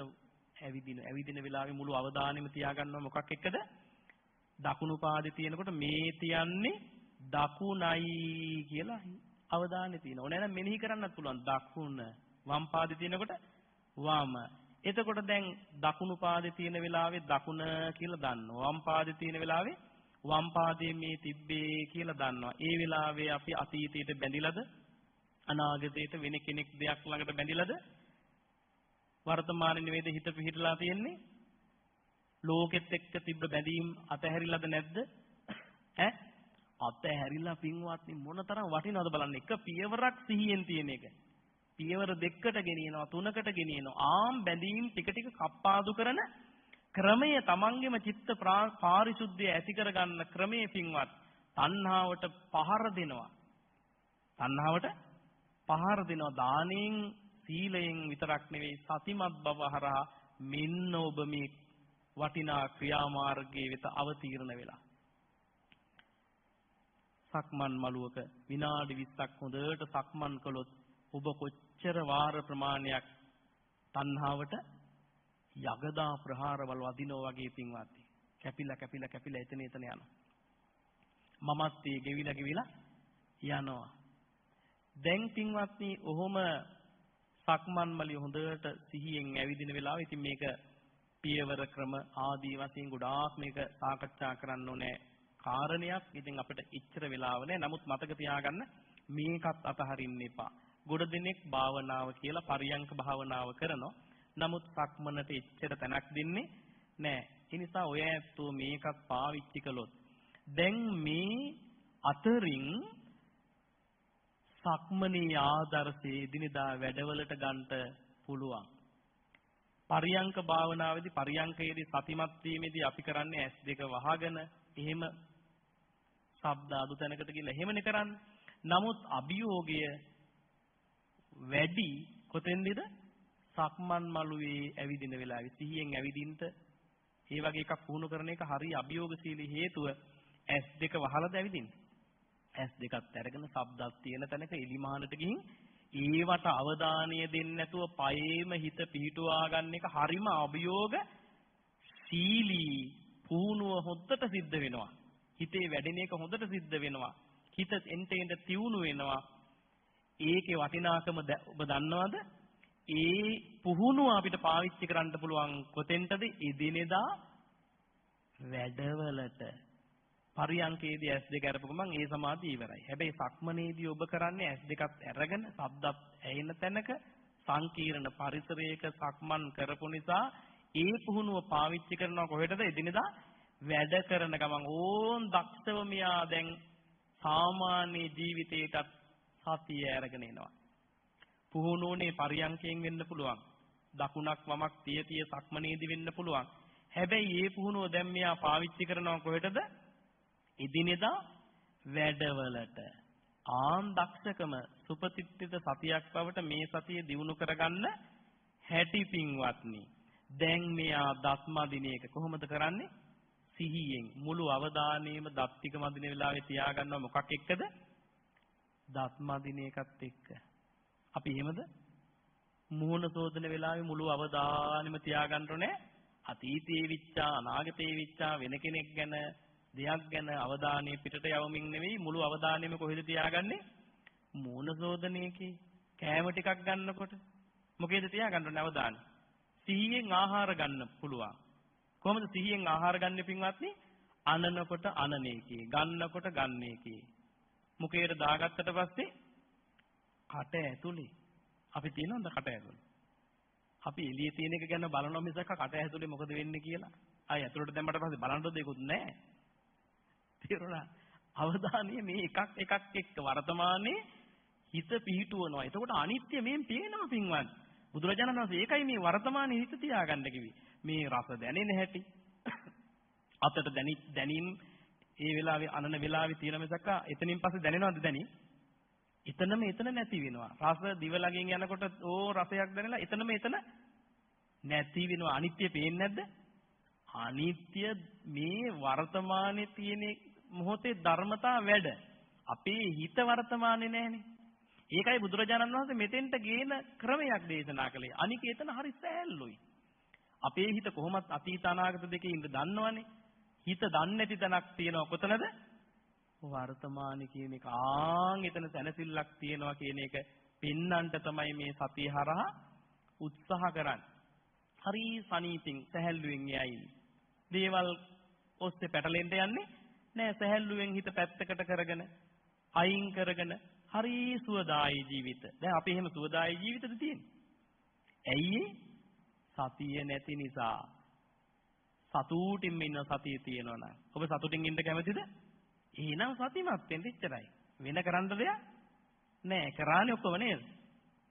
ඇවිදින වෙලාවේ මුළු අවධානයම තියාගන්නවා මොකක් එක්කද? දකුණු පාදේ තියෙනකොට මේ තියන්නේ දකුණයි කියලා අවධානය තියෙනවා. ඕන නැත්නම් මෙනෙහි කරන්නත් පුළුවන් දකුණ. වම් පාදේ තියෙනකොට වම. එතකොට දැන් දකුණු පාදේ තියෙන වෙලාවේ දකුණ කියලා දන්නවා. වම් පාදේ තියෙන වෙලාවේ වම් පාදයේ මේ තිබ්බේ කියලා දන්නවා. ඒ වෙලාවේ අපි අතීතයට බැඳිලාද? අනාගතයට වෙන කෙනෙක් දෙයක් ළඟට බැඳිලාද? වර්තමානයේ නෙවෙයිද හිත පිහිටලා තියෙන්නේ? ලෝකෙත් එක්ක තිබ්බ බැඳීම් අතහැරිලාද නැද්ද? අතහැරිලා පින්වත්නි මොනතරම් වටිනවද බලන්න. එක පියවරක් සිහියෙන් තියෙන එක. පියවර දෙකකට ගෙනියනවා, තුනකට ගෙනියනවා. ආම් බැඳීම් ටික ටික කප්පාදු කරන ක්‍රමය තමන්ගේම චිත්ත පාරිශුද්ධිය ඇති කරගන්න ක්‍රමයේ පින්වත් තණ්හාවට පහර දෙනවා. තණ්හාවට පහර දෙනවා. දානෙන් සීලයෙන් විතරක් නෙවෙයි සතිමත් බව හරහා මෙන්න ඔබ මේ වටිනා ක්‍රියාමාර්ගයේ වෙත අවතීර්ණ වෙලා සක්මන් මළුවක විනාඩි 20ක් හොඳට සක්මන් කළොත් ඔබ කොච්චර වාර ප්‍රමාණයක් තණ්හාවට යගදා ප්‍රහාරවල වදිනෝ වගේ පින්වත්නි කැපිලා එතන යනවා. මමත්වයේ ගෙවිලා යනවා. දැන් පින්වත්නි ඔහොම සක්මන් මළුවේ හොඳට සිහියෙන් ඇවිදින වෙලාව ඉතින් මේක පියවර ක්‍රම ආදී වශයෙන් ගොඩාක් මේක සාකච්ඡා කරන්න ඕනේ කාරණයක්. ඉතින් අපිට ඉච්චර වෙලාව නැහැ. නමුත් මතක තියාගන්න මේකත් අතහරින්න එපා. ගොඩ දෙනෙක් භාවනාව කියලා පරියංක භාවනාව කරනවා. නමුත් සක්මනට ඉච්චර තැනක් දෙන්නේ නැහැ. ඒ නිසා ඔය ඇත්තෝ මේකත් පාවිච්චි කළොත් දැන් මේ අතරින් සක්මනේ ආදර්ශයේ දිනදා වැඩවලට ගන්නට පුළුවන්. පරියංක භාවනාවේදී පරියංකයේදී සතිමත් වීමේදී අපි කරන්නේ S2 වහගෙන එහෙම ශබ්ද අඩු තැනකට ගිහලා එහෙමනේ කරන්නේ. නමුත් අභියෝගය වැඩි කොතෙන්ද? සක්මන් මළුවේ ඇවිදින වෙලාවේ සිහියෙන් ඇවිදින්න ඒ වගේ එකක් පුහුණු කරන එක හරි අභියෝගශීලී හේතුව S2 වහලාද ඇවිදින්න. S2ත් අරගෙන ශබ්දක් තියෙන තැනක එලිමහනට ගිහින් ඒවට අවධානය දෙන්නේ නැතුව පයේම හිත පිහිටුවා ගන්න එක හරිම අභියෝග සීලී පුහුණුව හොද්දට සිද්ධ වෙනවා. හිතේ වැඩෙන එක හොඳට සිද්ධ වෙනවා. හිත එන්ට තියුණු වෙනවා. ඒකේ වටිනාකම ඔබ දන්නවද? ඒ පුහුණුව අපිට පාවිච්චි කරන්න පුළුවන් කොතෙන්ටද? එදිනෙදා වැඩවලට. පරියංකේදී S2 අරපු ගමන් ඒ සමාධිය ඉවරයි. හැබැයි සක්මනේදී ඔබ කරන්නේ S2ත් අරගෙන ශබ්දත් ඇහෙන තැනක සංකීර්ණ පරිසරයක සක්මන් කරපු නිසා ඒ පුහුණුව පාවිච්චි කරනවා කොහෙටද? එදිනෙදා වැඩ කරන ගමන් ඕන් දක්ෂව මියා දැන් සාමාන්‍ය ජීවිතයටත් සතිය අරගෙන එනවා. පුහුණුවනේ පරියංකයෙන් වෙන්න පුළුවන්. දකුණක් වමක් තිය සක්මනේදී වෙන්න පුළුවන්. හැබැයි මේ පුහුණුව දැන් මියා පාවිච්චි කරනවා කොහෙටද? එදිනෙදා වැඩවලට. ආන් දක්ෂකම සුපතිත්ත්‍ිත සතියක් බවට මේ සතිය දිනු කරගන්න හැටි පින්වත්නි. දැන් මෙයා දස්මා දිනයක කොහොමද කරන්නේ? සිහියෙන් මුළු අවධානයම දත් ටික මදින වෙලාවේ තියාගන්නවා මොකක් එක්කද? දස්මා දිනයකත් එක්ක. අපි එහෙමද? මුහුණ සෝදන වෙලාවේ මුළු අවධානයම තියාගන්න ඕනේ. අතීතයේ විච්චා අනාගතයේ විච්චා වෙන කෙනෙක් ගැන දෙයක් ගැන අවධානය පිටට යවමින් නෙවෙයි මුළු අවධානයම කොහෙද තියාගන්නේ? මූණ සෝදනයේකේ. කෑම ටිකක් ගන්නකොට මොකේද තියාගන්න ඕනේ අවධානය? සිහියෙන් ආහාර ගන්න පුළුවන්. කොහොමද සිහියෙන් ආහාර ගන්න පින්වත්නි? අනනකොට අනනේකේ, ගන්නකොට ගන්නේකේ. මුකේට දාගත්තට පස්සේ කට ඇතුලේ. අපි තියනවද කට ඇතුලේ? අපි එළියේ තියෙන එක ගැන බලනවා මිසක් කට ඇතුලේ මොකද වෙන්නේ කියලා. ආයි ඇතුලට දැම්මට පස්සේ බලන්න දෙයක්වත් නැහැ. තේරුණා? අවධානය මේ එකක් එක්ක වර්තමානයේ හිත පිහිටුවනවා. එතකොට අනිත්‍ය මෙන් පේනවා පින්වත්. බුදුරජාණන් වහන්සේ ඒකයි මේ වර්තමානයේ හිත තියාගන්න කිව්වේ. මේ රස දැනෙන හැටි, අතට දැනීම් ඒ වෙලාවේ අනන වෙලාවේ තියෙන මිසක් එතනින් පස්සේ දැනෙනවද දැනි? එතන නැති වෙනවා. රස දිව ළඟින් යනකොට රසයක් දැනෙලා එතන නැති වෙනවා. අනිත්‍ය පේන්නේ නැද්ද? අනිත්‍ය මේ වර්තමානයේ තියෙන මොහොතේ ධර්මතා වැඩ. අපේ හිත වර්තමානයේ නැහනේ. ඒකයි බුදුරජාණන් වහන්සේ මෙතෙන්ට ගේන ක්‍රමයක් දේශනා කළේ. අනික එතන හරි සෑහළුයි. අපේ හිත කොහොමත් අතීත අනාගත දෙකේ ඉඳ දන්නවනේ. හිත දන්නේ නැති තැනක් තියෙනවා කොතනද? වර්තමානයේ කියන එක. එතන සැනසෙල්ලක් තියෙනවා කියන එක පෙන්නන්නට තමයි මේ සතිය හරහා උත්සාහ කරන්නේ. හරි සනීපින් සැහැල්ලුවෙන් යයි. දේවල් ඔස්සේ පැටලෙන්න යන්නේ නෑ. සැහැල්ලුවෙන් හිත පැත්තකට කරගෙන අයින් කරගෙන හරි සුවදායි ජීවිත. දැන් අපි එහෙම සුවදායි ජීවිතද තියෙන්නේ? ඇයි? සතිය නැති නිසා. සතුටින් ඉන්න සතිය තියෙනවා නම් ඔබ සතුටින් ඉන්න කැමතිද? එහෙනම් සතිමත් වෙන්න ඉච්චරයි. වෙන කරන්න දෙයක් නෑ. කරානේ ඔක්කොම නේද?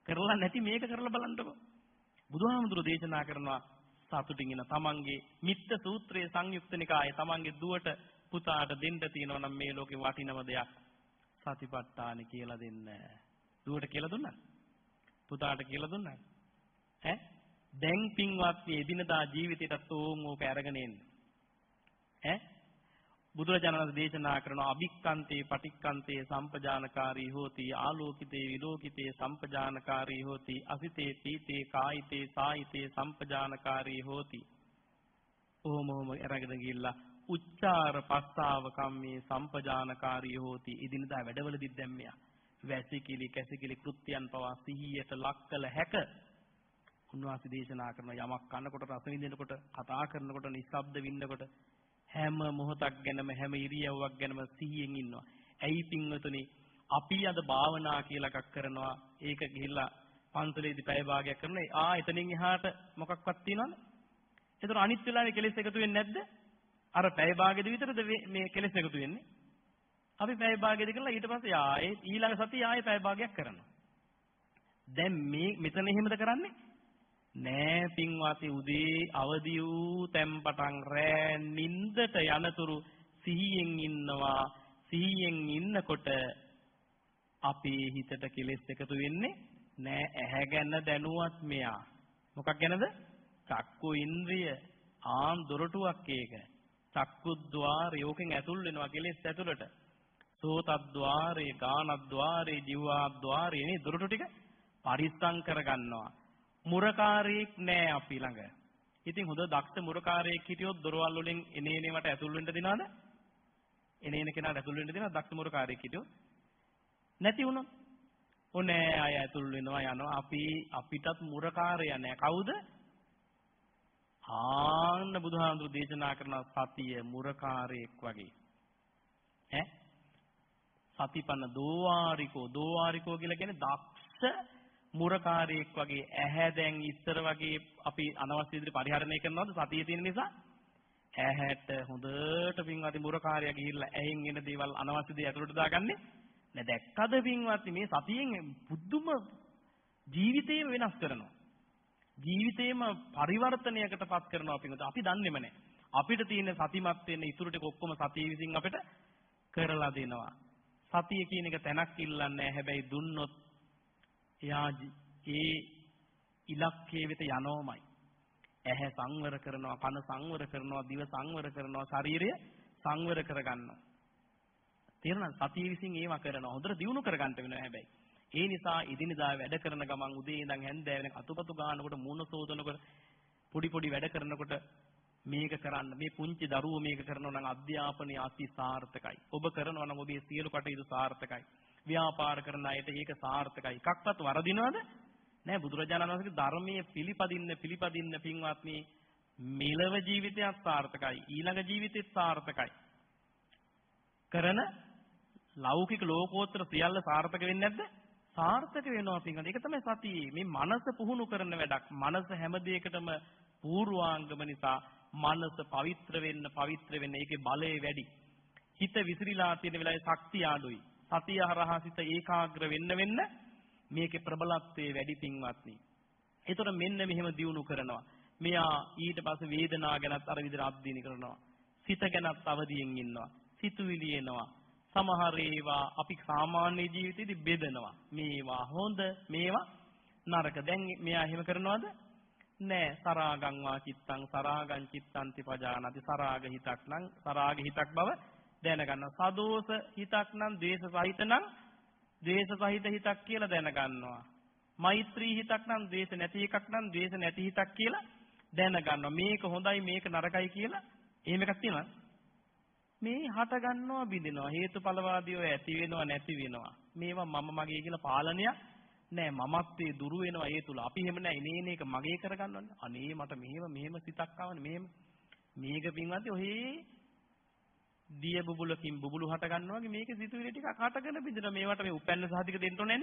කරලා නැති මේක කරලා බලන්නකෝ. බුදුහාමුදුරු දේශනා කරනවා සතුටින් ඉන්න තමන්ගේ මිත්ත සූත්‍රයේ සංයුක්ත නිකායේ තමන්ගේ දුවට පුතාට දෙන්න තියෙනවා නම් මේ ලෝකේ වටිනම දෙයක් සතිපට්ඨාන කියලා දෙන්න. දුවට කියලා දුන්නා? පුතාට කියලා දුන්නා? ඈ? දැන් පින්වත්නි එදිනදා ජීවිතේට ඕක අරගෙන එන්න. ඈ? බුදුරජාණන් වහන්සේ දේශනා කරන අභික්ඛන්තේ පටික්ඛන්තේ සම්පජානකාරී හෝති ආලෝකිතේ විලෝකිතේ සම්පජානකාරී හෝති අසිතේ පීතේ කායිතේ සායිතේ සම්පජානකාරී හෝති. ඕමෝම අරගෙන ගිහිල්ලා උච්චාර පස්සාව කම්මේ සම්පජානකාරී හෝති. ඉදිනදා වැඩවලදී දැන් මෙයා වැසිකිලි කැසිකිලි කෘත්‍යයන් පවා සිහියට ලක් කළ හැක. උන්වහන්සේ දේශනා කරන යමක් කනකොට රස විඳිනකොට කතා කරනකොට නිස්සබ්ද වින්නකොට හැම මොහොතක් ගැනම හැම ඉරියව්වක් ගැනම සිහියෙන් ඉන්නවා. ඇයි පින්වතුනි අපි අද භාවනා කියලා එකක් කරනවා. ඒක ගිහිල්ලා පන්සලේදී පැය භාගයක් කරනවා. එතනින් එහාට මොකක්වත් තියනවද? ඒතර අනිත් වෙලාවේ කෙලෙස් එකතු වෙන්නේ නැද්ද? අර පැය භාගෙදි විතරද මේ කෙලෙස් එකතු වෙන්නේ? අපි පැය භාගෙදි කරලා ඊට පස්සේ ආයේ ඊළඟ සතිය ආයේ පැය භාගයක් කරනවා. දැන් මේ මෙතන එහෙමද කරන්නේ? නෑ පින්වත්නි උදේ අවදි වූ තැන් පටන් රෑ නින්දට යනතුරු සිහියෙන් ඉන්නවා. සිහියෙන් ඉන්නකොට අපේ හිතට කෙලෙස් එකතු වෙන්නේ නෑ. ඇහැ ගැන දැනුවත් මෙයා. මොකක් ගැනද? චක්කු ඉන්ද්‍රිය. දොරටුවක් ඒක. චක්කුද්්වාරය ඕකෙන් ඇතුල් වෙනවා කෙලෙස් ඇතුළට. සෝතද්්වාරේ, ගානද්්වාරේ, ජීවාද්්වාරේ මේ දොරටු ටික පරිස්සම් කරගන්නවා. මුරකාරයෙක් නෑ අපි ළඟ. ඉතින් හොඳ දක්ෂ මුරකාරයෙක් හිටියොත් දොරවල් වලින් එනේනේවට ඇතුල් වෙන්න දෙනවද? එනේන කෙනාට ඇතුල් වෙන්න දෙනවද දක්ෂ මුරකාරයෙක් හිටියොත්? නැති වුණොත් ඕනේ අය ඇතුල් වෙනවා යනවා. අපිටත් මුරකාරය නෑ. කවුද? බුදුහාමුදුරු දේශනා කරන සතිය මුරකාරයෙක් වගේ. ඈ? සතිපන්න දෝවාරිකෝ කියලා කියන්නේ දක්ෂ මුරකාරයෙක් වගේ. ඇහැ දැන් ඉස්සර වගේ අපි අනවශ්‍ය විදිහට පරිහරණය කරනවද සතියේ තියෙන නිසා? ඇහැට හොඳට පින්වත්නි මුරකාරයා ගිහිල්ලා ඇහෙන් එන දේවල් අනවශ්‍ය දේ ඇතුළට දාගන්නේ නෑ. දැක්කද පින්වත්නි මේ සතියෙන් බුදුම ජීවිතේම වෙනස් කරනවා. ජීවිතේම පරිවර්තනයකටපත් කරනවා පින්වත්නි. අපි දන්නේම නෑ. අපිට තියෙන සතිමත් වෙන්න ඉතුරු ටික ඔක්කොම සතිය විසින් අපිට කරලා දෙනවා. සතිය කියන එක තැනක් ඉල්ලන්නේ නෑ. හැබැයි දුන්නොත් එයා ඒ ඉලක්කයේ වෙත යනෝමයි. ඇහැ සංවර කරනවා, කන සංවර කරනවා, දිව සංවර කරනවා, ශරීරය සංවර කරගන්නවා. තේරෙනවද? සතිය විසින් ඒවා කරනවා. හොඳට දියුණු කරගන්න වෙනවා හැබැයි. ඒ නිසා ඉදිනදා වැඩ කරන ගමන් උදේ ඉඳන් හැන්දෑව වෙනකන් අතුපතු ගන්නකොට මූණ සෝදනකොට පොඩි වැඩ කරනකොට මේක කරන්න. මේ පුංචි දරුවෝ මේක කරනවා නම් අධ්‍යාපනය අති සාර්ථකයි. ඔබ කරනවා නම් ඔබේ සියලු කටයුතු සාර්ථකයි. ව්‍යාපාර කරන අයට ඒක සාර්ථකයි. එකක්වත් වරදිනවද? නෑ. බුදුරජාණන් වහන්සේගේ ධර්මයේ පිළිපදින්න පින්වත්නි මෙලව ජීවිතයක් සාර්ථකයි. ඊළඟ ජීවිතෙත් සාර්ථකයි. කරන ලෞකික ලෝකෝත්තර සියල්ල සාර්ථක වෙන්නේ නැද්ද? සාර්ථක වෙනවා පින්වත්නි. ඒක තමයි සතියේ. මේ මනස පුහුණු කරන වැඩක්. මනස හැම දෙයකටම පූර්වාංගම නිසා මනස පවිත්‍ර වෙන්න ඒකේ බලය වැඩි. හිත විසිරීලා තියෙන වෙලාවේ ශක්තිය අඩුයි. සතිය හරහා සිත ඒකාග්‍ර වෙන්න මේකේ ප්‍රබලත්වයේ වැඩි පින්වත්නි. ඒතර මෙන්න මෙහෙම දියුණු කරනවා. මෙයා ඊට පස්සේ වේදනාව ගැනත් අර විදිහට අධ්‍යයනය කරනවා. සිත ගැනත් අවදියෙන් ඉන්නවා. සිතුවිලි එනවා. සමහර ඒවා අපි සාමාන්‍ය ජීවිතේදී බෙදනවා. මේවා හොඳ, මේවා නරක. දැන් මෙයා එහෙම කරනවද? නෑ. සරාගං වා චිත්තං සරාගං චිත්තන්ති පජානති. සරාග හිතක් නම් සරාග හිතක් බව දැනගන්නවා. සදෝස හිතක් නම් ද්වේෂ සහිත නම් ද්වේෂ සහිත හිතක් කියලා දැනගන්නවා. මෛත්‍රී හිතක් නම් ද්වේෂ නැති එකක් නම් ද්වේෂ නැති හිතක් කියලා දැනගන්නවා. මේක හොඳයි මේක නරකයි කියලා එහෙම එකක් තියෙනවද? මේ හට ගන්නවා බිඳිනවා. හේතුඵලවාදීව ඇති වෙනවා නැති වෙනවා. මේවා මම මගේ කියලා පාලනයක් නෑ. මමත්වයේ දුරු වෙනවා ඒ තුල. අපි එහෙම නෑ. ඉනේන එක මගේ කරගන්නවනේ. අනේ මට මෙහෙම සිතක් ආවනේ. මෙහෙම මේක පින්වත්නි ඔහේ දිය බුබුලකින් බුබුලු හට ගන්නවා වගේ මේකේ සිතුවිලි ටිකක් හටගෙන බිඳිනවා. මේවට මේ උපැන්න සහතික දෙන්න ඕනේ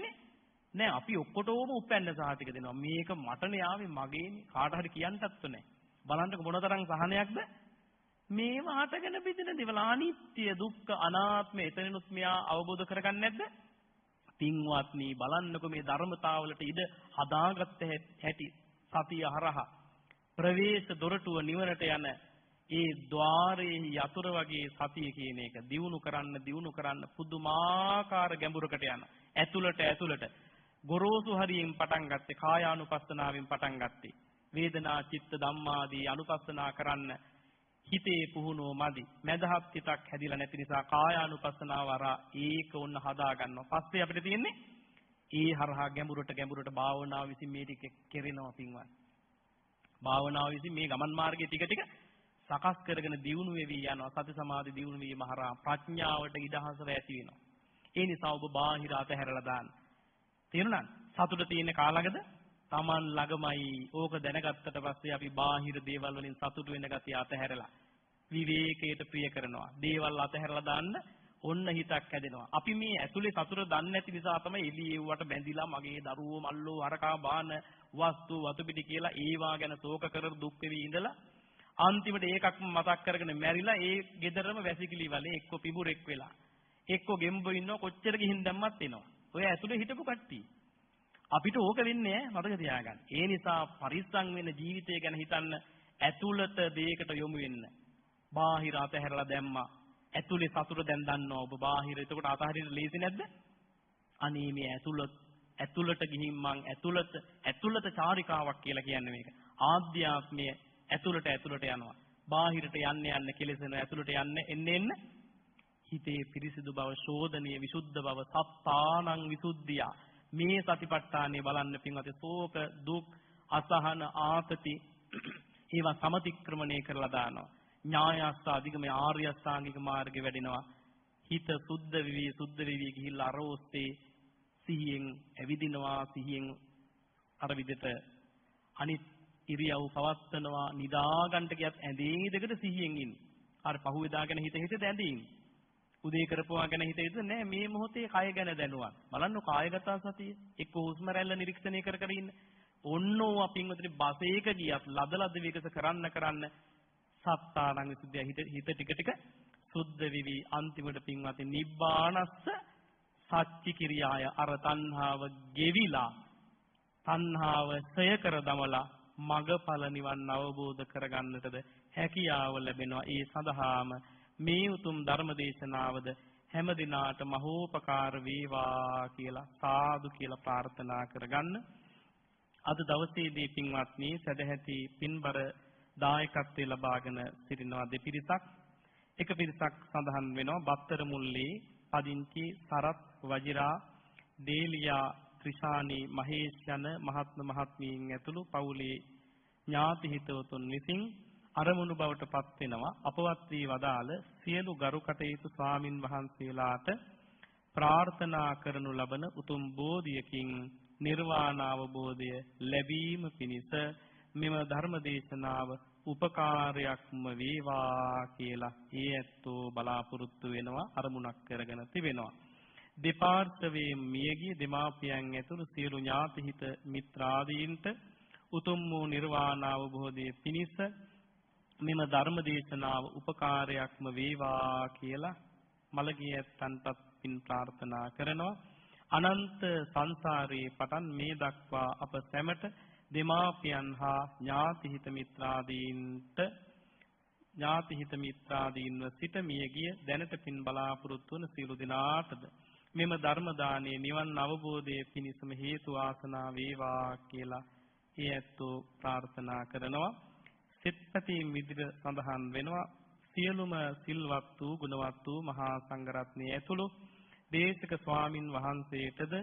නෑ. අපි ඔක්කොටම උපැන්න සහතික දෙනවා. මේක මටනේ ආවේ මගේනේ. කාට හරි කියන්නත් නැහැ. බලන්නකො මොනතරම් සහනයක්ද? මේව හටගෙන බිඳින දේවල් අනිත්‍ය දුක්ඛ අනාත්ම එතනනුත් මෙයා අවබෝධ කරගන්නේ නැද්ද? පින්වත්නි බලන්නකො මේ ධර්මතාවලට ඉඩ හදාගත්ත හැටි සතිය හරහා ප්‍රවේශ දොරටුව නිවනට යන ඒ ద్వාරයේ යතුර වගේ සතිය කියන එක දියුණු කරන්න පුදුමාකාර ගැඹුරකට යන ඇතුළට ගොරෝසු හරියෙන් පටන් ගත්තේ කායානුපස්සනාවෙන් පටන් ගත්තේ වේදනා චිත්ත ධම්මාදී අනුපස්සනා කරන්න හිතේ පුහුණුව මදි මදහත් හිතක් හැදිලා නැති නිසා කායානුපස්සනාව අරා ඒක උන්න හදා ගන්නවා පස්සේ අපිට තියෙන්නේ ඒ හරහා ගැඹුරට භාවනාව විසින් මේ ටික කෙරෙනවා පින්වත් භාවනාව විසින් මේ ගමන් මාර්ගයේ ටික සකස් කරගෙන දියුණු වෙවි යනවා සති සමාධි දියුණු වීම හරහා ප්‍රඥාවට ඉඩහසර ඇති වෙනවා ඒ නිසා ඔබ බාහිර අතහැරලා දාන්න තේරුණාද සතුට තියෙන කාලගද Taman ළඟමයි ඕක දැනගත්තට පස්සේ අපි බාහිර දේවල් වලින් සතුට වෙන ගතිය අතහැරලා විවේකයට ප්‍රිය කරනවා දේවල් අතහැරලා දාන්න ඔන්න හිතක් හැදෙනවා අපි මේ ඇතුලේ සතුට දන්නේ නැති නිසා තමයි එළියෙව්වට බැඳිලා මගේ දරුවෝ මල්ලෝ අරකා බාන වස්තු වතු පිටි කියලා ඒවා ගැන ශෝක කර දුක් වෙවි ඉඳලා අන්තිමට ඒකක්ම මතක් කරගෙන මැරිලා ඒ ගෙදරම වැසිකිලි වලේ එක්ක පිඹුරෙක් වෙලා එක්ක ගෙම්බෝ ඉන්නව කොච්චර ගිහින් දැම්මත් එනවා ඔය ඇතුලේ හිටපු කට්ටිය අපිට ඕක වෙන්නේ නැහැ මතක තියාගන්න. ඒ නිසා පරිස්සම් වෙන ජීවිතය ගැන හිතන්න ඇතුළත දෙයකට යොමු වෙන්න. බාහිර අතහැරලා දැම්මා. ඇතුලේ සතුට දැන් දන්නවා ඔබ බාහිර. එතකොට අතහරින්න ලේසි නැද්ද? අනේ මේ ඇතුළට ගිහින් මං ඇතුළත චාරිකාවක් කියලා කියන්නේ මේක. ආධ්‍යාත්මය ඇතුළට යනවා. බාහිරට යන්න කෙලෙසෙන ඇතුළට එන්න හිතේ පිරිසිදු බව, ශෝධනීය විසුද්ධ බව, සත්තානං විසුද්ධිය මේ සතිපට්ඨානේ බලන්න පින්වත්නි ශෝක දුක් අසහන ආතති ඒවා සමතික්‍රමණය කරලා දානවා ඥායස්ස අධිගමයේ ආර්ය අෂ්ටාංගික මාර්ගේ වැඩෙනවා හිත සුද්ධ විවි ගිහිල්ලා අර ඔස්සේ සිහියෙන් ඇවිදිනවා සිහියෙන් අර විදිහට අනිත් ඉරියව් පවත්නවා නිදා ගන්නට කියත් ඇඳේ ඉඳකට සිහියෙන් ඉන්න අර පහුවෙදාගෙන හිත දැඳින් උදේ කරපුවා ගැන හිතෙයිද නෑ මේ මොහොතේ කය ගැන දැනුවත් බලන්න කායගත සතිය එක්ක හුස්ම රැල්ල නිරීක්ෂණය කර ඉන්න ඔන්නෝ අපින්වතුනි බසේක ගියත් ලදලද විකස කරන්න සත්තානං විසුද්ධිය හිත ටික සුද්ධ විවි අන්තිමට පින්වතුනි නිබ්බානස්ස සච්චි කිරියාය අර තණ්හාව ගෙවිලා තණ්හාව සය කර දමලා මගඵල නිවන් අවබෝධ කරගන්නටද හැකියාව ලැබෙනවා ඒ සඳහාම මේ උතුම් ධර්ම දේශනාවද හැම දිනාට මහෝපකාර වේවා කියලා සාදු කියලා ප්‍රාර්ථනා කරගන්න. අද දවසේදී පින්වත්නි සදැහැති පින්බර දායකත්වයේ ලබාගෙන සිටිනවා දෙපිරිසක්. එක පිරිසක් සඳහන් වෙනවා බත්තර මුල්ලේ පදිංචි සරත් වජිරා දේලියා ත්‍රිශානි මහේෂ් යන මහත්ම මහත්මීන් ඇතුළු පවුලේ ඥාති හිතවතුන් විසින් අරමුණු බවට පත් වෙනවා අපවත් වී වදාළ සියලු ගරු කටයුතු ස්වාමින් වහන්සේලාට ප්‍රාර්ථනා කරනු ලබන උතුම් බෝධියකින් නිර්වාණ අවබෝධය ලැබීම පිණිස මෙම ධර්ම දේශනාව උපකාරයක්ම වේවා කියලා ඒ ඇත්තෝ බලාපොරොත්තු වෙනවා අරමුණක් කරගෙන තිබෙනවා දෙපාර්ශ්වයේ මියගිය දෙමාපියන් ඇතුළු සියලු ඥාති හිත මිත්‍රාදීන්ට උතුම් වූ නිර්වාණ අවබෝධයේ පිණිස මෙම ධර්ම දේශනාව උපකාරයක්ම වේවා කියලා මළගිය ඇත්තන්ටත් පින් ප්‍රාර්ථනා කරනවා අනන්ත සංසාරයේ පටන් මේ දක්වා අප සැමට දෙමාපියන් හා ඥාති හිත මිත්‍රාදීන්ට ඥාති හිත මිත්‍රාදීන්ව සිට මිය ගිය දැනට පින් බලාපොරොත්තු වන සියලු දෙනාටද මෙම ධර්ම දානයේ නිවන් අවබෝධයේ පිණිසම හේතු වාසනා වේවා කියලා ඒ ඇත්තෝ ප්‍රාර්ථනා කරනවා. සිත්පතින් විදිහට සඳහන් වෙනවා සියලුම සිල්වත් වූ ගුණවත් වූ මහා සංඝරත්නය ඇතුළු දේශක ස්වාමින් වහන්සේටද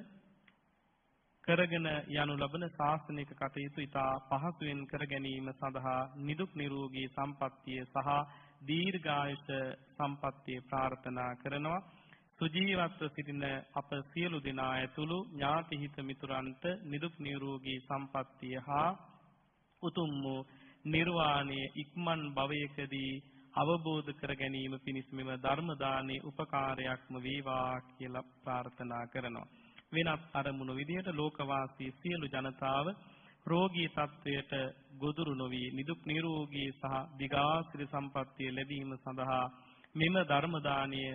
කරගෙන යනු ලබන ශාසනික කටයුතු ඉතා පහසුවෙන් කර ගැනීම සඳහා නිදුක් නිරෝගී සම්පන්නිය සහ දීර්ඝායුෂ සම්පන්නිය ප්‍රාර්ථනා කරනවා. සුජීවත්ව සිටින අප සියලු දෙනා ඇතුළු ඥාති හිත මිතුරන්ට නිදුක් නිරෝගී සම්පන්නිය හා උතුම් වූ නිර්වාණයේ ඉක්මන් භවයකදී අවබෝධ කර ගැනීම පිණිස මෙම ධර්ම දානයේ උපකාරයක්ම වේවා කියලා ප්‍රාර්ථනා කරනවා. වෙනත් අරමුණු විදියට ලෝකවාසී සියලු ජනතාව රෝගී තත්වයට ගොදුරු නොවි නිදුක් නිරෝගී සහ දිගාසිරි සම්පන්නිය ලැබීම සඳහා මෙම ධර්ම දානීය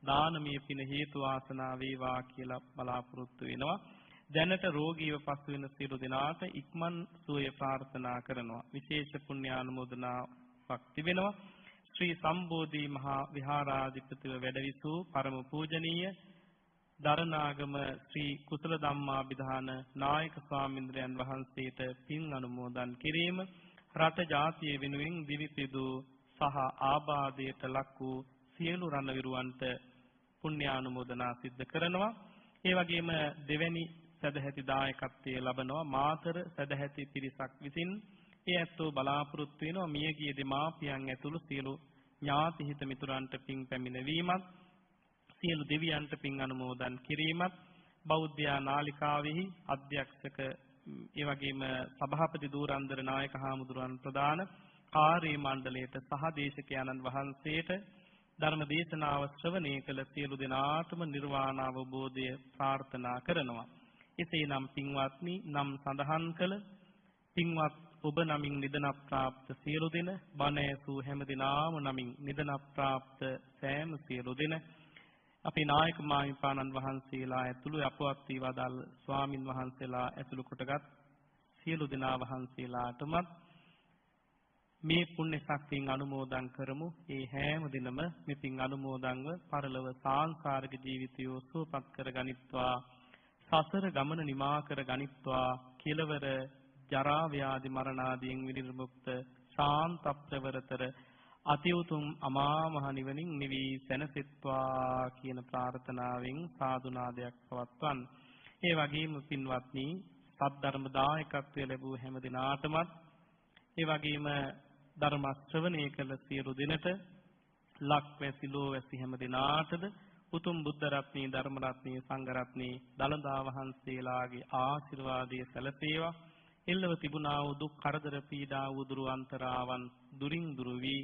දානමය පින හේතු වාසනා වේවා කියලා බලාපොරොත්තු වෙනවා. දැනට රෝගීව පසු වෙන සියලු දෙනාට ඉක්මන් සුවය ප්‍රාර්ථනා කරනවා. විශේෂ පුණ්‍යානුමෝදනාවක් තිබෙනවා. ශ්‍රී සම්බෝධි මහා විහාරාධිපතිව වැඩවිසූ පරම පූජනීය දරණාගම ශ්‍රී කුසල ධම්මාභිධාන නායක ස්වාමීන්ද්‍රයන් වහන්සේට පින් අනුමෝදන් කිරීම රට ජාතිය වෙනුවෙන් දිවිපිදු සහ ආබාධයට ලක් වූ සියලු රණවිරුවන්ට පුණ්‍යානුමෝදනා සිද්ධ කරනවා. ඒ වගේම දෙවැනි සදැහැති දායකත්වයේ ලබනවා මාතර සදැහැති පිරිසක් විසින් ඒ ඇත්තෝ බලාපොරොත්තු වෙනවා මියගිය දෙමාපියන් ඇතුළු සියලු ඥාති හිත මිතුරන්ට පින් පැමිණවීමත් සියලු දෙවියන්ට පින් අනුමෝදන් කිරීමත් බෞද්ධ නාලිකාවෙහි අධ්‍යක්ෂක ඒ වගේම සභාපති දූරන්දර නායක හාමුදුරුවන් ප්‍රදාන කාර්ය මණ්ඩලයට සහ දේශකයන්න් වහන්සේට ධර්ම දේශනාව ශ්‍රවණය කළ සියලු දෙනාටම නිර්වාණ අවබෝධය ප්‍රාර්ථනා කරනවා. එසේනම් පින්වත්නි නම් සඳහන් කළ පින්වත් ඔබ නමින් නිදන ප්‍රාප්ත සියලු දෙන බණ ඇසූ හැම දිනාම නමින් නිදන ප්‍රාප්ත සෑම සියලු දෙන අපේ නායක මාහිමිපාණන් වහන්සේලා ඇතුළු අපවත් වී වදාළ ස්වාමින් වහන්සේලා ඇතුළු කොටගත් සියලු දෙනා වහන්සේලාටමත් මේ පුණ්‍ය ශක්තියෙන් අනුමෝදන් කරමු. ඒ හැම දිනම මේ පින් අනුමෝදන්ව පරලොව සාංසාරික ජීවිතය සුවපත් කර ගනිත්වා. සසර ගමන නිමා කර ගනිත්වා. කෙලවර ජරා ව්‍යාධි මරණ ආදීන් විනිර්මුක්ත ශාන්ත ප්‍රවරතර අති උතුම් අමා මහ නිවනින් නිවි සැනසෙත්වා කියන ප්‍රාර්ථනාවෙන් සාදුනාදයක් පවත්වන්න. ඒ වගේම පින්වත්නි සද්ධර්ම දායකත්වයේ ලැබූ හැම දිනාටමත් ඒ වගේම ධර්ම ශ්‍රවණය කළ සියලු දෙනට ලක්වැසි ලෝවැසි හැම දිනාටද උතුම් බුද්ධ රත්නයේ ධර්ම රත්නයේ සංඝ රත්නයේ දළදා වහන්සේලාගේ ආශිර්වාදයේ සැලසේවා. එල්ලව තිබුණා වූ දුක් කරදර පීඩා උදුරු අන්තරාවන් දුරින් දුරු වී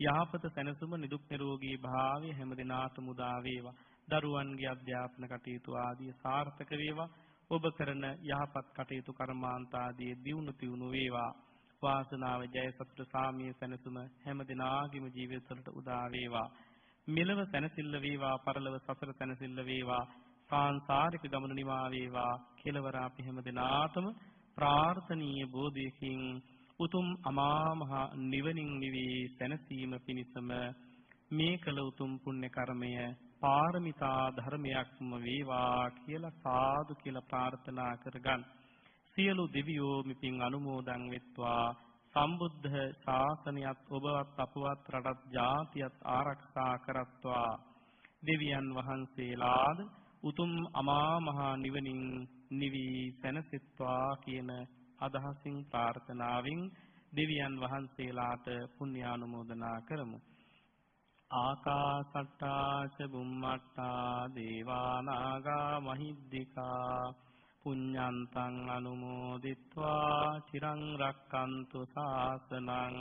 යහපත සැනසුම නිදුක් නිරෝගී භාවය හැම දිනාටම උදා වේවා. දරුවන්ගේ අධ්‍යාපන කටයුතු ආදී සාර්ථක වේවා. ඔබ කරන යහපත් කටයුතු කර්මාන්ත ආදී දියුණු තියුණු වේවා. වාසනාව ජයසත්‍ර සාමීය සැනසුම හැම දිනාගේම ජීවිතවලට උදා වේවා. මෙලව සැනසෙල්ල වේවා, පරලොව සසර සැනසෙල්ල වේවා, සාංසාරික ගමන නිවා වේවා. කෙලවර අපි හැම දිනාටම ප්‍රාර්ථනීය බෝධියකින් උතුම් අමා මහ නිවනින් නිවි සැනසීම පිණිසම මේ කළ උතුම් පුණ්‍ය කර්මය පාරමිතා ධර්මයක්ම වේවා කියලා සාදු කියලා ප්‍රාර්ථනා කරගන්න. සියලු දෙවියෝ මිපින් අනුමෝදන් වෙත්වා. සම්බුද්ධ ශාසනයත් ඔබවත් අපවත් රටත් ජාතියත් ආරක්ෂා කරත්වා. දෙවියන් වහන්සේලාද උතුම් අමා මහ නිවනින් නිවි සැනසෙත්වා කියන අදහසින් ප්‍රාර්ථනාවෙන් දෙවියන් වහන්සේලාට පුණ්‍යානුමෝදනා කරමු. ආකාසට්ටා ච බුම්මට්ටා දේවා නාග මහිද්దికා පුඤ්ඤන්තං අනුමෝදිත්වා චිරං රක්칸තු ශාසනං.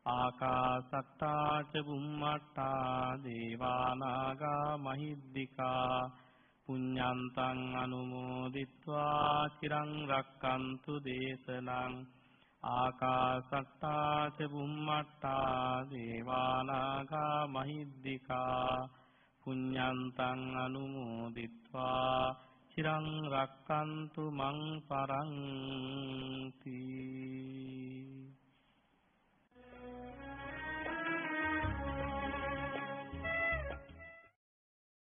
ආකාසට්ටා ච බුම්මට්ටා දේවා නාග මහිද්దికා පුඤ්ඤන්තං අනුමෝදිත්වා චිරං රක්칸තු දේශනං. ආකාසට්ටා ච බුම්මට්ටා දේවා නාග මහිද්దికා පුඤ්ඤන්තං අනුමෝදිත්වා චිරං රක්칸තු මං පරන්ති.